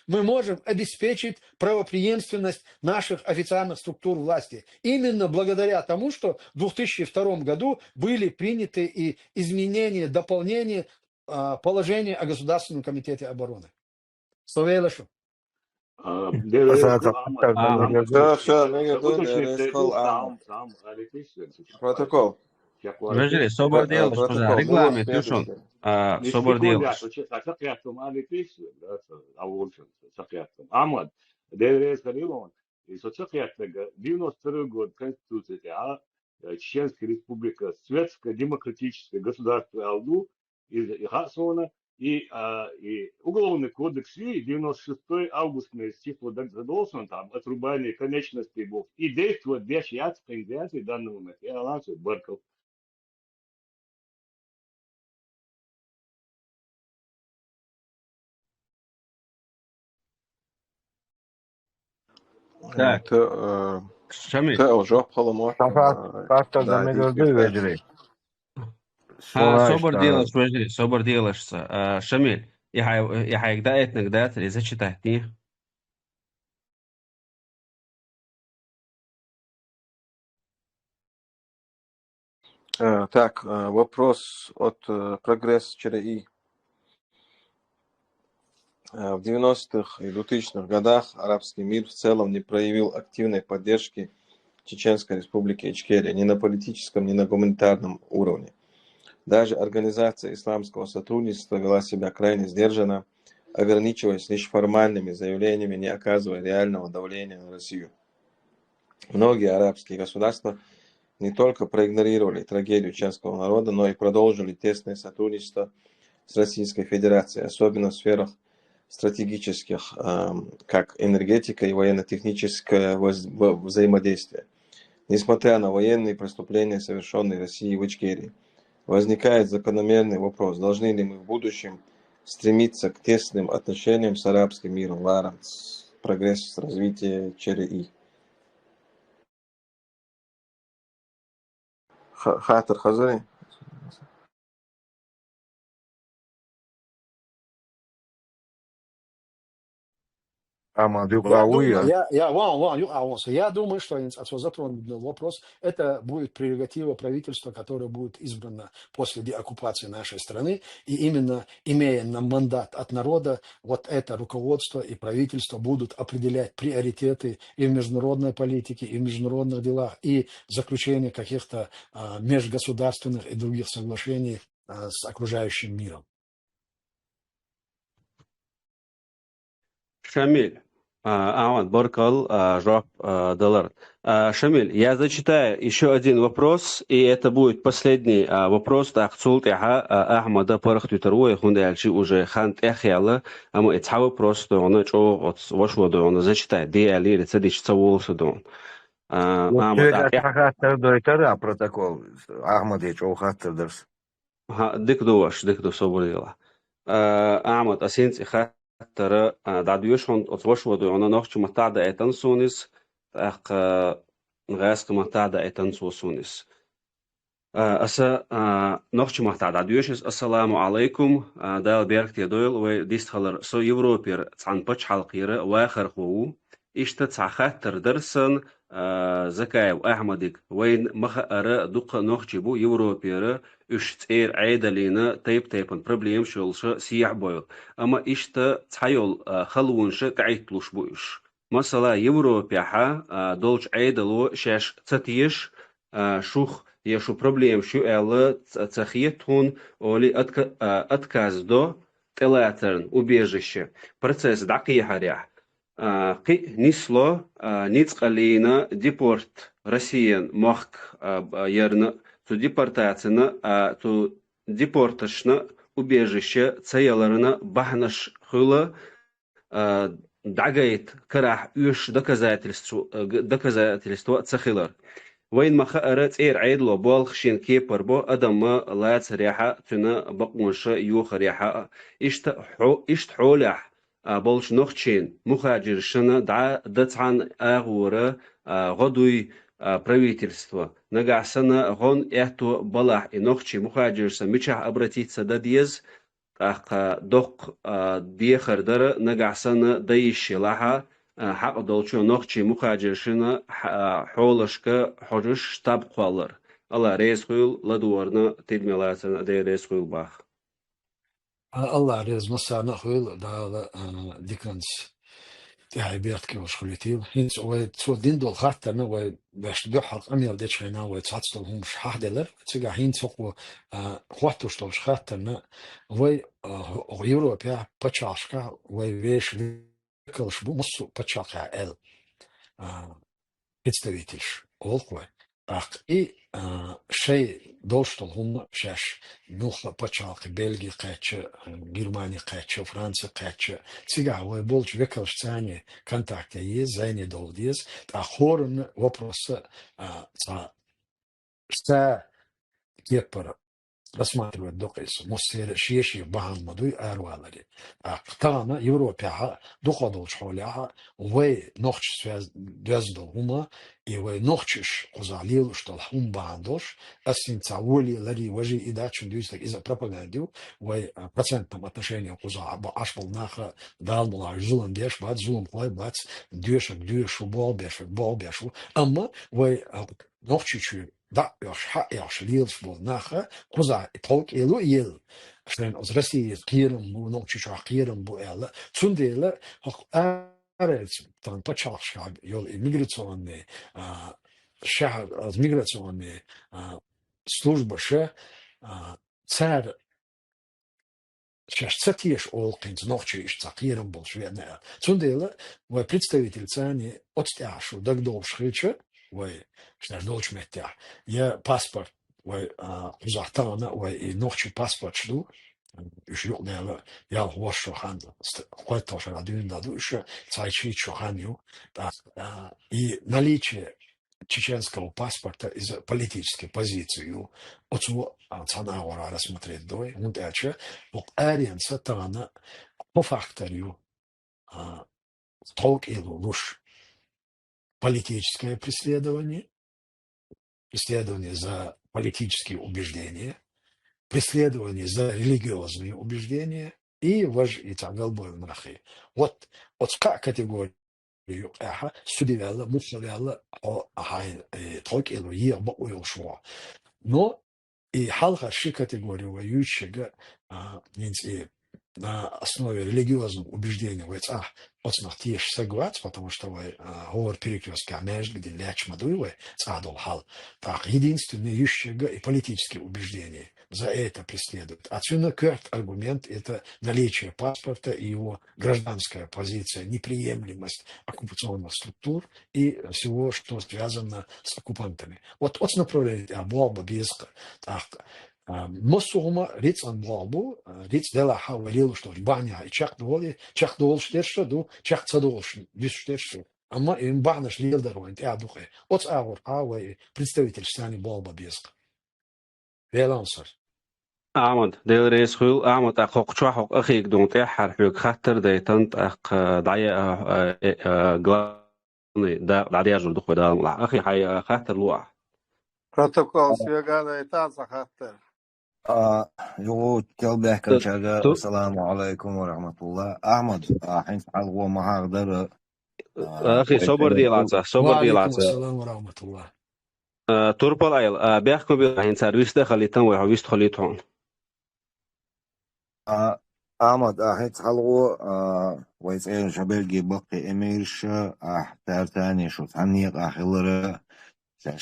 мы можем обеспечить правопреемственность наших официальных структур власти. Именно благодаря тому, что в 2002 году были приняты и изменения, дополнения положения о Государственном комитете обороны. Словейлашу. Протокол. Вежели, собор делаш, пожа, регламент, юшон. Собор делаш. Амад, ДРС Халилон, и соцсекретарь 92 год Конституции, Чеченская республика, Светское демократическое государство Алду из Хасона и Уголовный кодекс 96 августа стихла должен там отрубание конечностей бог и действует без ядской организации в данный момент. Я Алансу Барков. Так, Шамиль. Собор делаш, Шамиль. Я хайгда этнагдат, или зачитать. Так, вопрос от Прогресс ЧРИ. В 90-х и 2000-х годах арабский мир в целом не проявил активной поддержки Чеченской республики Ичкерия ни на политическом, ни на гуманитарном уровне. Даже Организация исламского сотрудничества вела себя крайне сдержанно, ограничиваясь лишь формальными заявлениями, не оказывая реального давления на Россию. Многие арабские государства не только проигнорировали трагедию чешского народа, но и продолжили тесное сотрудничество с Российской Федерацией, особенно в сферах стратегических, как энергетика и военно-техническое взаимодействие. Несмотря на военные преступления, совершенные Россией в Ичкерии, возникает закономерный вопрос, должны ли мы в будущем стремиться к тесным отношениям с арабским миром, прогресс, развитие ЧРИ. Хатер Хазари. Амадюк Я думаю, Ауя. я думаю, что отцов затронул вопрос. Это будет прерогатива правительства, которое будет избрано после деоккупации нашей страны. И именно имея на мандат от народа, вот это руководство и правительство будут определять приоритеты и в международной политике, и в международных делах, и заключение каких-то межгосударственных и других соглашений с окружающим миром. Шамиль, Амад Баркал, Жаб Далар. Шамиль, я зачитаю еще один вопрос, и это будет последний вопрос. Ахцулт Ахмада Парахтутеруя Хундальчи уже Хант Эхяла, а мы это просто он что ваш воду он зачитает. Диали рецедич цаволсы дон. Амад Хаттер дойтара протокол. Ахмадич о хаттер дерс. ديك صبريلا أعمد أسينس خاطر دعديوش هون أتوش ودو أنا نخش متعدة إتن سونيس أخ غاسك متعدة إتن سونيس أسا نخش متعدة دعديوش السلام عليكم دال بيرك تيدويل وديست خلر سو يوروبير تسعن بچ حلقيرة واخر خو إشتا تسعخاتر درسن زكايو أحمدك وين مخأرة دوق نخجبو يوروبيرة اشتير عيدالينا تيبن بروبليم شولش سيح بويل أما إشتا تحيول خلونش كعيتلوش بويش مثلا يوروبيحا دولش عيدالو شاش تتيش شوخ يشو بروبليم شو ألا تخيتون أولي أتكاز دو تلاترن убежище процесс دقيقة ريح قي نسلو نيتقلينا ديبورت روسيان مخك يرنا تو депортацияна تو депорташна убежище цеяларна бахнаш хула дагает карах уж доказательство цехилар وين ما خأرت إير عيد لو بالخ شين كيبر بو أدم لا تريحة تنا بقونش يوخ ريحة إشت حولح بولش نخشين مخاجر شنا دعان أغورة غدوي правительство. Нагасана гон эту балах и нохчи мухаджирса мичах обратиться до диез, ах док диехардара нагасана даиши лаха حق دولچو نخچی مخاجرشنا حولشka حجش штаб قوالر الله رئيس خويل لدورنا تدملاتنا دي رئيس خويل باخ الله رئيس مسانا خويل دا ديكنس تاعي بيرتكي وشخليتيل هينس وتسو ديندو خاطرنا وباش بيحق امير ديتش هنا وتصاتستو هم شحح دلر تسقع هينس وقو خواتوش توش خاطرنا وي يوروبيا بچاشكا وي веш كلش بو مصو بچاقا ال представитель олкве ах и шей доштол хум шаш нуха пачалки Бельгии каче Германии каче Франция каче сега вой болч векалш цане контакте есть зайне долдиес та хорн вопроса ста кепар рассматривать докис муссер шиеши бахан мадуй арвалари قطعنا يوروبيا دخلوا شحولها وي نوخش دوزدو هما и وي نوخش قزاليل что هم باندوش اسين تعولي لري وجي идачун дюстак из-за пропаганды وي процентном отношении куза ашбол наха далмула жулан деш бат жулан хой бат дюшак дюшу бол бешу amma وي نوخش da яш лилс бол наха куза толк елу ел Schön aus России Киром, ну чуть-чуть Киром было. Цундела, арец там почалшка, йол иммиграционные, шахар миграционные служба ше, царь сейчас цатиеш олкинс ночи иш цакиром был шведная. Цундела, мой представитель цани отстяшу дагдол шрича, وشنا دولش متاع يا باسبورت وزعتنا ونوخش باسبورت شلو يشلو ده يا هو شوخان قوت وش العدين ده دوش تعيشي شوخانيو и наличие чеченского паспорта из политической позиции отцу цанаура рассмотреть дой мудача вот арианса тана по факторию толк и луш политическое преследование за политические убеждения, преследование за религиозные убеждения и голбой мрахи. Вот как категорию студивала, мусоряла, толк и луир шо. Но и халха ши категорию воюющего на основе религиозного убеждения, отснахтиеш согласен, потому что говор перекрестка между где ляч мадуевой цадол хал, так единственное ющего и политические убеждения за это преследуют. Отсюда кверт аргумент это наличие паспорта и его гражданская позиция, неприемлемость оккупационных структур и всего, что связано с оккупантами. Вот направление Болба Безка, так. Мосума риц ан Болбу, риц дела хавалил, что баня и чак дол штерша ду, чак цадолш без штерша. Ама им банаш лилдеру ент ядухе. От аур представитель страны Болба Безка. Велансер. أحمد ديل رئيس خيول أحمد أخوك شوحك أخيك دون تحر حيوك خطر ديتنت أخ دعية غلاني دعية جل دخوة دال أخي حي خطر لوح Протокол свегана и танца хаттер. يقول كلبه كم شجع السلام عليكم ورحمة الله أحمد حين حلوة ما هقدر أخي صبر دي لاتسا وعليكم السلام ورحمة الله توربال أيل بيحكم بين سيرفيس ده خليتهم ويحويست خليتهم أحمد حين حلوة ويسأل شباب بقي إميرش تاني شو تانيق أخيلر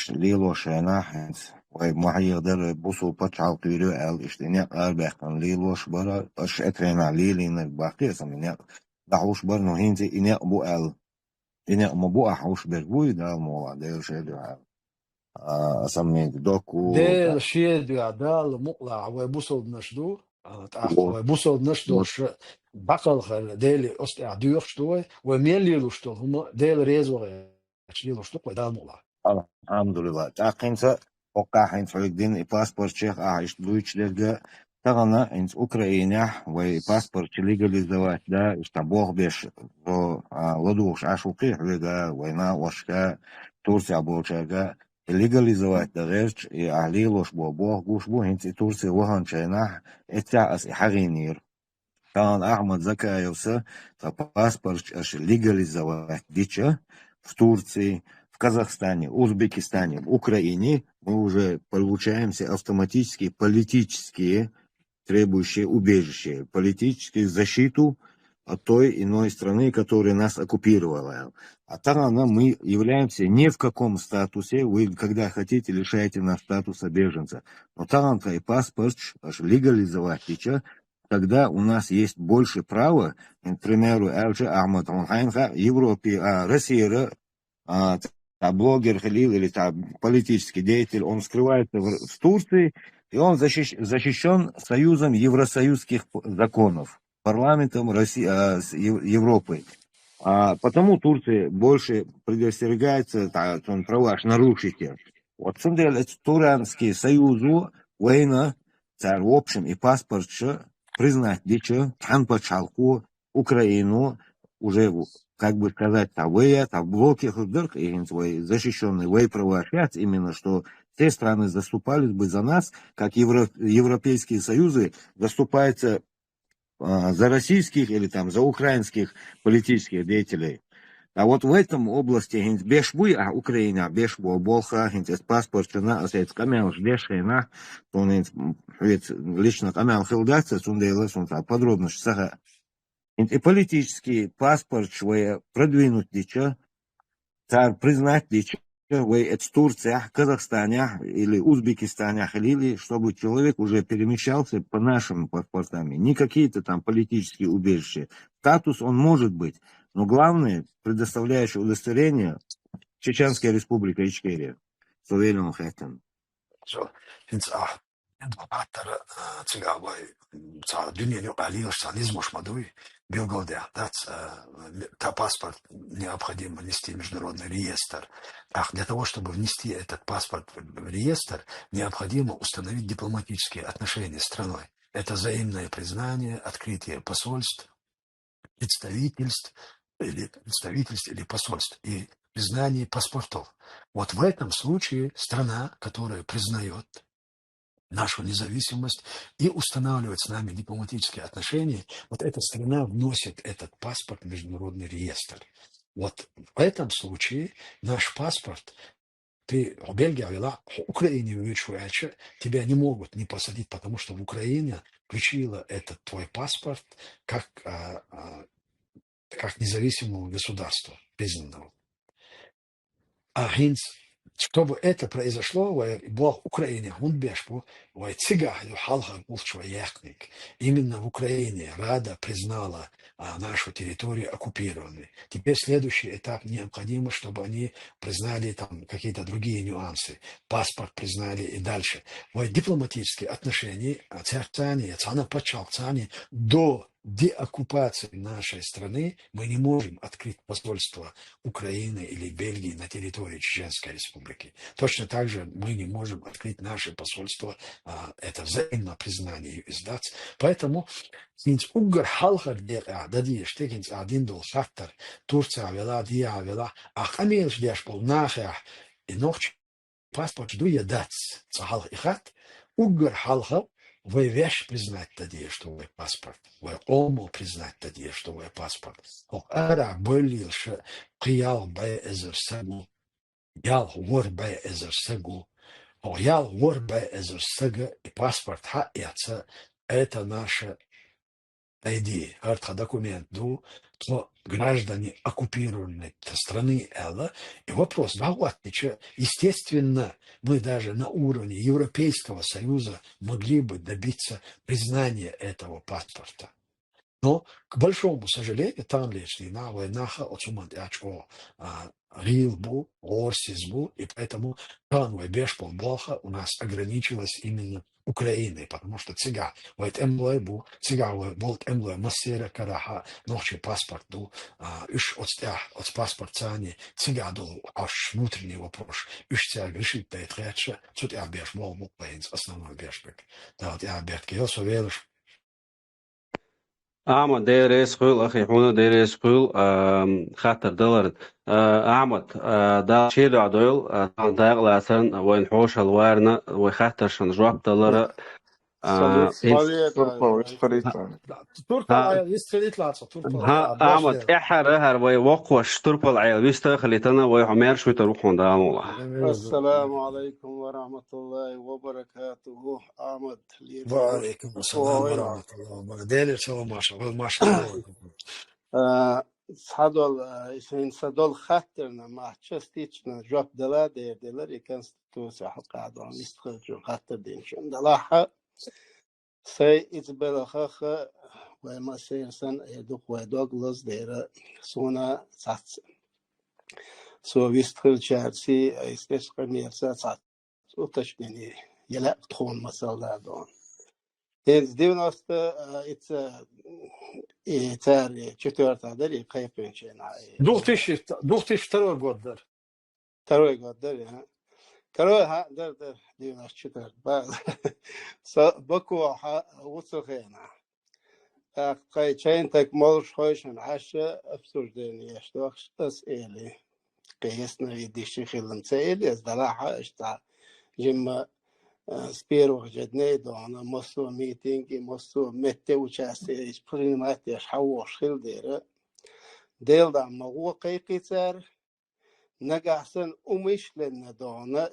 ليلو شينا حين وما يقدر بوصل بتشعل قيرو ال اشتناق أربعين ليلوش برا أش أترينا ليلين باقي سمينا دعوش برنو هينتي إناق بو ال إناق مبو أحوش بربوي دا الموضوع ده شيء ده سميت دوكو ده شيء ده المقلع وبوصل نشدو وبوصل نشدو بقل خل ده أستع ديوش دو ومين ليلوش دو هم ده ريزو ليلوش دو ده المقلع الحمد لله تاقينسا وقع حين فردين باسبورت شيخ عايش دويتش لرجع تغنى انت اوكرانيا وباسبورت ليغاليزوات دا اشتبوه بيش لدوش عشوقي حلقة وينا وشكا تورسيا بوشاقا ليغاليزوات دا غيرش اهليلوش بوه قوش بو انت تورسيا وهان شيناح اتعاس حغينير كان احمد زكا يوسا باسبورت اش ليغاليزوات ديتشا в Турции, в Казахстане, Узбекистане, в Украине мы уже получаемся автоматически политические, требующие убежище, политическую защиту от той иной страны, которая нас оккупировала. А там мы являемся ни в каком статусе, вы когда хотите лишаете нас статуса беженца. Но там и паспорт легализовать сейчас, тогда у нас есть больше права, например, Ахмад Европе, Россия, блогер Халил или политический деятель, он скрывается в Турции, и он защищен Союзом Евросоюзских законов, парламентом Европы. Потому Турция больше предостерегается, он права нарушите. Вот Туранский союзу, война, царь в общем и паспорт признать дичь, там почалку Украину уже, как бы сказать, в блоке защищенные права именно, что все страны заступались бы за нас, как европейские союзы заступаются за российских или за украинских политических деятелей. А вот в этом области бешбуй, Украина бешбу болха, паспорт на осет камел ждешена, он лично камел хилдаться, сундейлес, он подробности сага. И политический паспорт швея продвинуть дича, царь признать дича, это Турция, Казахстане или Узбекистане, или чтобы человек уже перемещался по нашим паспортам, не какие-то там политические убежища. Статус он может быть, но главное, предоставляющее удостоверение Чеченская республика Ичкерия. Словению хотим. So, ins Endvattara цигавай ца дюнелю алиош санизмош мадуи Белгородия, да, та паспорт необходимо внести в международный реестр. Ах, для того, чтобы внести этот паспорт в реестр, необходимо установить дипломатические отношения с страной. Это взаимное признание, открытие посольств, представительств или посольств и признание паспортов. Вот в этом случае страна, которая признает нашу независимость и устанавливает с нами дипломатические отношения, вот эта страна вносит этот паспорт в международный реестр. Вот в этом случае наш паспорт, ты в Бельгии вела, в Украине вычуячи, тебя не могут не посадить, потому что в Украине включила этот твой паспорт как независимого государства, признанного. А Гинц, чтобы это произошло, была в Украине, он бешпу, именно в Украине Рада признала нашу территорию оккупированной. Теперь следующий этап необходимо, чтобы они признали там какие-то другие нюансы. Паспорт признали и дальше. Дипломатические отношения, до деоккупации нашей страны мы не можем открыть посольство Украины или Бельгии на территории Чеченской Республики. Точно так же мы не можем открыть наше посольство, это взаимное признание издать. Поэтому Угар Халхар Дади Штекинс один дол Хаттар, Турция вела, Дия вела, а Хамилш Дешпол Нахя и Нохч паспорт дуя дать Цахал и Хат, Угар Халхар. Вы вещь признать тогда, что вы паспорт. Вы ому признать тогда, что вы паспорт. Ара болил, что приял бай эзер сагу. Ял вор бай эзер сагу. Ял вор бай эзер сага. И паспорт ха яца. Это наша идея. Это документ. То граждане оккупированной страны Элла. И вопрос, естественно, мы даже на уровне Европейского Союза могли бы добиться признания этого паспорта. Но, к большому сожалению, там лишь на войнах Рилбу, Орсизбу, и поэтому Танвай Бешпол Блоха у нас ограничилась именно Украиной, потому что цыга, вот эмлой бу, цыга, вот эмлой массера караха, ночи паспорту, уж от паспорта не цыга дол, аж внутренний вопрос, уж ця решит да это речь, тут я беш мол мукпейнс, основной бешбек, да вот я бешбек, я соверш. أعمد داير يسخيل أخي حونا داير يسخيل خاطر دولار أعمد دا شيء عدول دايق لأسان وين حوش الوارنا وخاطر شنجواب دولار Турпал, исторично. Турпал يستريت لاتو турпал أعمد إحر ويوقع شتربل عيل بيستخلي تنا ويعمر شوي تروحون دا مولا السلام عليكم ورحمة الله وبركاته أحمد وعليكم السلام ورحمة الله وبركاته ديلي سوا ما شاء الله صدول إسمين صدول خطرنا مع تشستيشنا جواب دلا دير كونستитуция حقادون يستخدم خطر دين شون دلاحة سي إتبلخخ وما سيرسن يدوق ودوغلز دير سونا ساتس سو ويستخل شارسي استشقى ميرسا ساتس وتشنيني يلا تخون مسألة دون إنز ديونست إتار четвертая дали кайпенчена. 2002 год дар. Второй год дали. Второй дар 94. Баку وصخينا. قاي чайн так молш хойшен аша обсуждение, что أسئلة قيسنا يديش خلنا سائل يزدلاحة اشتا جمع с первых же дней до она массу митинги, массу метте участие, принимать шхау шилдера. Дел да много кайкицар, нагасан умышленно дона,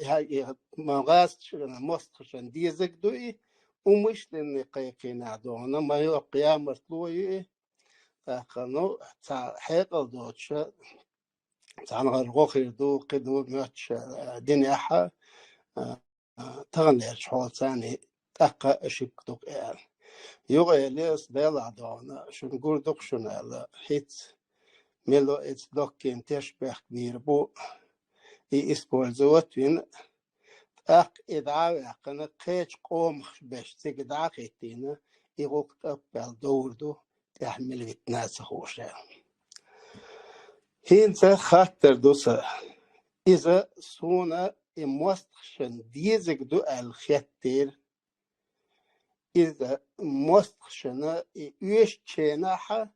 магаз шина мостхшан дизек дуи, умышленно кайкина дона, мое قيامة луи, ну та حقل دوتش, та نغرقخير دو قدو ماتش دنياها. تغنير شحول ثاني تقى أشيك دوك إيال يوغي ليس بيلا دونا شو نقول دوك شو نالا هيت ميلو إتس دوكين تشبه نيربو и использовать вин ак идава кана кеч قوم بشتك داقيتينا يغوك أبال دوردو تحمل ويتناس خوشا هينسا خاطر دوسا إذا سونا مستخشن ديزك دو الخيتير إذا مستخشن يوش تشيناها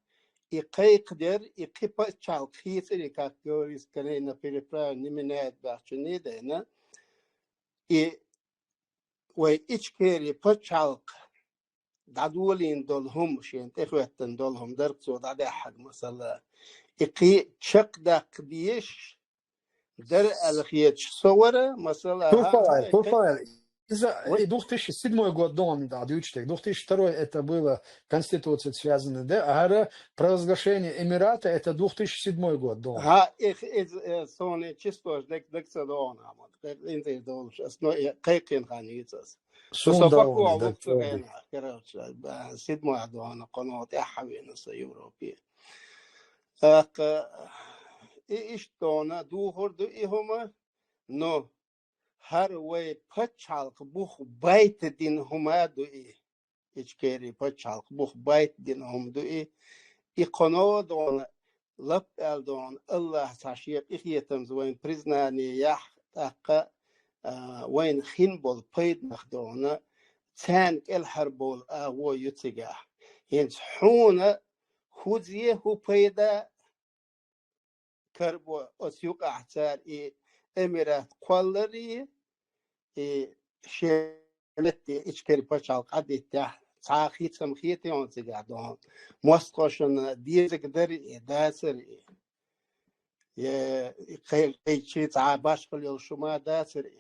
يقدر يقيبا تشالخيس اللي كاكوريس كنينا بريبرا نمينات باحشني دينا ويشكيري بتشالق دادولين دولهم شين تخوتن دولهم درسو دادي حق مثلا إقي تشق داق ديش در الخيتش صورة مثلا Турфаэль, из-за 2007 год дома, да, 2002 это было конституция связанная, да, а провозглашение Эмирата это 2007 год дома. ها إز سوني تشيستوش دك صدقنا عمود إنت دولش أصلا قيقين خانيتس تصفقوا وقت غير كروش سيد ما عدونا قناة أحوين اليوروبية إيش تونا دو هردو إهما نو هر وی پچالق بوخ بایت دین هما دو ایچ کری پچالق بوخ بایت دین هم دو ای قناة دون لب دون الله تشيق إخيتم زوين بريزناني يح تاقا وين خين بول بيد مخدونا تانك الحربول هو يتجاه ينس حونا خوزيه هو بيدا كربو أسيوك أحتار أميرات قولري شيلتي إشكري بشالق عديته صاخيت سمخيتي ينتجاه دون موسقشن ديزك دري داسر قيشي تعباش قليل شما داسر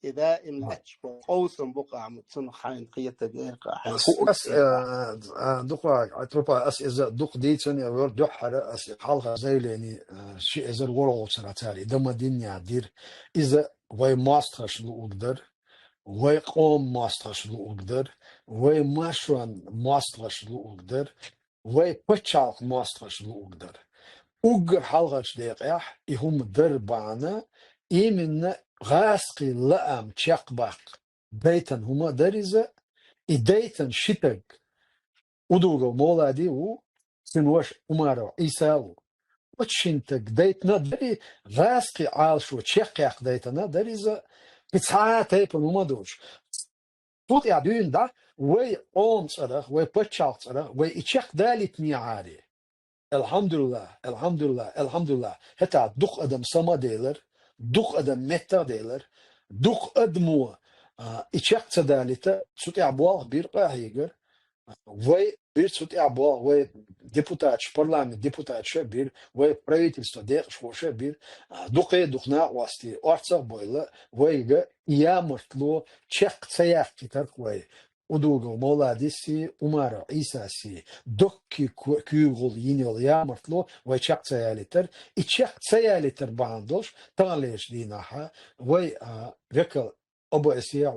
إذا إملتش قوسم بقى متصن خاين قيتة بيرقى أس دقة أتروبا أس إذا دق ديتن يور دحرة أس حلقة زي لاني شيء إذا ورقة سنتاري دم الدنيا دير إذا وي ماسترش لو أقدر وي قوم ماسترش لو أقدر وي ماشون ماسترش لو أقدر وي بتشالق ماسترش لو أقدر أقر حلقة دقيقة يهم دربانا إيمن غاسقي لأم تشقبق ديتن هما دريزة إديتن شتق ودوغو مولادي و سنوش أمارو إيساو وتشنتق ديتنا دري غاسقي عالشو تشقيق ديتنا دريزة بتسعى تيبن هما دوش توت يعدون دا وي قوم صرخ وي بتشاق صرخ وي إتشق دالت ميعاري الحمد لله الحمد لله الحمد لله هتا دق أدم سما ديلر دق أدم متا ديلر دق أدمو إتشاق تدالتا سوت يعبوال بيرقا هيجر وي بير سوت يعبوال وي депутатش парламент депутатش بير وي правительство ديقش وش بير دقي دقنا واسطي أرصق بويلا ويجا يامرتلو تشق سياق كتر وي ودوغو مولاديسي أمارا إيساسي دوكي كيوغل ينيول يامرتلو وي تشق سياليتر إتشق سياليتر باندوش تغليش ديناها وي векал ОБСЕ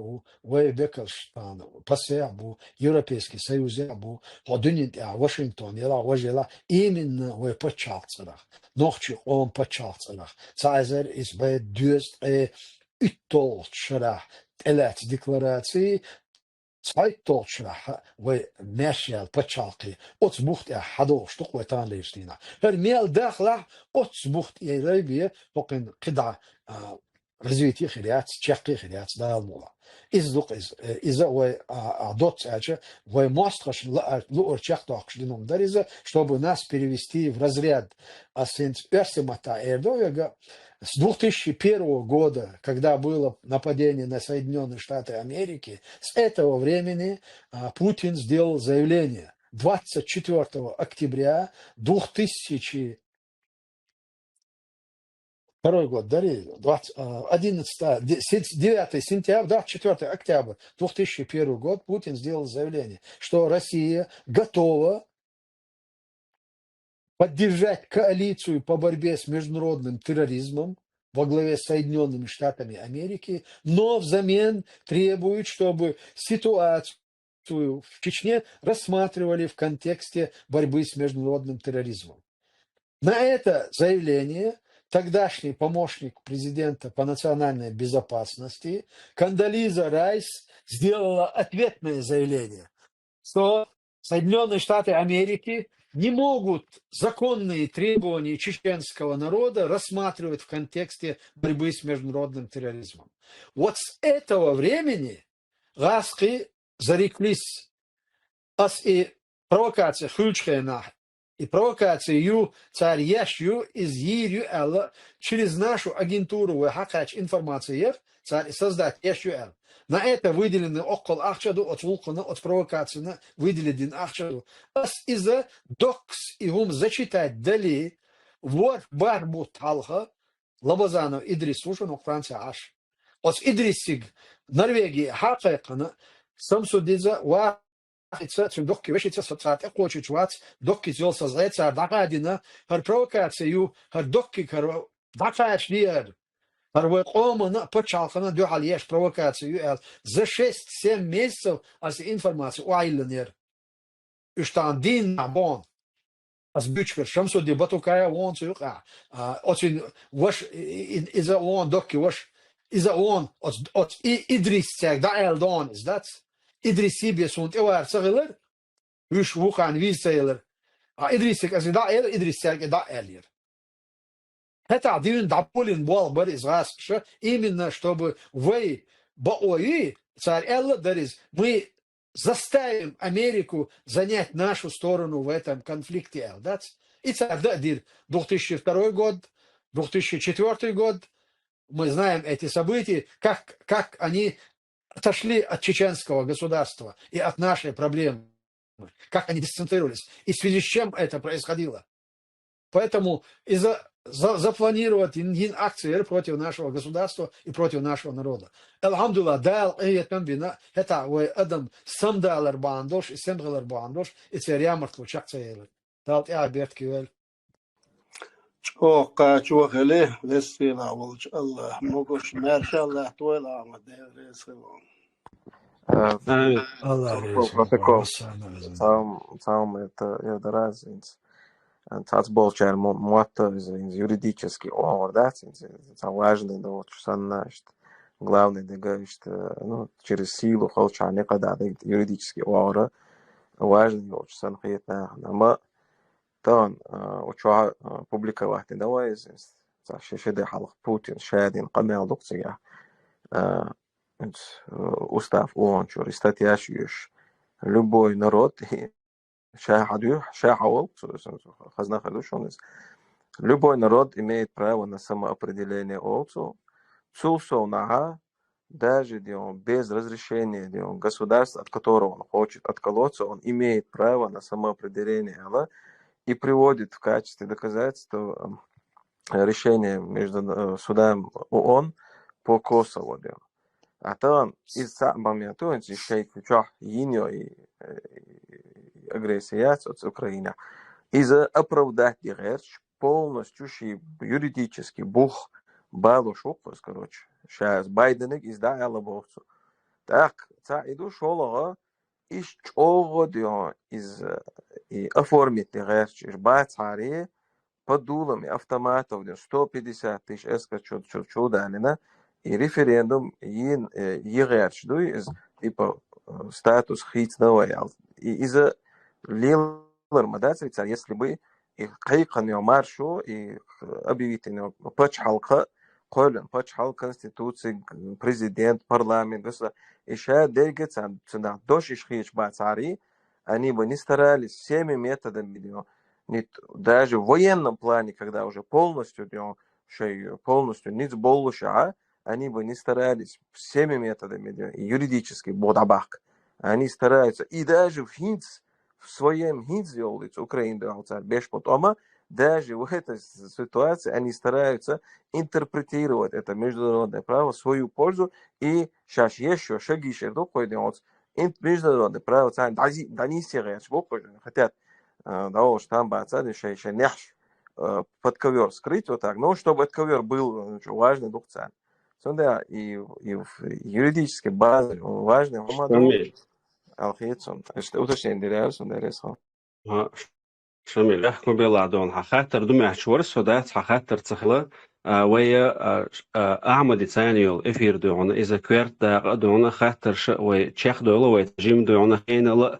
وي векал штан пасеабу Европейский Союз абу ходунит Вашингтон يلا وجلا именно وي почалцрах нохчи он почалцрах цайзер из бе дюст уттолчрах элет декларации Zweitdeutschsprache, wo Merschel, Pachalki, Otsbucht حدوش تقوى تان ليشتينا. فالميل داخله Otsbucht يلبيه وقن قدع развитие خليات تشقي خليات دا الموضوع. إذا عدوت أجا موستخش لؤر чехтахш дином дариза, чтобы нас перевести в разряд персимата Эрдояга. С 2001 года, когда было нападение на Соединенные Штаты Америки, с этого времени Путин сделал заявление 24 октября 2002 год, 9 сентября, 24 октября 2001 год Путин сделал заявление, что Россия готова поддержать коалицию по борьбе с международным терроризмом во главе с Соединенными Штатами Америки, но взамен требует, чтобы ситуацию в Чечне рассматривали в контексте борьбы с международным терроризмом. На это заявление тогдашний помощник президента по национальной безопасности Кондолиза Райс сделала ответное заявление, что Соединенные Штаты Америки не могут законные требования чеченского народа рассматривать в контексте борьбы с международным терроризмом. Вот с этого времени Гаски зареклись и провокация хульчхена, и провокацию царь ящу из Ирю Элла через нашу агентуру хакач информации царь создать ящу Эл. На это выделены около ахчаду от вулкана, от провокации выделен ахчаду. Из-за докс и гум зачитать дали вор барбу талха лабазану Идрис слушан у Франции аш. От Идрисиг Норвегии хакайкана самсудиза ва цим докки вешиться соцат хочет чвац докки зел создается дагадина хар провокацию хар докки хар дакач лиер хар векомана почалхана дюхалеш провокацию за 6-7 месяцев as информацию уайлнер уштандин абон as бючкер шамсу ди батукая вон цука очень ваш из-за он докки ваш из-за он от Идрис цег да элдон is that Idrisibiye sunt evar sagılır, üç vukan viz sayılır. Idrisik az da el, Idrisik da elir. Это один дополнен был бы из вас, именно чтобы вы, бои, царь Элла, мы заставим Америку занять нашу сторону в этом конфликте. И царь Дадир, 2002 год, 2004 год, мы знаем эти события, как они отошли от чеченского государства и от нашей проблемы, как они дисцентрировались, и в связи с чем это происходило. Поэтому запланировать акции против нашего государства и против нашего народа. Алхамдулилlah, дал это адам самдалар бандош и семгалар бандош и царямарт лучак цаелы. Дал я берткивел. Чуахеле, весела волч Allah, могош мершалла туэла амадевресхелон. Allah Протокол. Сам это разница. Tāds болчар мота юридически ордать, это важный, да, вот саннашт. Главный, да, ну, через силу холча никогда юридически ора важный, вот санхетна, но طبعا وشو publikovati давай شده حلق Putin شادين قمع دقتيا устав он что статьяшьешь любой народ любой народ имеет право на самоопределение олцу даже без разрешения государства, от которого он хочет отколоться, он имеет право на самоопределение, и приводит в качестве доказательства решение между судом ООН по Косово. А там из момента еще и агрессия от Украины из-за оправдать полностью юридически бух балушок, короче, сейчас Байден издал обовцу. Так, иду шолого из чего из и оформить речь бацари под дулами автоматов 150 тысяч эска чудалина и референдум речь из типа статус хитного и из-за лилар мадацвица, если бы их кайканьо маршу и объявить пачхалка قولن пачхал конституции президент парламент еще двигаться на дошиш хич бацари они бы не старались всеми методами даже в военном плане когда уже полностью ниц болуша они бы не старались всеми методами юридически бодабак они стараются и даже в своем хинц Украина без потома даже в этой ситуации они стараются интерпретировать это международное право в свою пользу и сейчас еще шаги международное право хотят того, что там еще под ковер скрыть вот так, но чтобы этот ковер был важный докцан. И в юридической базе важный уточнение شميل احكم بالله دون حخاطر دمي ورس ودات حخاطر تخلا ويا أعمد ثانيول إفير دون إذا كويرت دا دون خاطر وي تشيخ دولا وي تجيم دون حين لا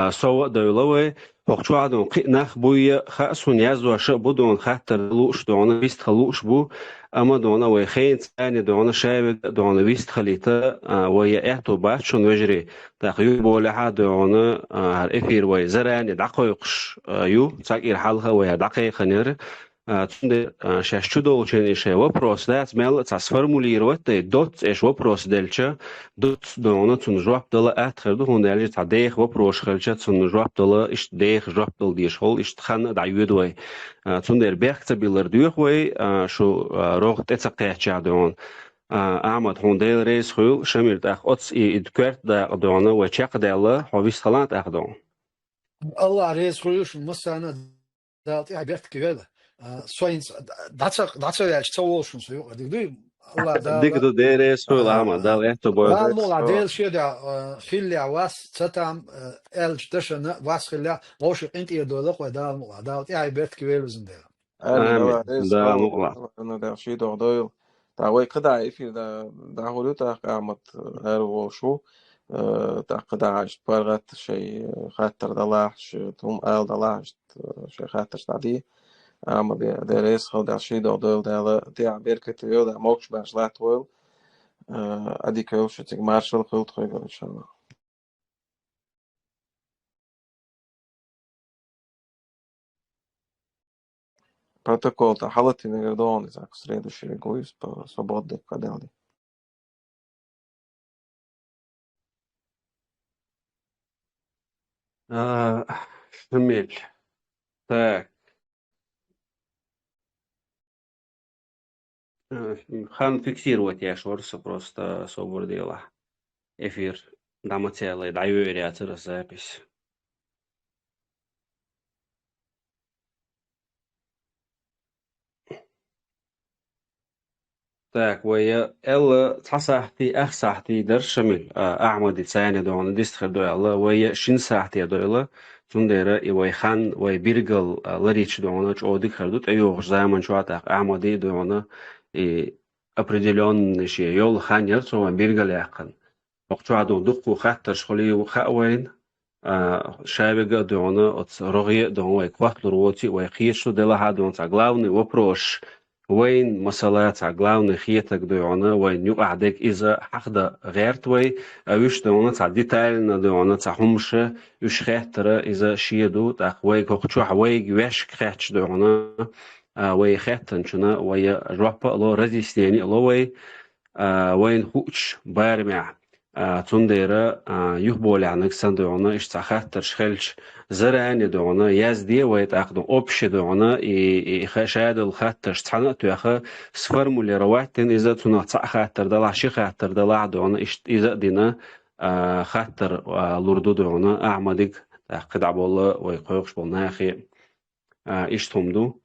سو دولا وي فقشوا عدون قناخ بويا خاصون يزوا ش بدون خاطر لوش دون بيست خلوش بو أما دون وي خين ثاني دون شايب دون بيست خليتا ويا إعتو باتشون وجري تقيو بولا حد دون إفير وي زران دقيقش يو تاكير حالها ويا دقيقة نير تند شاشودو چنیشه вопрос да смел сформулировать дот эш вопрос дельча дот дона цун жвап дала атхерду хундалж тадех вопрос хелча цун жвап дала иш дех жвап дал диш хол иш хан да юдвай цун дер бехта билер дуйхвай шо рог теца qecha don Ahmad hundel reis khul shamir da ots idkert da dona wa chaqdala hovis khalat akhdon الله رئيس خلوش مسانا دالتي عبرت كذا سوينس داتس ياش تولشون سيو دي الله dik دال do der reis khul Ahmad da lehto boy دال مولا ديل شيدا خيليا واس تتام الج دشنا واس خيليا وش انت يدولق ودال مولا دالتي عبرت كذا زندل آمين amin الله رئيس da خال muqla أنا ده شيء ده ضايل تا وي قدا إفير ده هولو تا قامت هرو شو تا قدا عشت برغت شيء خاطر دلاش توم آل دلاش شيء خاطر تعدي أما ده رئيس خال ده شيء ده ضايل ده دي عبيركة يو ده موكش باش لا تويل أدي كيو شتيك مارشال خلط خير إن شاء الله протокол та халати неградовани за следующий гоис по свободных кадали. шамил так хан фиксировать я шорса просто свободила эфир дама целый даю вариацию запись Так, ويا إلا تصحتي أخصحتي در شمل أعمد ثاني دون دستخر دويلا ويا شين صحتي دويلا تندرا ويا خان ويا بيرجل لريش دونا чоди خردут أيوه زمان شو عتاق أعمدي دونا определенный شيء يول خانير سو بيرجل يقن وقت عدو دقو خاطر شغلي وخاوين شابقة دونا от رغي دونا كوات لروتي ويقيشو دلا هادون главный вопрос وين مسألة главный хиток دونا وين يقعدك إذا حقدا غيرت وي ويش دونا تاع ديتايلنا دونا تاع همشة يش خاطر إذا شيدو تاع وي كوخشوا وي ويش خاتش دونا وي خاتن شنا وي جواب لو رزيستيني لو وي وين خوش بارمع تندرا يخبول عنك سندونا اشتخات ترشخلش زرعني دونا يزدي ويتأخذ أبش دونا يخشاد الخات تشتحنا تأخذ سفرمولي رواتين إذا تنقطع خاطر دلع شي خاطر دلع دونا إذا دينا خاطر لوردو دونا أعمدك تأخذ عبالله ويقوقش بالناخي إشتمدو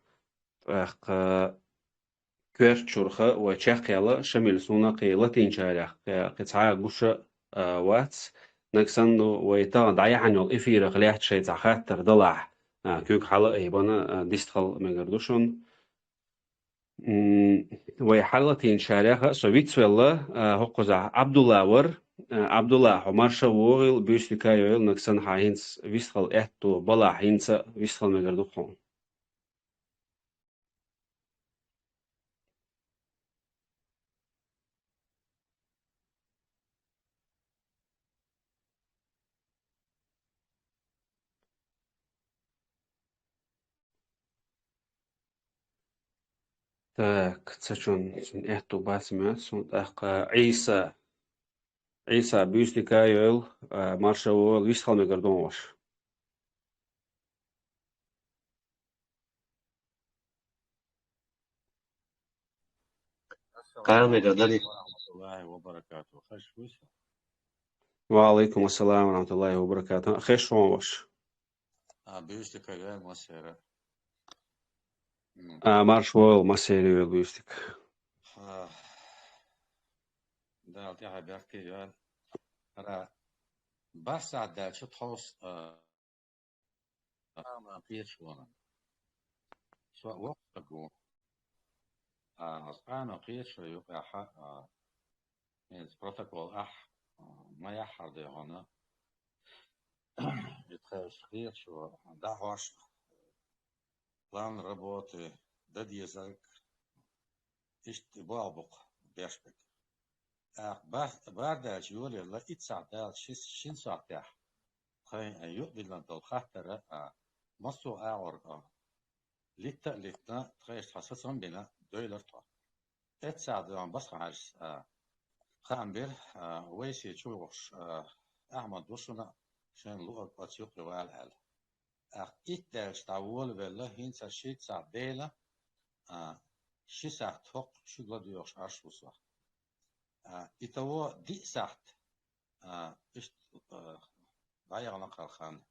كيرت شرخة وشاقيلا شمل سونا قيلة تنشارح قطعة قشة واتس نكسن ويتا ضيع عنو الإفير غليحت شيء خاطر ضلع كيوك حلقة يبانا ديستخل مقردوشون ويحلقة تنشارح سويت سويلا هقوزع عبد الله ور عبد الله عمر شوغل بيشتكايل نكسن حاينس ويستخل احتو بلا حينس ويستخل مقردوشون Так, цачун эту басмет сунтах عيسى بيشتكايل مارشال ويستخل مقردوش قال مقدري ورحمة الله وبركاته خش وش وعليكم السلام ورحمة الله وبركاته خير شلون وش بيشتكي غير مسيرة مارشال مسيري بيشتك ده أعطيها بيحكي جال أنا بس عدال شو تحوص ما فيش وانا سواء وقتكو أنا قيش يبقى حق بروتوكول ما يحرد هنا يتخيش خير شو دعوش بلان ربوتي دد يزرق اشتبابق بيشبك بعد جولي لا اتساعدال شين ساعتها خاين يقضي لان الخطر مصو أعور لتا تخيش حساسهم بنا دولار طا اتساعدال بس خارج خامبر ويسي تشوش أحمد وصنا شان لغة باتيوك والهال إتدرش تعول بالله هنسا شيت ساعديلا شي ساعت حق شغل ديوش عرش وصح إتوا دي ساعت إشت بايع نقل خان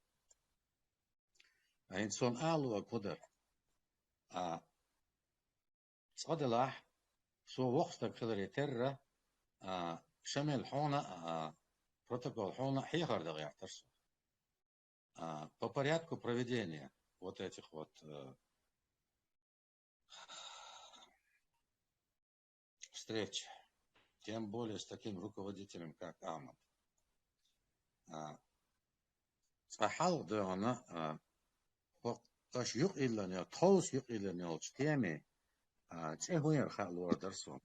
إنسان ألو قدر صدلاح سو وقت كلري ترى شمل حونا протокол حونا حيخر دغيع ترسو по порядку проведения вот этих вот встреч, тем более с таким руководителем, как Ахмад. صحال دهنا فقش يق إلا نيل توس يق إلا نيل تيمي تهوين خالور درسون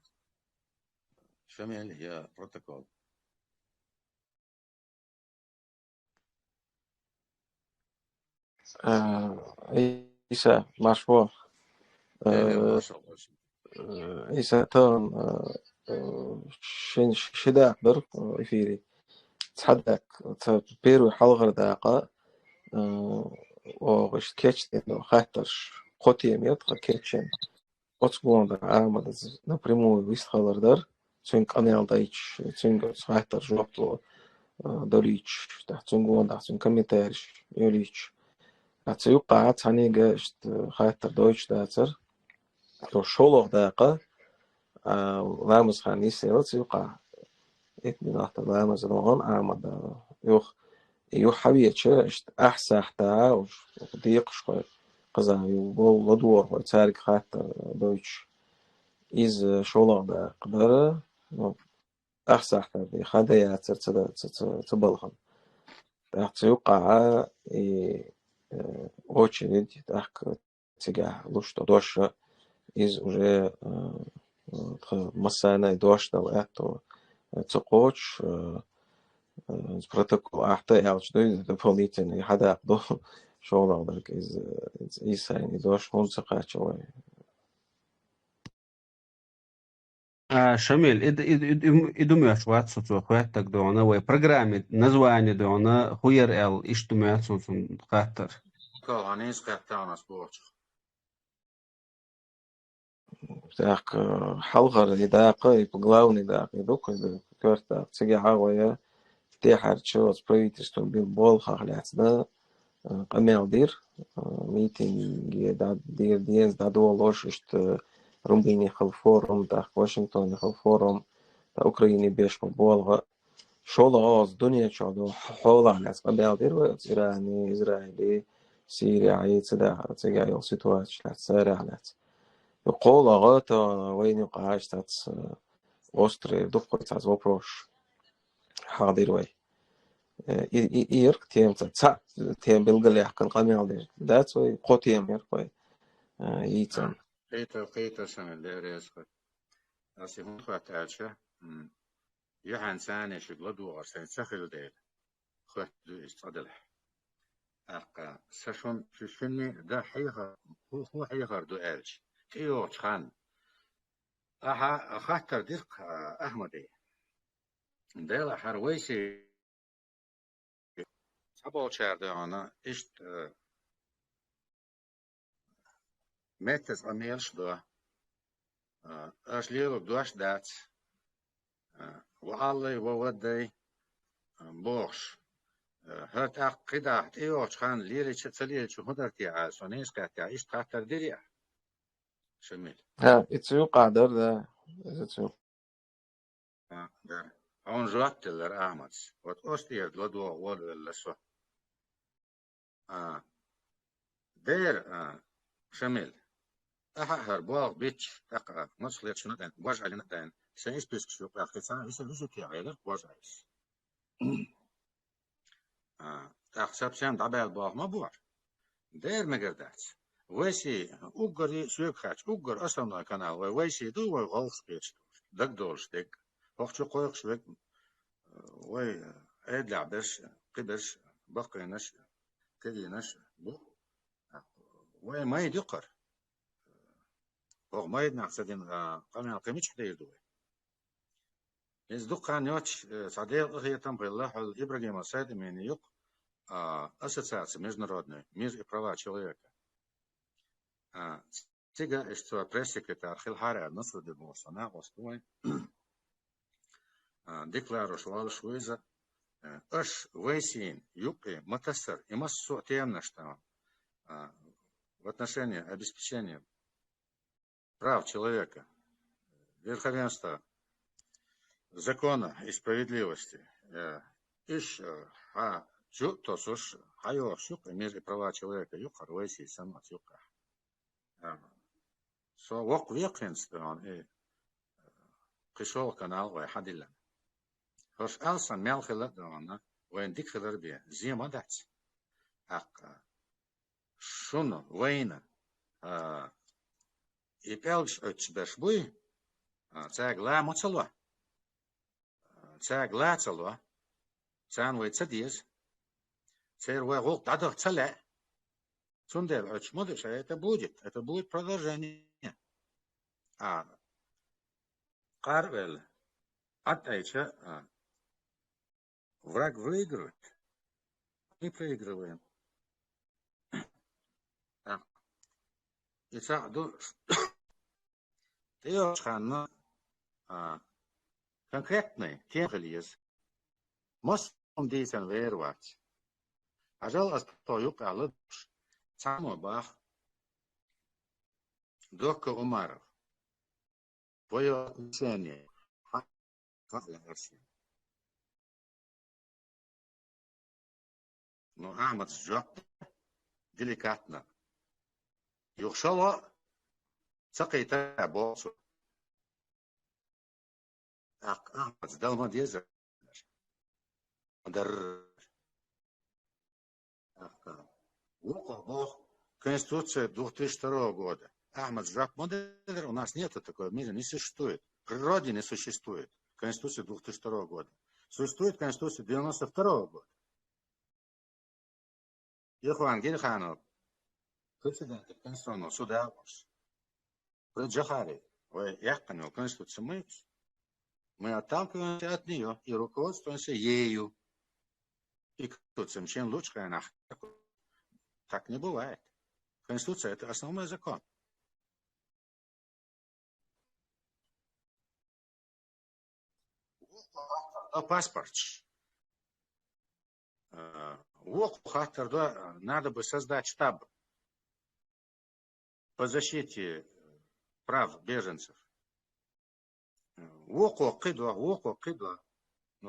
شمال هي بروتوكول إيسا مشروع ما شاء الله إيسا تون شداع بر إفيري تحدك بيرو حلغر داقة وغش كيتش إنه خاطرش قطية ميتخ كيتشن قطبون دا عامل напрямую висхалар дар цинк анел дайч цинк хайтар жопту долич да цунгон да цинк комментариш юлич ацю qa цанига шт хайтар дойч дацер то шолог даqa ламс хани сел цю qa اتنين أحد لامز نوعان عامل يوح حبيتش شت أحسن حتى وضيق شوي قزاي ودور وتارك خاطر دويتش إز شولان دا قدرة أحسن حتى خدايا تبلغن تحت يوقع очередь تحت تجاه لوش دوش إز уже مسانا دوش دو أتو تقوش протокол أحتى يعيش دوي دبوليتين حدا يقدو شولان داك إز إيسان دوش هون سقاط شوي شميل إدمي أشوات سوتو أخوات تقدونا وبرنامج نزواني دونا خوير ال إشتماعات سون خاطر كوانيس كاتانا سبورت تاك حلغر إداقة يبغلاوني داق يدوك كورتا تيجي عاوية تيحر تشوز правительством بالبول خالعتنا قميع دير ميتينج دير ديز دادو لوششت رمبيني خلفورم دا واشنطن خلفورم دا أوكراني بيش مبولغ شول عاز دنيا شادو حول على قميع دير وإيراني إسرائيلي سيريا عيد تيجي يو سيتواتش لا سارع لا يقول غاتا وين يقعش تات أستري دقة تات وبروش حاضر وي إير تيم تات تيم بلغلي حقن قميع دير دات وي قوتيم يرقوي يتم قيتا سنة ديريس أسي هون خوات ألشة يوحان ساني شغل دوغر سين سخل ديل خوات دو استعدلح أقا سشون ششني دا حيغر هو حيغر دو ألش تيوش خان أها خاطر ديرق أحمدي ديلا حرويسي سبو شاردانا إشت متز أميلش دو أشليلو دوش دات وعلي وودي بوش هات قدا تيوش خان ليلي تسليل شو هدرتي عاسونيس كاتي إشت خاطر ديريا شميل إتسيو قادر دا إتسيو در هون جوات اللر أحمد وات أستير لدو أول اللسو دير شمل أحر باغ بيتش أقع نص ليت شنو دين واج علينا دين سيس بيسك شو أخي سنة يسوي كي غير واج عايش أحسب سام دعبال باغ ما بوار دير مقردات ويسي أوجري سويب خاتش أوجر أصلا كانال ويسي دو وغلط بيتش دك دولش دك وقت قويق شويك وي عيد لعبش قبش بقينش كلينش بو وي ما يدقر وغ ما يدنا حسدين قامنا قيمتش حدا يدوي يزدق عن يوتش صديق هي تنبغي الله إبراهيم السيد من يق ассоциация международная мир и права человека. Тига, что пресс-секретарь Хилхаря Насруди Босана Остой декларировал, что из-за вейсин юки матасар и массу темно, что в отношении обеспечения прав человека, верховенства закона и справедливости, Чу то суш хайо шук мир и права человека юкар вейси сама юка. Со вок векенст он и пришел канал вай хадилла. Хош алсан мелхила дона вайн дикхилар би зима дать. Ак шуно вайна и пелш очбешбуй цагла моцало. Цагла цало. Цан вай цадиес. Цер вагол тадах цале. Сундел, очмодыш, это будет продолжение. Карвел, отдайча, враг выигрывает. Мы проигрываем. И саду, ты ханна конкретный темхелиес. Мост он дейсен вервать. Ажал астойук алыдш само бах дока Умаров. Твое отношение но Ахмад сжёт деликатно. Юхшало цакайта босу. Ахмад сдал мадеза. Конституция 2002 года. Ахмад Жак Модер, у нас нет такого в мире, не существует. В природе не существует. Конституция 2002 года. Существует Конституция 1992 года. Ихуан Гильханов, председатель Конституционного суда, при Джахаре, яхканил Конституцию мы отталкиваемся от нее и руководствуемся ею. И Конституция, чем лучше она. Так не бывает. Конституция – это основной закон. Паспорт. Надо бы создать штаб по защите прав беженцев. Ну,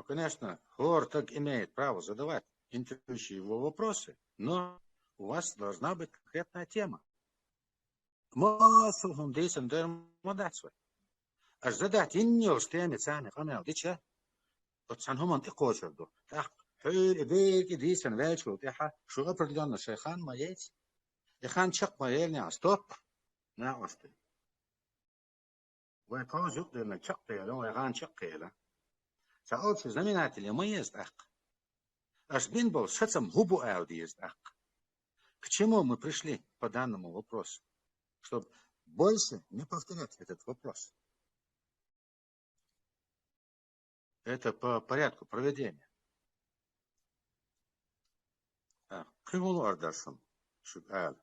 конечно, Хортаг имеет право задавать интересующие его вопросы, но у вас должна быть конкретная тема. Массовым дейсен дермодацвы. Аж задать иннил штеме цами канал дича. Вот санхуман ты кошерду. Так, хюр бейки дейсен вельчу. Тиха, шо определенно шейхан маец. Ихан чак маельня, стоп. На осты. Вы паузу дерна чак пейла, ихан чак пейла. Саолчи знаменатели маец так. Аж бин был шацам губу аудиез так. К чему мы пришли по данному вопросу? Чтобы больше не повторять этот вопрос. Это по порядку проведения. Кривул Ардашин, Шукал.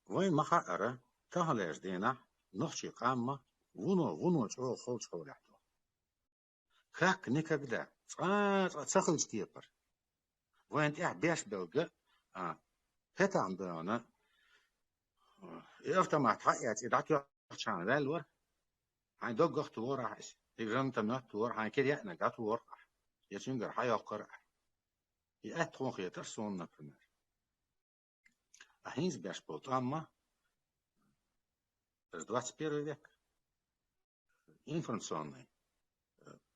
Вы махаара, тахалеш дина, ночи камма, вуно, чего холч хавляхту. Как никогда. Цахал степар. Вы антиах беш белга, это амбана. И автомат хаят, и датю чан вельвар. Хай доггах туор ахис. يجرم تمنات تور هاي كده يعني جات ورقة يتنجر حيا قرع يأتون خيطر صون نفرمر Ахинс бяшпол, амма, это 21 век. Информационный,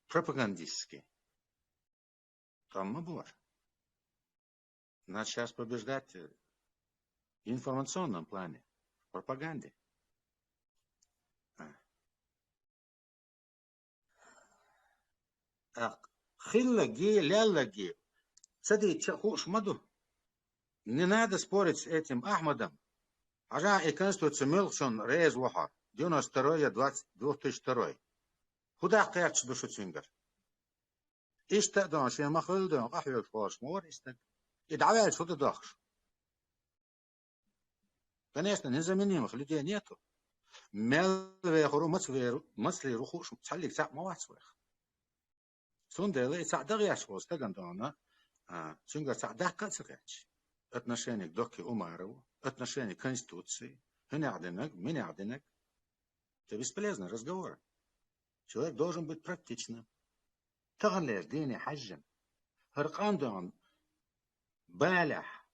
пропагандистский. Там было. Надо сейчас побеждать в информационном плане, в пропаганде. Хиллаги, ляллаги. Смотри, хуш маду. Не надо спорить с этим Ахмадом. Ажа и Конституция Милсон Рейз Вахар. 92-2002. Куда кайч душу цвингер? Ишта дон ши махыл дон ахвел форш мор истак. И давай что-то дохш. Конечно, незаменимых людей нету. Мелве хору масли рухуш цалик цак мавацвех. Сунделе цак дагяш вос тагандона. Цвингер цак дахкацгач. Отношение к Доке Умарову, отношение к Конституции. Меня. Это бесполезный разговор. Человек должен быть практичным. تغليش ديني حجم هرقان دون بالح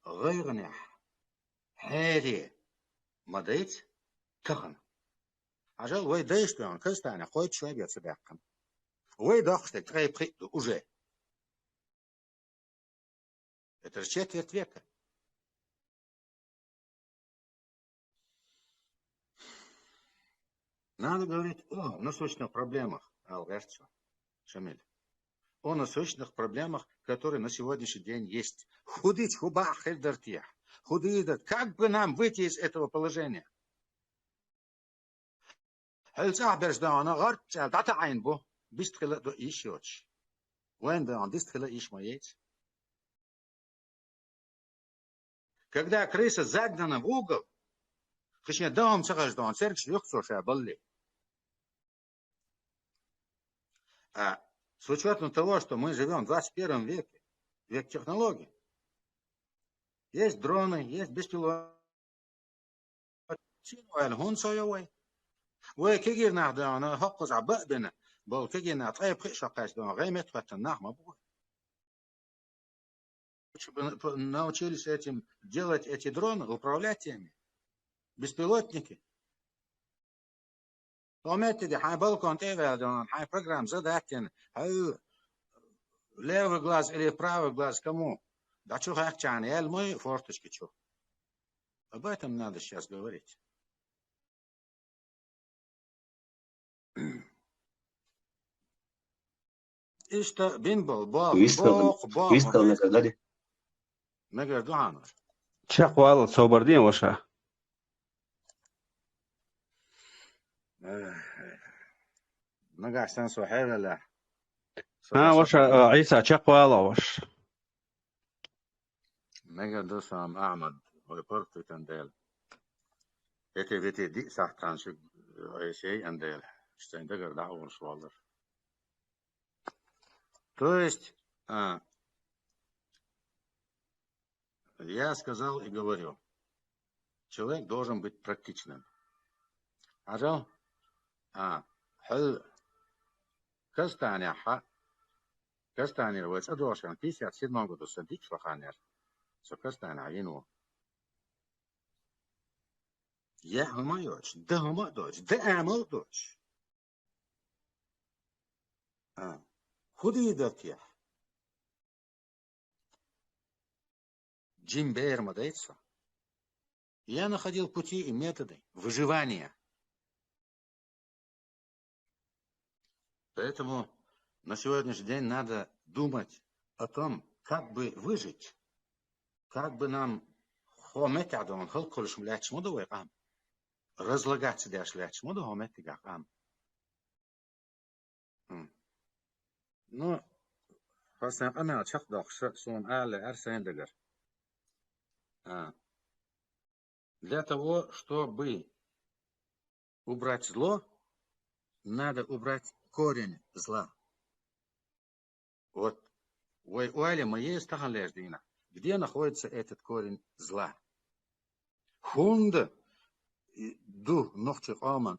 غيغنح حالي مضيت تغن عجل وي دايش دون كستاني قويت شوي بيتسباقم وي داخشتك تغيب خيطو уже это же четверть века. Надо говорить о насущных проблемах, Алгашчо, Шамиль. О насущных проблемах, которые на сегодняшний день есть. Худить хубах эльдартия. Худидат. Как бы нам выйти из этого положения? Хельцах берждана гарт дата айнбо. Бистхила до ишьоч. Вен да дистхила ишмаец. Когда крыса загнана в угол, точнее, дом царждан, церковь легкоша болли. А с учетом того, что мы живем в 21 веке, век технологий, есть дроны, есть беспилотные. وكيجينا دانا حقز عبقنا بول كيجينا طيب خيش قاش دانا غيمت فتنах мабу. Научились этим делать эти дроны, управлять ими. Беспилотники. Пометили, хай балкон тевелдон, хай программ задатен, хай левый глаз или правый глаз кому? Да что хакчан, я мой форточки что? Об этом надо сейчас говорить. И что бимбл, бог, Накадали. Мегардуанов. Чак вал собордин ваша. Нагаш сенсу хевела. ваша عيسى чак вал ваш. Мегардусам Ахмад, репорту тандел. Это ведь ди сахтаншик Айсей андел. Штендегер даур свалдер. То есть, я сказал и говорю, человек должен быть практичным. Ажал, Кастани рвать адошан 57 году садик шаханер. Со Кастани айну. Я гумайоч, да гумадоч, да амалдоч. Худи датья. Джим Бейер мадается. Я находил пути и методы выживания. Поэтому на сегодняшний день надо думать о том, как бы выжить, как бы нам разлагаться Ну, для того, чтобы убрать зло, надо убрать корень зла. Вот, где находится этот корень зла? Хунда ду ногти аман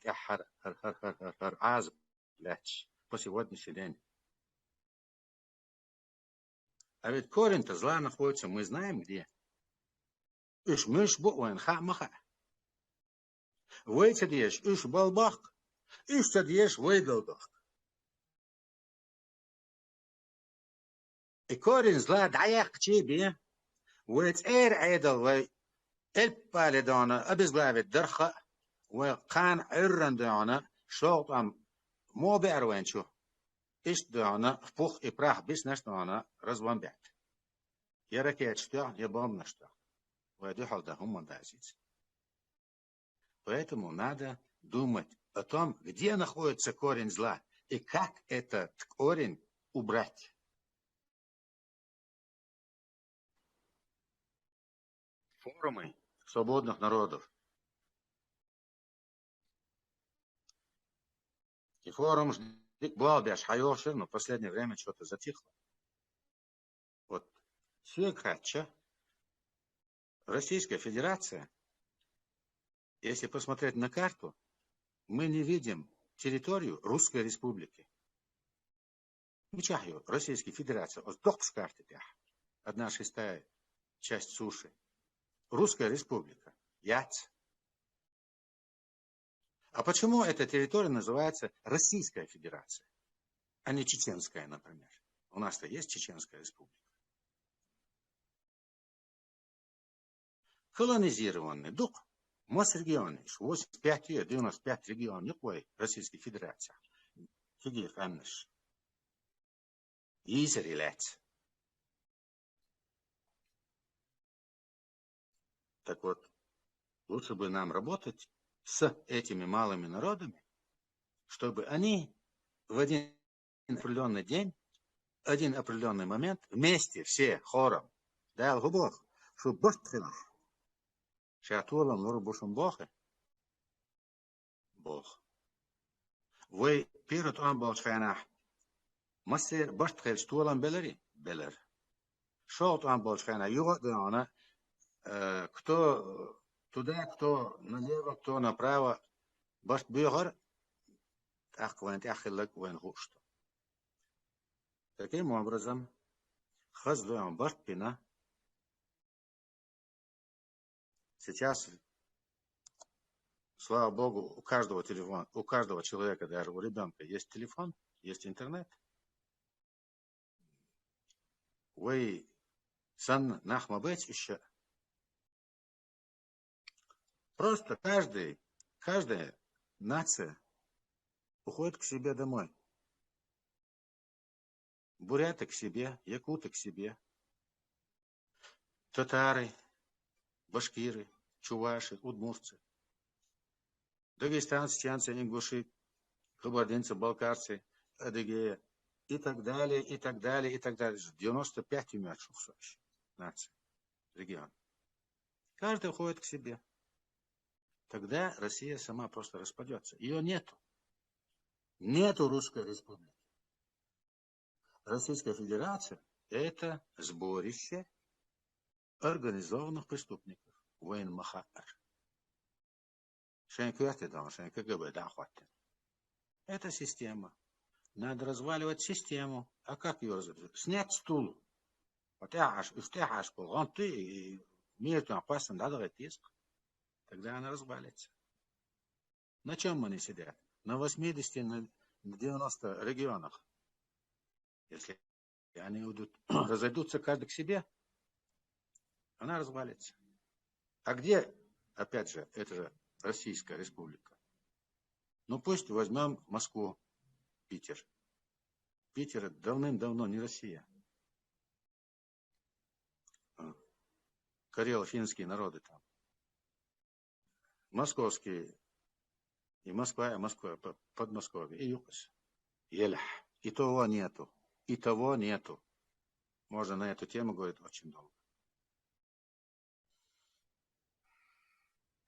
аз по сегодняшний день. А ведь корень-то зла находится, мы знаем где. إيش مش بوين خا مخا ويتديش إيش بالباق إيش تديش ويدلدخ إكورين زلا دعيق تشيبي ويتأير عيدل وي البالدانا أبزلاوي درخة وقان عرن دانا شوطان مو بيروين شو إيش دانا فوق إبراح بيس نشتانا رزوان بيت يركي اتشتاع يبام نشتاع ويدي حال ده هم دازيز поэтому надо думать о том, где находится корень зла и как этот корень убрать. Форумы свободных народов. И форум Блалбяш Хайошер, но в последнее время что-то затихло. Вот Сюэкхатча, Российская Федерация, если посмотреть на карту, мы не видим территорию Русской Республики. Ничего, Российская Федерация, вот только с карты, 1/6 часть суши. Русская Республика, Яц. А почему эта территория называется Российская Федерация, а не Чеченская, например? У нас-то есть Чеченская Республика. Колонизированный дух. Мосрегионы, 85-95 регионов Российской Федерации. Фигир Аннеш. Изрелец. Так вот, лучше бы нам работать с этими малыми народами, чтобы они в один определенный день, один определенный момент, вместе все хором, дал Бог, чтобы Бог принес. Шатулам нурбушум Бога. Бог. Вы перед он болшхана. Мастер баштхел штулам белери. Белер. Шот он болшхана. Юга дана. Кто туда, кто налево, кто направо. Башт бюгар. Ахквант ахиллак вен хушто. Таким образом, хаздуем башт пина. Сейчас, слава Богу, у каждого телефона, у каждого человека, даже у ребенка, есть телефон, есть интернет. Вы сан нахмабец еще. Просто каждая нация уходит к себе домой. Буряты к себе, якуты к себе, татары, башкиры, чуваши, удмуртцы, дагестанцы, чеченцы, ингуши, кабардинцы, балкарцы, адыгея и так далее, и так далее, и так далее. 95 имеют шухсовищ наций, регион. Каждый уходит к себе. Тогда Россия сама просто распадется. Ее нету. Нету Русской Республики. Российская Федерация – это сборище организованных преступников. Воин Махатар. Это система. Надо разваливать систему. А как ее разваливать? Снять стул. Тогда она развалится. На чем они сидят? На 80, на 90 регионах. Если они разойдутся каждый к себе, она развалится. А где, опять же, это же Российская Республика? Ну пусть возьмем Москву, Питер. Питер давным-давно не Россия. Карело-финские народы там. Московские. И Москва, Подмосковье, и Юкос. Елях. И того нету. И того нету. Можно на эту тему говорить очень долго.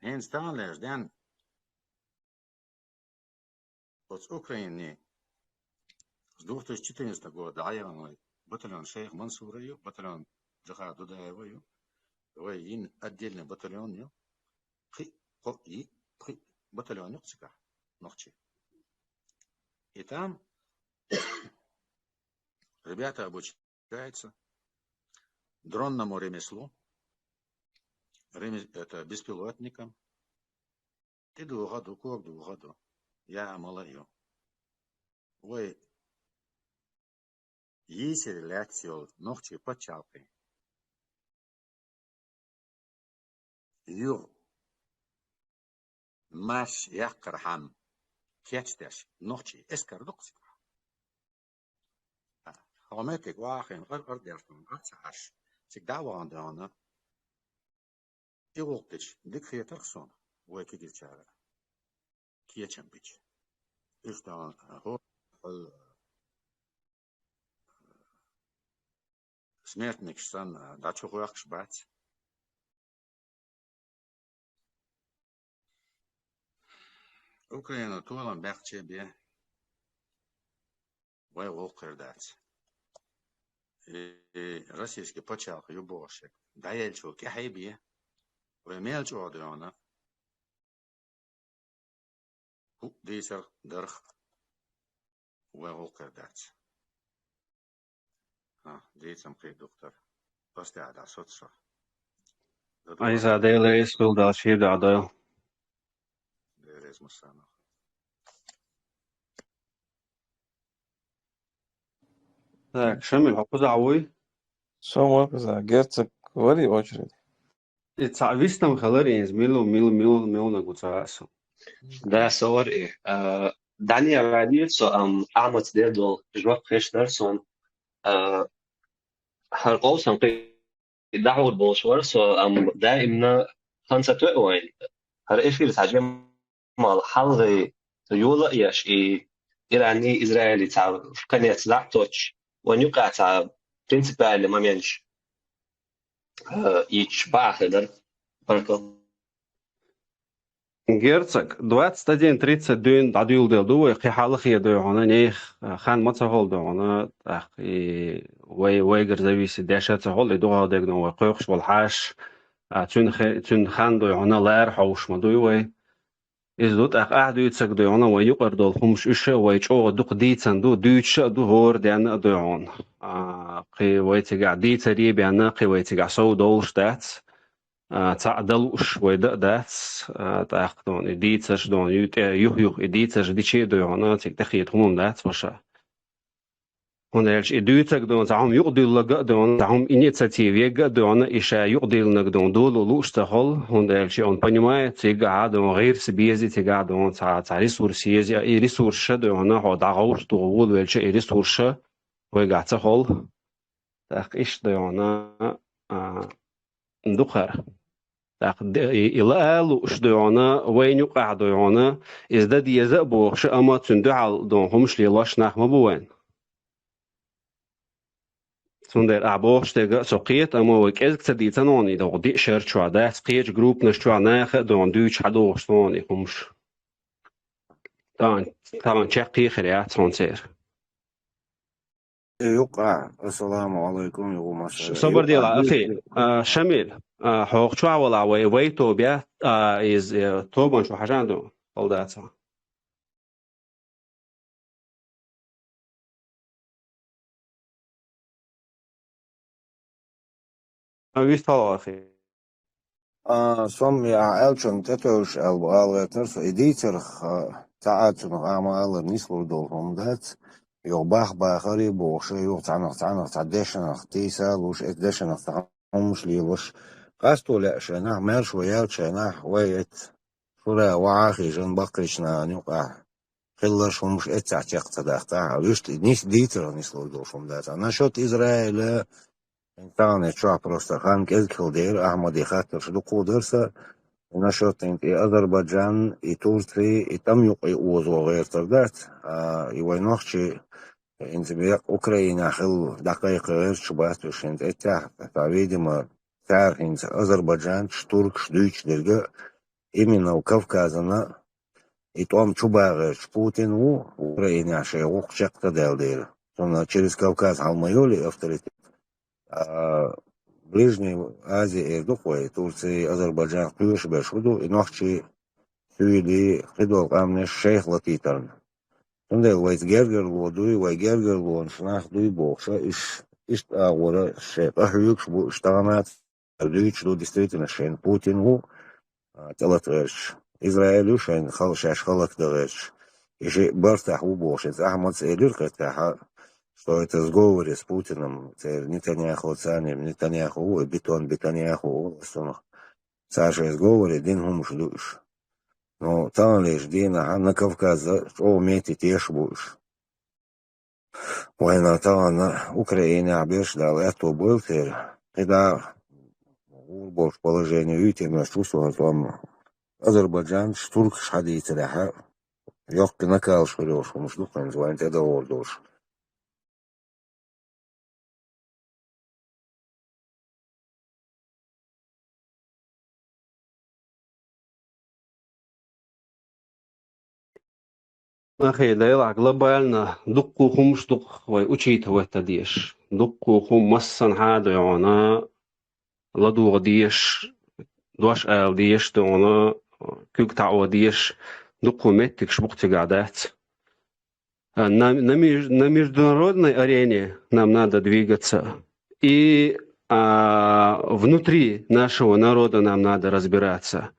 Инстанлеш, ден от Украины с 2014 года аявный батальон Шейх Мансурою, батальон Джаха Дудаевою, воин отдельный батальон, и батальон Нюкцика, Нохчи. И там ребята обучаются дронному ремеслу, это беспилотником. Ты двугаду, кок двугаду. Я амалаю. Ой, если ляцел, ногти почалкой. Юр, маш якархам. Кячташ, ногти, эскардукс. Хометик вахен, ордертон, атсаш. Всегда вандана. И волктич, дикфетерсон. Ой, кидичара. Кечем бич. И что он, смертник сан, да чугуак шбать. Украина туалан бахче бе. Ой, волкердать. И российский почалк юбошек. Да ельчу, кехайбе. Ой, мельчу одуана. Дисер дырх. Ой, волкердать. Дицам при доктор. Просто ада соцсо. Айза Дейле School da Shiv da Adel. Дерез мусана. Так, Шамиль, хапуза ауи. Что за герцог говори очередь. Вистам халаринс милу на гуцаасу. Да, sorry. Dania radio så amat det då jag kristnar som har också دعوة بوشور سو دائما خمسة وين هر إيش اللي تعجب مع الحلقة يولا إيش إيراني إسرائيلي تعب كان يتلاع توش ونيوقع تعب برينسيبال ما مينش يتشبع هذا بركة Герцог 21:30 дадюл дел дуе хихалах еду она не хан мацахол до она и вейгер зависи дэшаца хол и дуа дегно койхш волхаш тун хан до она лар хауш мадуй вей из дут ахду ицак до она вей юқар дол хумш ише вей чо дуқ дицан ду дүйч ду хор дан до он قي ويتجع ديت ريبي أنا قي ويتجع سو دولش دات تعدلوش ويدا دات تأخذون ديتش دون يوه ديتش ديشي دو أنا تكتخيت هم دات وشا هنالش ديتك دون تعهم يقدر لقى دون تعهم إنيتاتيفية دون إشاء يقدر لقى دون دول لوش تخل هنالش أن بنيمة تجع دون غير سبيزي تجع دون ريسورسيز أي ريسورس دون هذا دعوش تقول ويلش ريسورس ويقع تخل تأخيش دون ندخر إلا لوش دعونا وين يقع دعونا إزداد يزق بوخش أما تندع دونهمش ليلاش نحم بوين تندر أعبوخش تجا سقيت أما وكأزك تديتنوني دو شر شو ده سقيت جروب نشتوا ناخ دون دوش حدوش توني همش طبعا شقي خريات صنصير يقع السلام عليكم يا مساء صبر ديال أخي شميل حقوق شو ولا ويتو بيا إز توبان شو حاجة عنده قلداتها أويس طلع أخي سوم يا ألشون تتوش البالغتر إديتر تعاتن عمال نسلو دولهم دات يوباخ باخري بوش يو تعنق تعدشنا اختيسا وش اتدشنا تعمش ليلوش قاستو لا شنا مارش ويال شنا ويت شورا وعاخي جن بقرشنا نيوقع خلش ومش اتعتيق تداختا ويشت نيس ديتر نسلو دولهم دات أنا شوت إسرائيل إنسان شو просто خان كذكل دير أحمد خاطر شدو قدرسا نشاط أذربيجان تركيا تم يقي وزو غير تردات يوينوخشي إنتبه أوكرانيا خل دقائق غير شبات وشنت إتاح تعويدما تار إنت أذربيجان ترك شدوش درجة إمنا وكافكازنا إتوام شبا غير بوتين وأوكرانيا شيء وقشق تدال دير ثم через Кавказ Алмайоли авторитет Ближней Азии духой Турции Азербайджан плюс бешуду и нохчи сюди хидол амне шейх латитарн. Тунде вайс гергер лодуй вай гергер лон шнах дуй бокша иш агора шейх ахюкш бу штамат دويتش دو действительно шен Путин у تلاتش إسرائيل شن خلشش خلق دغش إشي برتاح وبوشن أحمد سيدور كتاح что это сговоры с Путиным, Нетаньяху, Нетаньяху, бетон, Нетаньяху, Саша сговоры, дин хумш душ. Но там лишь дин, на Кавказе, что умеете, тешь будешь. Война там на Украине, обеш дал, это был теперь, когда больше положение, видите, на чувство, там Азербайджан, штурк шадите, да, ёхты накал швырёшь, муж духом звонит, это ордуш. أخي لا يلعب глобально دقو خمش دق ويأشيت هو التديش دقو خم مصن هذا يعنا لدو ديش دوش آل ديش دونا كوك تعو ديش دقو متك شبقت قعدات на международной арене нам надо двигаться, и внутри нашего народа нам надо разбираться.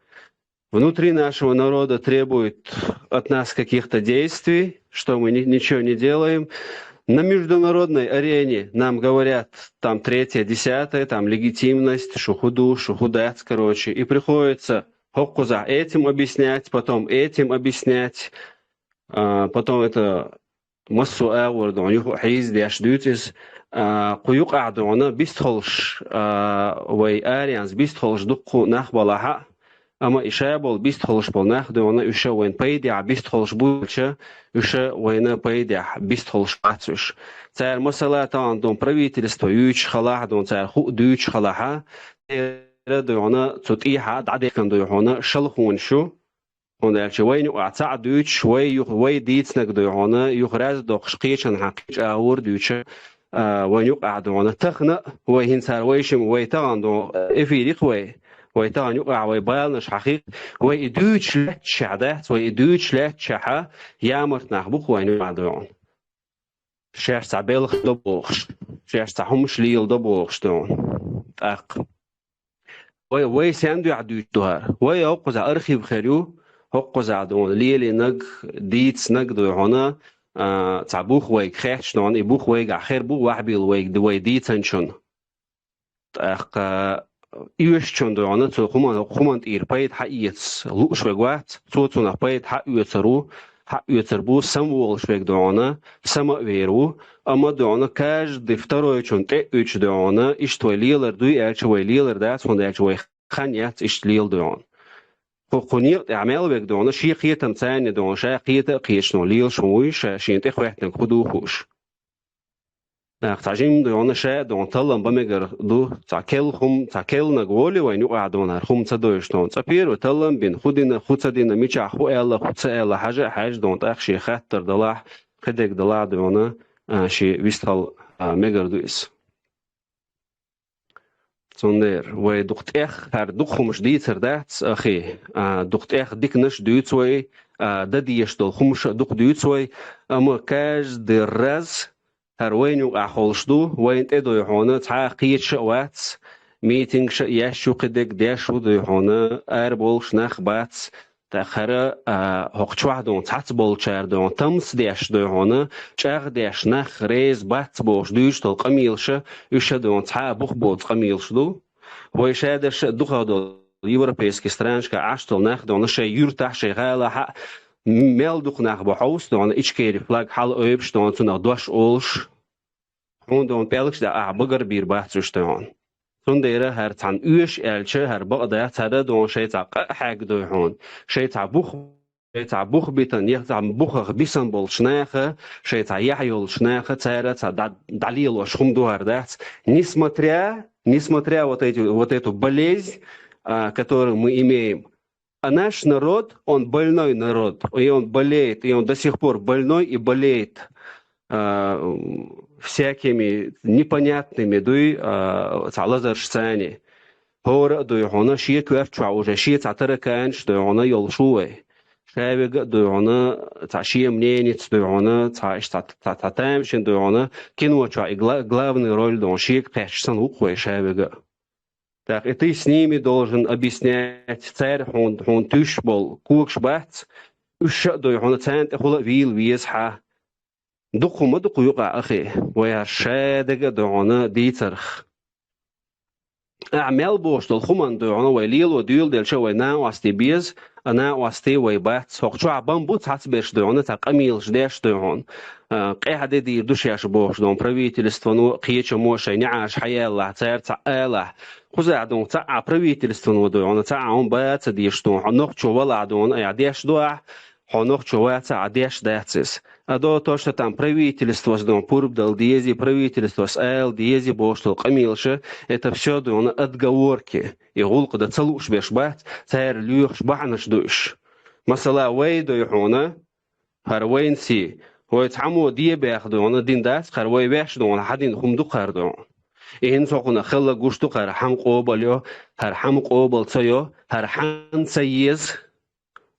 Внутри нашего народа требует от нас каких-то действий, что мы ничего не делаем. На международной арене нам говорят там 3-е, 10-е, там легитимность, шухудец, короче, и приходится хоккуза этим объяснять, потом этим объяснять, потом это массу аурдон, юху хиз дяшдютис, куюк ардона бистхолш, вай арианс бистхолш дукку нахбалаха. أما إشابل بيستخلص بالناخدونا إشا وين بيدع بيستخلص بولشة إشا وين بيدع بيستخلص باتش تار مسألة عندهم правительство يوش خلاها دون تار خو دوش خلاها دونا تطيحة عديكم دونا شلخون شو هون وين وعتع دوش وي ديتنك دونا يخرج دقش قيشن حقيش أور دوش وين يقع دونا تخنق وين تار ويشم ويتعندو إفيريق وي ويتان يقع ويبالنش حقيق ويدوش لتش عدات ويدوش لتش ها يامرت نحبوخ وين يعدون شير تعبيلخ دبوخش شير تعهمش ليل دبوخش دون أق وي ساندو عدوش دوهر وي أوقز أرخي بخيريو أوقز عدون ليلي نج ديتس نج دوهنا تعبوخ ويك خيرش دون يبوخ ويك آخر بو وحبيل ويك دوي ديتنشون أق يوشون دونا تو خمان إيربايد حقيقة لوش وقت تو نبايد حق يتربو سمول شوك دونا سما ويرو أما دونا كاج دفترو يشون تأوش دونا إشتوي ليلر دوي أشوي ليلر دات فون أشوي خانيات إشتليل دون فقنيق أعمال ويك دونا شيء قيتم ثاني دونا شيء قيشنو ليل شوي شيء تخويتن كدوهوش تعجيم دونا شيء دون طلم بمجر دو تعكل نقولي وين يقع دونا خم تدويش دون تبير وطلم بين خدنا ميشا خو إلا حاجة دون تأخشي خاطر دلاح خدك دلاح دونا شيء ويستل مجر دويس زندر ودقت هر دق مش ديتر دات أخي دقت ديك نش دوتوي دديش دل خمش دق دوتوي أما كاج درز هر وين يقع خالشدو وين تدو يحونا تعقيد شوات ميتينغ يشو قدك ديشو دو يحونا أربولش نخبات تأخر هقشوا دون تعتبول شار دون تمس ديش دو يحونا شاغ ديش نخ ريز بات بوش دوش تل قميلش يش دون تعبوخ بود قميلش دو ويشادش دوخا دو يوروبيسكي سترانشكا عشتل نخ دون شي يورتح شي غالا melduk nach behaus dan ich keer flag hal op staan zo naar dos ols gewoon dan pelks da burger bier baat zo staan zonder her tan uurs elche her bagda tada dan shay ta hak do hon shay ta buch bitan yer ta buch bisan bol snage shay ta yahyol snage tsara ta dalil wa shum do hardat несмотря вот эту болезнь которую мы имеем. А наш народ, он больной народ, и он болеет, и он до сих пор больной и болеет всякими непонятными дуй лазершцани. Хора дуй хона шия кверчва уже шия цатараканш дуй хона йолшуэ. Шавега дуй хона шия мнениц дуй хона татамшин дуй хона кинуача и главную роль дуй шия кэшсан уквэ шавега. Так, и ты с ними должен объяснять царь, он тыш был, кукш бац, ушадой, он цент, хула вил, визха. دقوا ما دقوا يقع أخي ويرشادق دعونا ديترخ أعمال بوش دل خمان دعونا ويليل وديول دل شو وينا واستي بيز أنا واستي ويبات سوق شو عبان بوت حتبش دعونا تقميل جداش دعون قاعد دير دوشياش بوش دون правительству قيتش موش نعاش حياة الله تعير تعاله خزع دون تعا правительству دعونا تعاون بات ديش دون نقشو ولا دون أياديش دوع Хонох чувается одежд дацис. А до то, что там правительство с дом пурбдал диези, правительство с эл диези боштал камилше, это все дон отговорки. И гулка да целуш бешбат, царь люш бахнаш душ. Масала вей до юхона, харвейн си. Вой цаму дие бях дон дин дац, харвей беш дон хадин хумду кардон. إن سوقنا خلا جوشتو هر حم قابليو هر حم قابل تيو هر حن سيز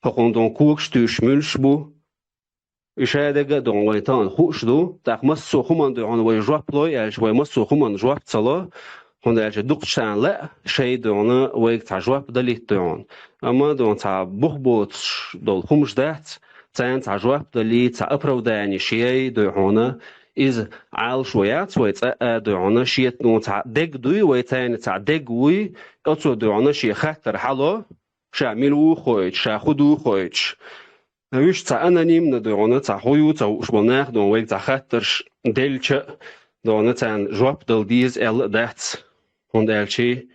فقون دون كوكش توش ملش بو إشادة دون ويتان خوش دو تاق مسو خمان دو عن ويجواب لوي ألش وي مسو خمان جواب تصلا هون ألش دوقشان لا شيء دون ويك تعجواب دليت دون أما دون تع بخبوت دول خمش دات تان تعجواب دليت تع أبرو داني شيء دو هنا إذ عال شويات ويت دو هنا شيء دون تع دق دوي ويتان تع دق وي أتو دو هنا شيء خطر حلو شاملو خويت شاخدو خويت ويش تاع أنانيم ندونا تاع خويو تاع وشبناخ دون ويك تاع خاطرش دلتش دون تاع جواب دل ديز ال دات هون دلتشي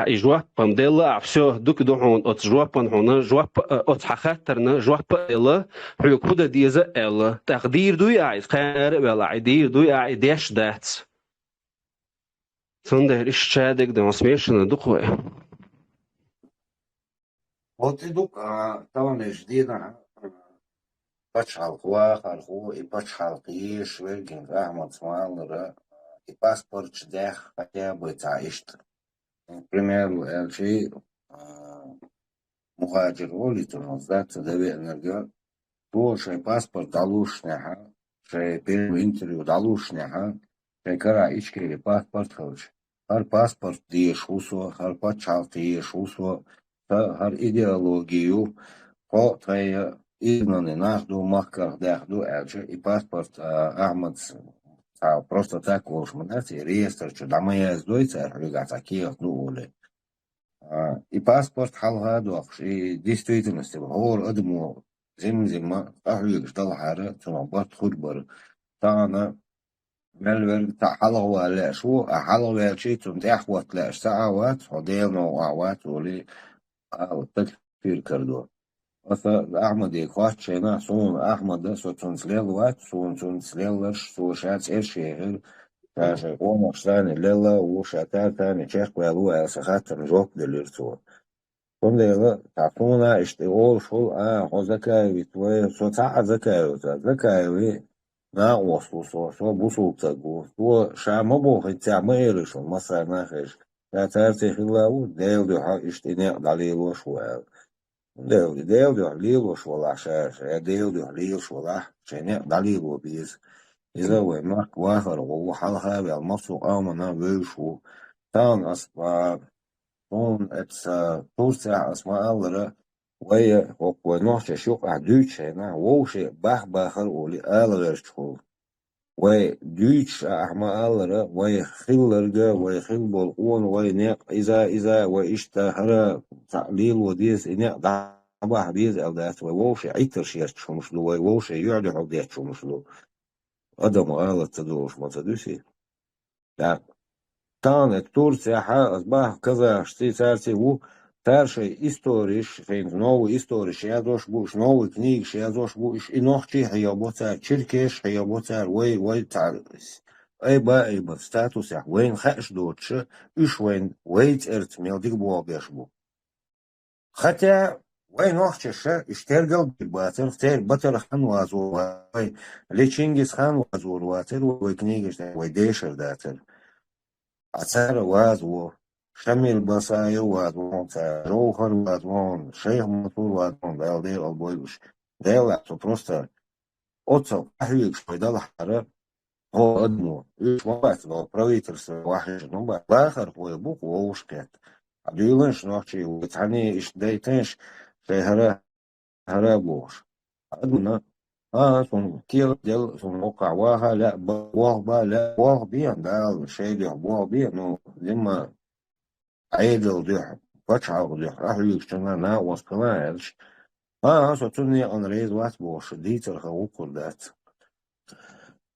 جواب بام دل عفسو دوك دو هون ات جواب بان هون جواب ات خاطرنا جواب ال حلو كودا ديز ال تقدير دوي عايز خير ولا عدير دوي عيدش دات سندر إيش شادك دون سميرشنا دوقوي Вот идук, там ждина, пачал хуа, харху, и пачал ки, швергин, ахмад смалра, и паспорт ждях, хотя бы таишт. Например, элчи мухаджир улицу, но сдаться дави энергия, то, что паспорт далушняха, что первый интервью далушняха, что кара ичкери паспорт хавч. Хар паспорт диеш усо, хар пачал диеш усо, هر ایدئولوژیو با تای ایرانی نخدو مکر دخدو الچه ای پاسپورت احمد تا просто так ушманати реестр че дамая از دویتر регата киев дуоле и паспорт халга дуахш и действительности هور ادمو زمزم اهلك دل حاره تنبط خدبر تانا ملور تا حلوا لا شو حلوا شيء تنتح وقت لا ساعات هدينا وعوات ولي التكفير كردو مثلا أحمد يقاش شينا سون أحمد ده سو تنسليل وات سون تنسليل لش سو شات إرشيهر تاشي قوم أشتاني ليلا وشاتار تاني شيخ بيالو أسخات نجوك دليرتو كون ديلا تعطونا اشتغول شول هو زكاي بيتوي سو تاع زكاي نا وصلو سو بوصل تقو سو شامبو خيتع ميرشو مثلا ناخش لا تعرفي خلاو ديل دو حق اشتناق دليل شوال ديل دو حليل شوال شاش ديل دو حليل شوال شناق دليل بيز إذا وماك واخر وهو حالها بالمصو آمنا ويشو تان أسباب تون اتس توسع أسماء الله ويا ونوحش شوق عدوش هنا ووشي باخر ولي آل شو وي دويتش أحما ألرا وي خلرجا وي خلبول قون وي نيق إذا وي إشتهر تعليل وديس إنيق دعبا حبيز أو دات وي ووشي عيتر شيرت شو مشلو وي ووشي يعدو حديت شو مشلو أدم ألا تدوش ما تدوسي تان Турция أصبح كذا شتي تارتي و تارشي إستوريش فين نوو إستوريش يادوش بوش نوو كنيش يادوش بوش إنوحتي حيابوتار تشركيش حيابوتار وي تعرس أي با ستاتوس وين خاش دوتش إيش وين ويت إرت ميلديك بوابيش بو حتى وين نوحتش اشترقل بالباتر فتير بطر خان وازور وي ليتشينجيز خان وازور واتر وي كنيش وي ديشر داتر عسار وازو شمل بصاير وادوان جوهر وادوان شيخ مطور وادوان ديل ديل البويبش ديل تو просто отцов أهلك شوي دل حرة هو أدمو إيش ما بعرف لو правительство واحد ну بعرف الآخر هو يبوك ووش كات عديلنش نوحشي وتعني إيش دايتنش شي هرا بوش أدمنا سون كيل ديال سون موقع واها لا بوه با لا بوه بيان دال شي دي بوه بيان نو لما عيدل ديح بچعو ديح راح يكتنا نا واسكنا يلش سو توني أن ريز وات بوش ديتر خوكر دات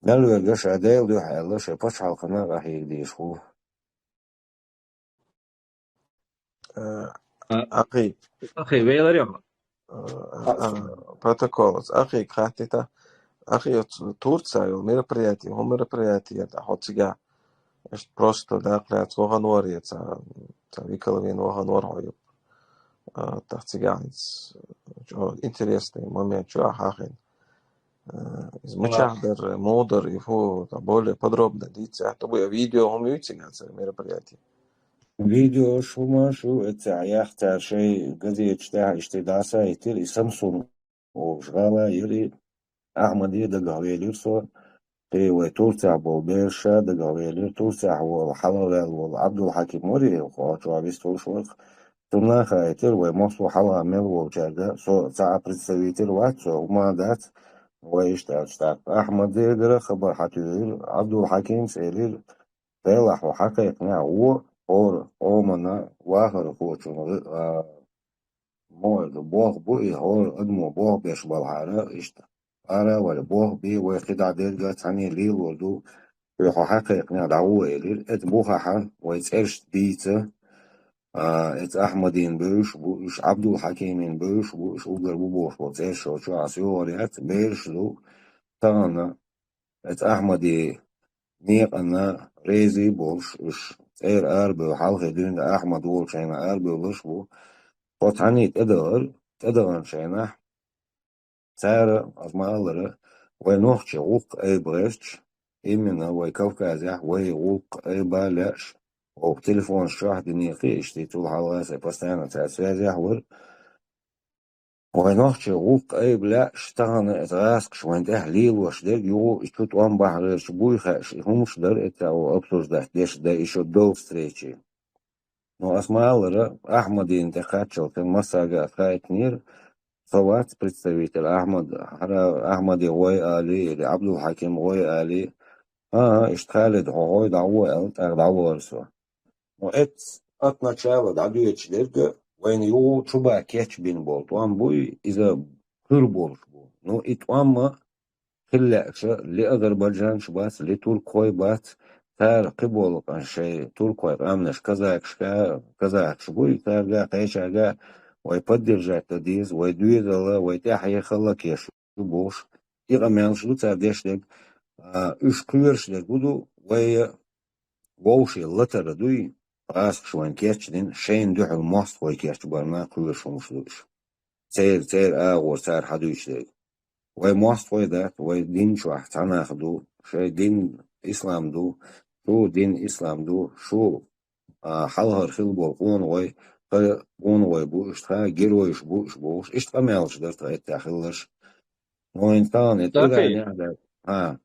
نلو يلش عديل ديح يلش بچعو قنا راح يديش هو أخي أخي ويلر يا протоколос. Ахи, кратита. Ахи, Турция, мероприятие, он мероприятие, это хотя просто да, клят вогонорье, это виколовин вогонорье, тахтиганец, интересный момент, что ахин. Из мучахдер, модер, его более подробно диться, то было видео, он мютингаться мероприятие. فيديو شو ما شو يختار شيء قضية اشتداسة يتير سامسونج وشغالة يلي أحمد يدقى صور تي وتورتع بولبيرشا دقى تورتع والحلال والعبد الحكيم موري وخواتو عبيستو شوق تناخا يتير ومصو حلقة ميل وجاقة سو ساعة представитель واتسو وما دات ويشتاق أحمد يقرأ خبر حتير عبد الحكيم سيرير فيلح وحكا يقنع هو اور اومنا واخر خوچون مو بوغ بوي هور ادمو بوغ بيش بالحارة اشتا ارا ولا بوغ بي ويقيد عديد قات عني ليل وردو يحو حقا يقنع دعوه إليل ات بوخا حا ويتسرشت بيتا ات احمدين بوش بوش عبدو الحكيمين بوش بوش اوغر بوش بوتسرش وشو عسيو وريات بيرش لو تانا ات احمدي نيق أنا ريزي بولش إش تير أربو حلقة دين أحمد وول شينا أربو بلشبو قطعني تقدر شينا تارة أزما ألرا ونوحش غوق أي بريشتش إمنا ويكوكازيح ويغوق أي بالاش وبتليفون شاح دنيقي إشتي طول حلقة بستانا تاسوازيح ور ونوحش غوق أي بلا اشتغنا اتغاسك شوين تحليل وشدر يو اشتوت وان بحر شبوي خاش همش در اتاو ابسوش ده ديش ده اشو دو встречи но осмалера Ахмад интехачил тен масага хайтнир صوات представитель Ахмад غوي آلي или عبد الحكيم غوي آلي اشتخالد غوي دعوة الت دعوة رسوا وات начало дадуя чдерга وين يو شبا كيتش بين بول توان بوي إذا كل بول شبو نو إتوان خلا لأذربيجان شباس لتركوي بات تار قبول قان شيء تركوي قامنش كذاك شبوي تار جا قيشا جا ويبدل جا تديز ويدويد الله ويتاحي خلا كيش بوش إغمان شلو تار ديش لك إش كليرش لك بدو وي ووشي لتر دوي قاسك شوين كيتشدين شين دوح الموست وي كيتش برنا كليرش ومشلوش تير آغور تار حدوش لك وي موست وي ذات وي دين شو احتانا خدو شي دين إسلام دو شو دين إسلام دو شو حلها رخيل بوقون وي قون وي بوش تخا جير ويش بوش إشتقا ميالش درت غير تاخلش وين تان أخي يعني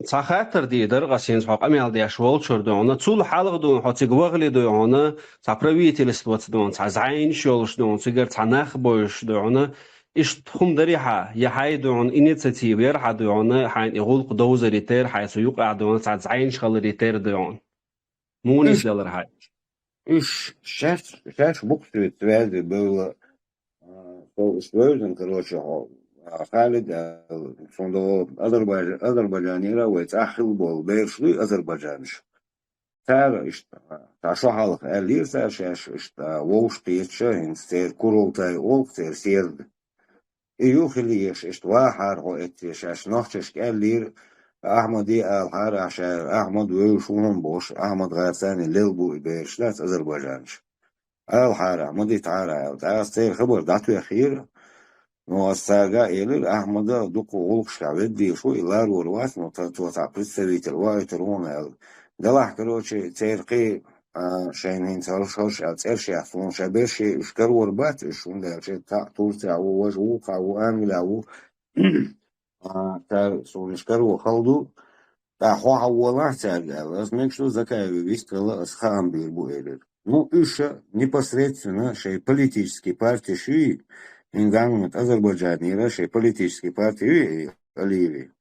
ساخاتر دي درغا سينس حق أميال دي أشوال شردونا تول حلق دون حتى قوغلي دونا تابرويتي دون تعزعين شولش دون تقر تناخ بوش دونا إيش تخم دريحة يحاي دون إنيتساتيف يرحى دونا حين يغلق دوز ريتير حيث يوقع دون تعزعين شغل ريتير دون مونيس دلر هاي إيش شاش بوكسي توازي بولا سوزن короче خالد صندوق أذربيجانيرا ويتأخل بول بيرشلي أذربيجانش تار تعشو حالق ألير تار شاش ووش قيتشا هنستير كورول تاي أولق تير سيرد يوخليش واحد هو شاش نوحشش ألير أحمدي الحار عشان أحمد ويشوهم بوش أحمد غارساني للبو بيرشلات أذربيجانش الحار أحمدي تعالى تعالى خبر دعتو أخير Но сага или Ахмада дуку улкшка веди шо и лар урвас, но то представитель вайтер он дала, короче, церкви шейнин царшош, церши афон шабеши шкар урбат, шун дальше та Турция у вожука у Англия у та сон шкар у халду Хо хавуалар царгал, мекшу закаеви вискала асхам бирбуэлер. Ну, еще непосредственно, что политические партии ши, ингангмент Азербайджанира, что политические партии Оливии.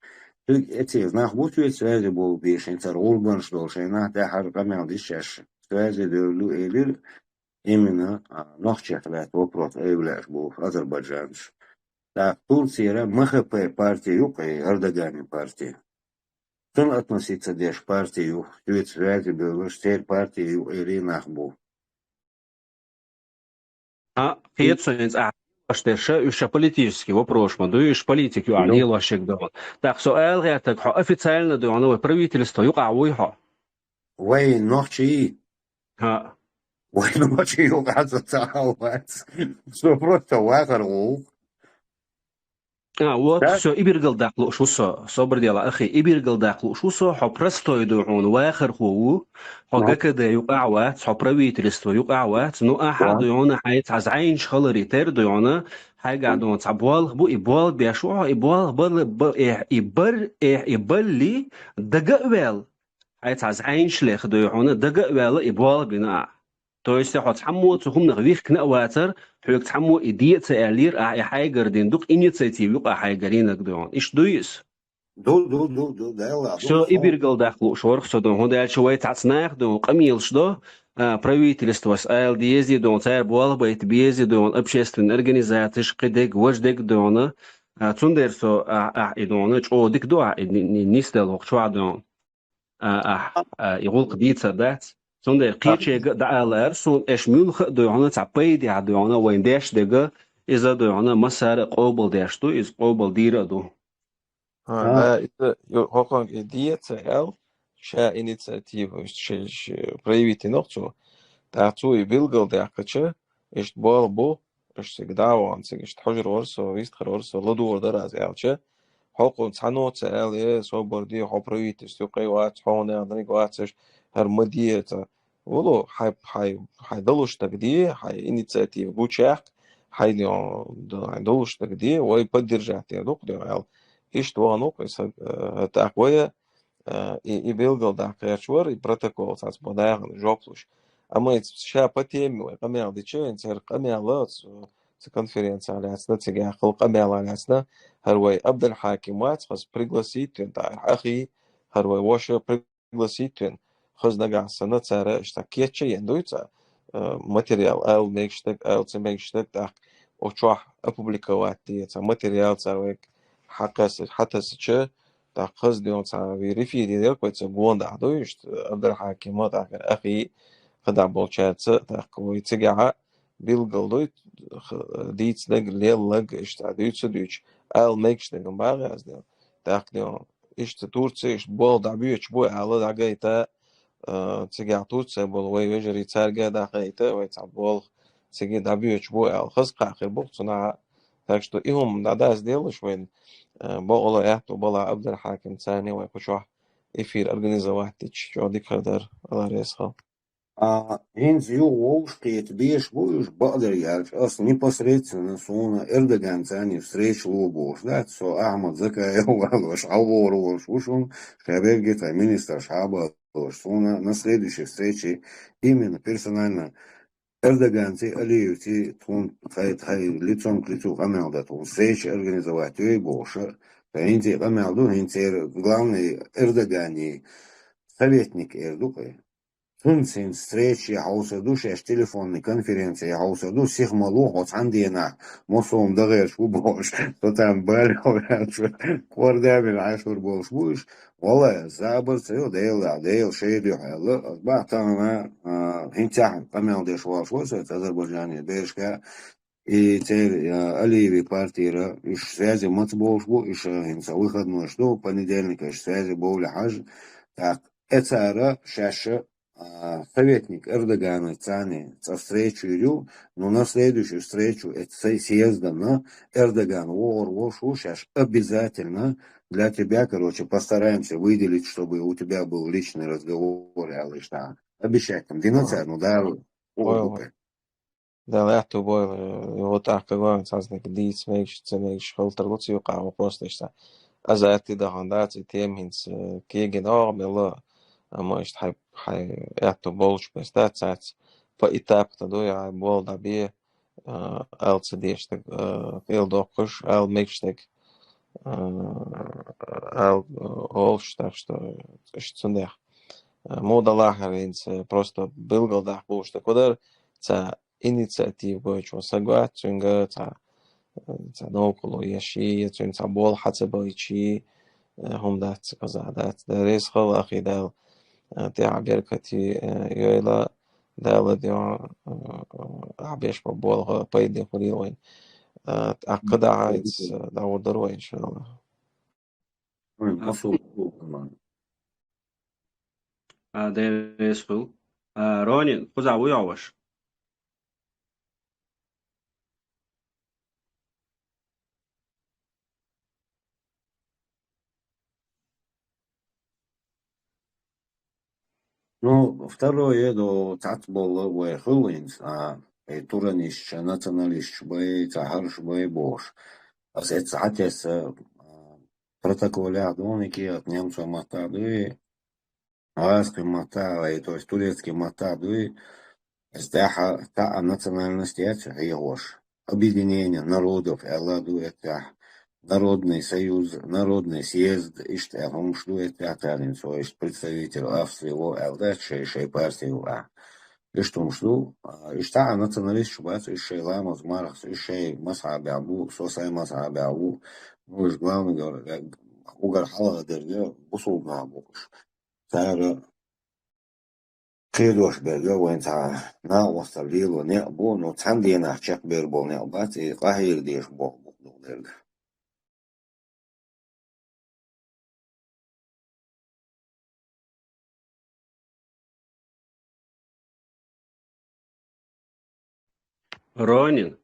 Эти знах будут ведь связи был бешен, цар Урбан, что шейна, да харкамял дишаш. Связи дерлю элир именно нохчехлят вопрос эвляш был Азербайджан. Так, Турция, МХП партия, и Эрдоган партия. Тон относится деш партию, ведь связи был стель партию Ирина Ахбу. قيت سوينز أشترشة إيش политический вопрос, ما دويش политику عليه لا شك ده. так سؤال غيرتك حق официально ده أنا правительство يقع ويها. وين نوحشي؟ ها. وين نوحشي يقع تتعاوات؟ شو просто واقع вот все إبرقل داخل شو صبر ديال أخي إبرقل داخل شو حبرستو يدعون واخر هو حقا كده يقعوات حبرويتلستو يقعوات نو أحد يعونا حيث عزعين شخلري تير ديعونا حاجة عدون تعبوال بو إبوال بيشوع إبوال إبر لي دقاوال حيث عزعين شليخ ديعونا دقاوال إبوال بناء То есть хоть хаму цухум нагвих кнаватер, хюк хаму идея целир хайгер дин дук инициативу хайгарин агдон. Иш дуис. Да, Все ибиргал дахлу шорх, все дон хондал шуай тацнах дон камил что правительство с АЛДЕЗи дон царь буалбайт бези дон общественные организации шкидек вождек дона цундер со идона чо дик дуа нистел хокчва дон يقول قديت دات Zonder keertje de LR, zo'n esmulge doorheen tapijt die had doorheen, waar in deze dingen is dat doorheen, massaire قابل داشتو is قابل دیره دو. Да, это хокон идея ша инициатива, проявить ногчу, тацу и билгал дякача, ишт бо, всегда он, ишт хожер орсо, вистхар орсо, ладуор дараз ялча, хокон цано цел, соборди, хопроявить, стюкайват, хоне, андригватсеш, هرمدية ولو حي دلوش تقديه حي إنيциатив بوشاق حي دلوش تقديه ويبدر جاتي دوق ديال إيش توانوك تاقوية يبيلغل داقياشور يبروتوكول ساس بداغن جوبلوش أما يتشا باتيمي ويقاميال ديشو ينسير قاميالات конференция алясна тига хлоп амял алясна харвай Абдул Хакимат хас пригласить та ахи харвай воша пригласить خزنقع سنة سارة اشتكيت شيء يندويتا ماتريال أو ميكشتك أو تميكشتك تاق وشوح أبوبليكوات دي تا ماتريال تاويك حتى سيتشا تاق خزنيون تاوي ريفيدي ديال كويت سبوان دعدويشت عبد الحاكم تاق أخي خدع بولشات تاق ويتقع بيلقلدويت ديت نق ليل لق اشتعدويت سدويش أو ميكشتك مباغي أزديل تاق ديون اشت تورتسي اشت بول دعبيوش بوي على دعقايتا تيجي عطوت بول ويجري تارجع دقيقة ويتعبول تيجي دبيوش بو الخزق آخر بوق صنع تاكشتو إيهم ناداس ديلش وين بقول يحتو بلا عبد الحاكم ثاني ويخشوح يفير أرجنيزا واحد شو ديك هدر على رئيسها هنز يو ووشقيت بيش بوش بقدر يعرف أصلا непосредственно سونا إردوغان ثاني встречу лобош да со Ахмад Закаев وش عبور وشون шаберги министр шаба что на следующей встрече именно персонально Эрдоган и Алиев хай лицом к лицу хамел да встречи организовать и больше инте хамел инте главный Эрдоган советник Эрдоган Тунсин встречи хаусаду шеш телефонной конференции хаусаду всех малу вот عندنا мосом дагеш убош то там балё квардамин ашур бош буш والله زابر سيو ديل شيدي حلا بعتنا هنتاح قمال ديش واش أذربيجاني بيشكا и теперь Алиеви партия из связи матбош бу из инса выходной что понедельник из связи боуля хаж так это шаша советник Эрдогана Цани со встречу идет, но на следующую встречу это съезда на Эрдоган шаш обязательно для тебя, короче, постараемся выделить, чтобы у тебя был личный разговор, обещать там, ну да, да, لا تبغى يوضح كمان سازنك ديت ميكش تميكش خلطر لطي وقع وقوس ليش أزاتي ده هنداتي تيم هنس كيجي نوع ملا أما إشت حي إعتو بولش بس دات ساعت فإتاب تدو يا بول دابيه أل تديشتك إل دوكش أل ميكشتك أل أولشتك إشت Мода лахаринц просто был да пошта кодер ца инициатив гойчо согласен ца ноколо яши ца бол хацабайчи همدات قزعدات درس خل أخي دال تعبير كتي يلا دال ديو عبيش ببول بيدي خليوين أعقد عايز داود دروي إن شاء الله مصر كمان درس خل رونين خذ عوي عوش Ну, второе, до цацбола вехулинс, тураниш, националист, бой, цахарш, бой, бош. А с цатес протоколя доники от немцев матадуи, арабский матадуи, то есть турецкий матадуи, استاحة تاع национальностей هيغوش. Объединение народов, Элладу это Народный союз, Народный съезд, иштехом что это аталинцо, ишт представитель Австрии, ЛД, шей партии, иштом что, иштаа националист шубац, ишей ламаз марахс, ишей масхаби абу, сосай масхаби абу, ну иш главный говорит, угар хала дерге, бусул габуш. Тара قيدوش بيرجو وين تا نا وصل ليلو نقبو نو تندينا شق بيربو نقباتي قاهير ديش بو بو درد رونين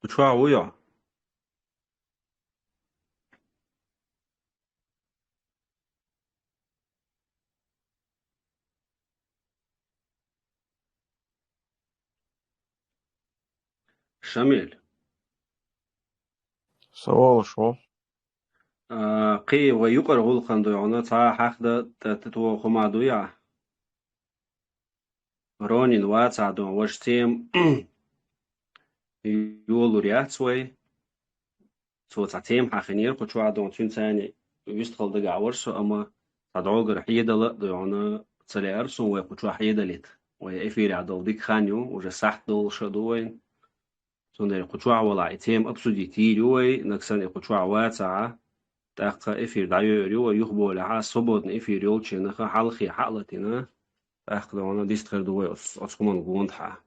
شو عوي شميل سوال شو قي ويقر غلقان دويعنا تا حقد تتو خما دويع رونين واتع دون وشتيم يولو رياتسوي سو تعتيم حقنير قد شو عدون تون ثاني يستخل دقا ورسو أما تدعوغر حيدا لا دويعنا تسالي أرسو ويقود شو حيدا ليت ويأفيري عدل ديك خانيو وجا ساحت دول شدوين سون قد شو عولا عتيم أبسودي تيريوي نكسان قد شو عواتع تاقا إفير دعيو يريو ويخبو لها صبوت إفير يولشي نخا حالخي حالتنا تاقا دونا ديستخر دوي أسكمان قوندها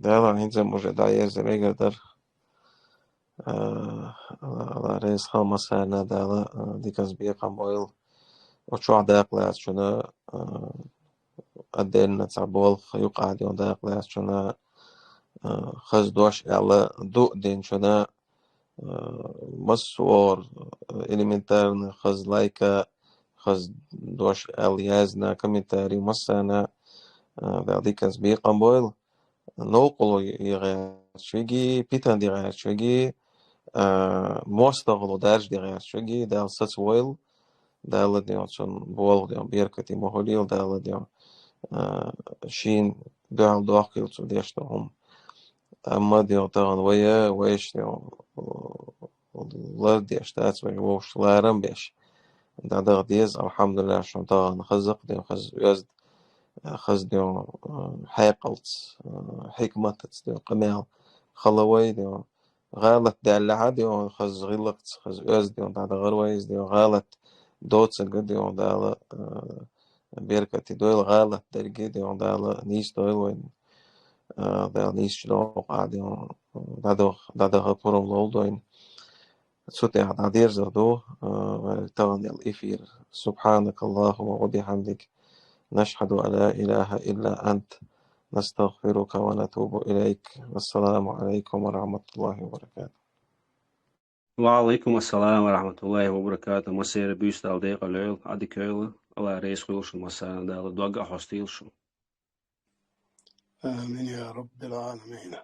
دالا هنزا موجة داير زريقر در على رئيس خامسة دالا ديكاز بيقام ويل وشو داقلات شنا أدين تعبول يقع ديون داقلات شنا خز دوش على دو دين شنا مصور إليمنتارن خز لايكا خز دوش اليازنا كومنتاري مسانا ديكاز بيقام ويل نوقلو يغير شويجي بيتان دي غير شويجي موستغلو دارج دي غير شويجي دال ساتس ويل دال ديون شون بول ديون بيركتي مهوليل دال ديون شين دال دوخيل تو ديشتهم أما ديون تغن ويا ويش ديون لا ديشتات ويوش لارم بيش دال ديز الحمد لله شون تغن خزق ديون خز يزد خز ديون حيقلت حكمت ديون قمال خلوي ديون غالت دالعة ديون خز غلقت خز يزد ديون دال غرويز ديون غالت دوتس ديون دال بيركتي دويل غالت درجي ديون دال نيش دويل وين دال نيش شلوق ديون دادو غفورم لول دوين سوتي عدير زردو تغني الإفير سبحانك اللهم وبحمدك نشهد أن لا إله إلا أنت نستغفرك ونتوب إليك والسلام عليكم ورحمة الله وبركاته وعليكم السلام ورحمة الله وبركاته مسير بيستال ديق العيل عدي كيلو الله رئيس خلوش المساء دال دوغا حستيل شو آمين يا رب العالمين.